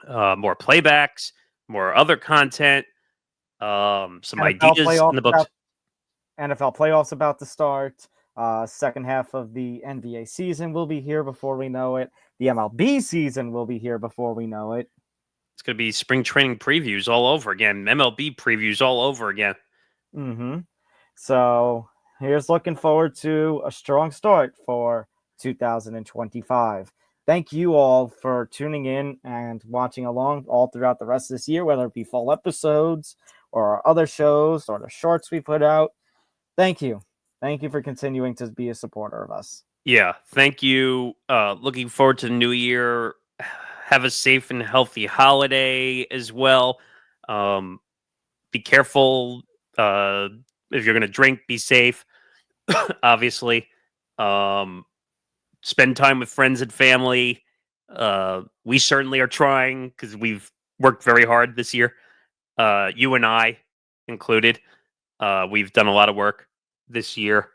More playbacks, more other content, some ideas in the books. NFL playoffs about to start. Second half of the NBA season will be here before we know it. The MLB season will be here before we know it. It's going to be spring training previews all over again. MLB previews all over again. Mm-hmm. So here's looking forward to a strong start for 2025. Thank you all for tuning in and watching along all throughout the rest of this year, whether it be full episodes or other shows or the shorts we put out. Thank you. Thank you for continuing to be a supporter of us. Yeah, thank you. Looking forward to the new year. Have a safe and healthy holiday as well. Be careful. If you're going to drink, be safe. Obviously. Spend time with friends and family. We certainly are trying because we've worked very hard this year. You and I included. We've done a lot of work this year.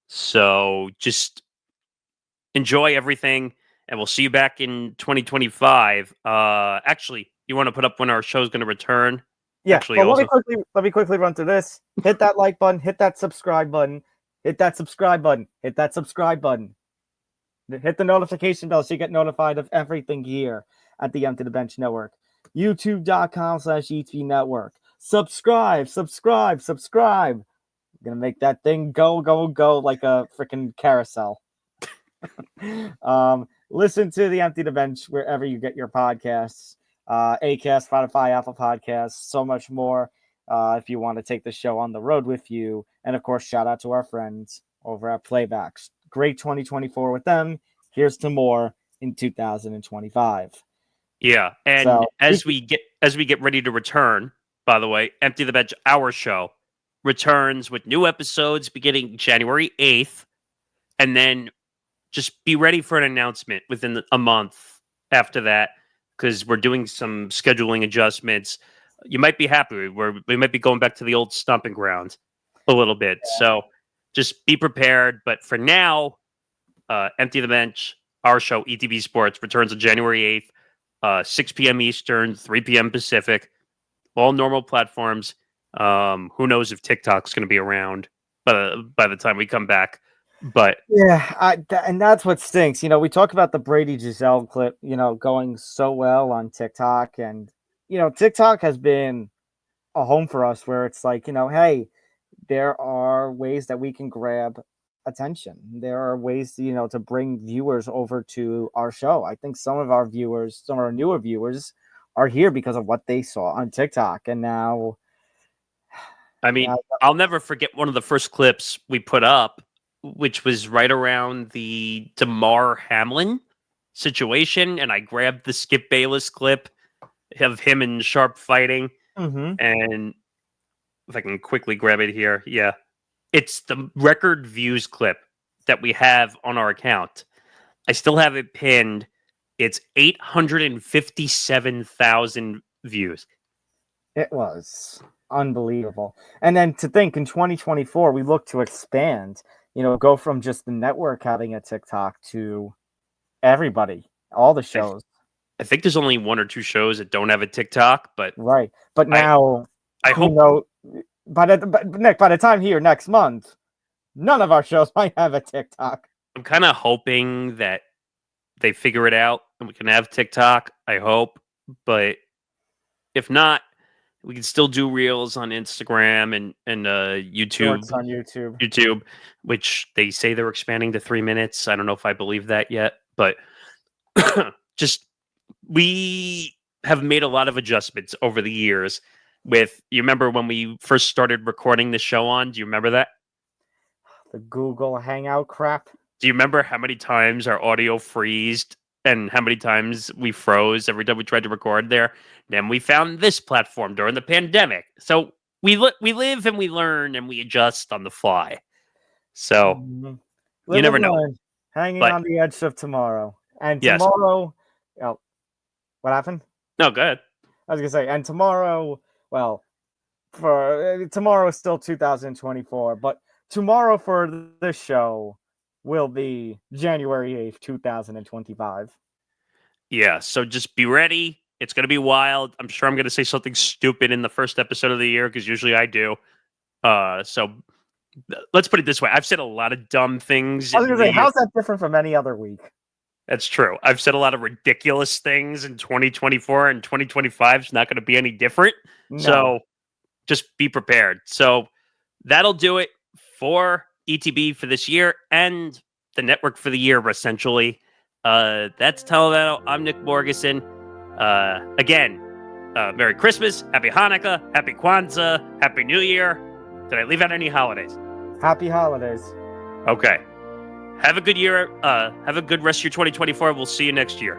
So just enjoy everything, and we'll see you back in 2025. Actually, you want to put up when our show is going to return? Yeah, Actually, well, let me quickly run through this. Hit that like button, hit that subscribe button, hit that subscribe button, hit that subscribe button. Hit the notification bell so you get notified of everything here at the Empty the Bench Network. YouTube.com/ETV Network. Subscribe. Gonna make that thing go like a freaking carousel. Listen to the Empty the Bench wherever you get your podcasts. Acast, Spotify, Apple Podcasts, so much more. If you want to take the show on the road with you. And of course, shout out to our friends over at Playbacks. Great 2024 with them. Here's to more in 2025. Yeah, and So, as we get ready to return, by the way, Empty the Bench, our show, returns with new episodes beginning January 8th, and then just be ready for an announcement within a month after that, because we're doing some scheduling adjustments. You might be happy. We might be going back to the old stomping ground a little bit. Yeah. So just be prepared. But for now, Empty the Bench, our show, ETB Sports, returns on January 8th, 6 p.m. Eastern, 3 p.m. Pacific, all normal platforms. Who knows if TikTok's going to be around by the time we come back. But yeah, and that's what stinks. We talk about the Brady Gisele clip, going so well on TikTok, and TikTok has been a home for us where it's like, hey, there are ways that we can grab attention. There are ways, to bring viewers over to our show. I think some of our newer viewers, are here because of what they saw on TikTok, and now. I mean, I'll never forget one of the first clips we put up, which was right around the DeMar Hamlin situation, and I grabbed the Skip Bayless clip of him and Sharp fighting, and if I can quickly grab it here, yeah, it's the record views clip that we have on our account. I still have it pinned. It's 857,000 views. It was unbelievable. And then to think in 2024, we look to expand, go from just the network having a TikTok to everybody, all the shows. I think there's only one or two shows that don't have a TikTok, but right. But now, I hope. Nick, by the time here next month, none of our shows might have a TikTok. I'm kind of hoping that they figure it out and we can have TikTok. I hope, but if not, we can still do reels on Instagram and YouTube. Shorts on YouTube, which they say they're expanding to 3 minutes. I don't know if I believe that yet, but just we have made a lot of adjustments over the years. You remember when we first started recording the show on? Do you remember that? The Google Hangout crap. Do you remember how many times our audio freezed and how many times we froze every time we tried to record there? Then we found this platform during the pandemic. So we live and we learn and we adjust on the fly. So you never know. Hanging on the edge of tomorrow. And tomorrow, what happened? No, go ahead. I was going to say, and tomorrow, tomorrow is still 2024, but tomorrow for this show will be January 8th, 2025. Yeah, so just be ready. It's going to be wild. I'm sure I'm going to say something stupid in the first episode of the year because usually I do. So let's put it this way. I've said a lot of dumb things. I was going to say, how's that different from any other week? That's true. I've said a lot of ridiculous things in 2024, and 2025 is not going to be any different. No. So just be prepared. So that'll do it for ETB for this year and the network for the year, essentially. That's Talvano. I'm Nick Morgasen. Again, Merry Christmas, Happy Hanukkah, Happy Kwanzaa, Happy New Year. Did I leave out any holidays? Happy holidays. Okay. Have a good year. Have a good rest of your 2024. We'll see you next year.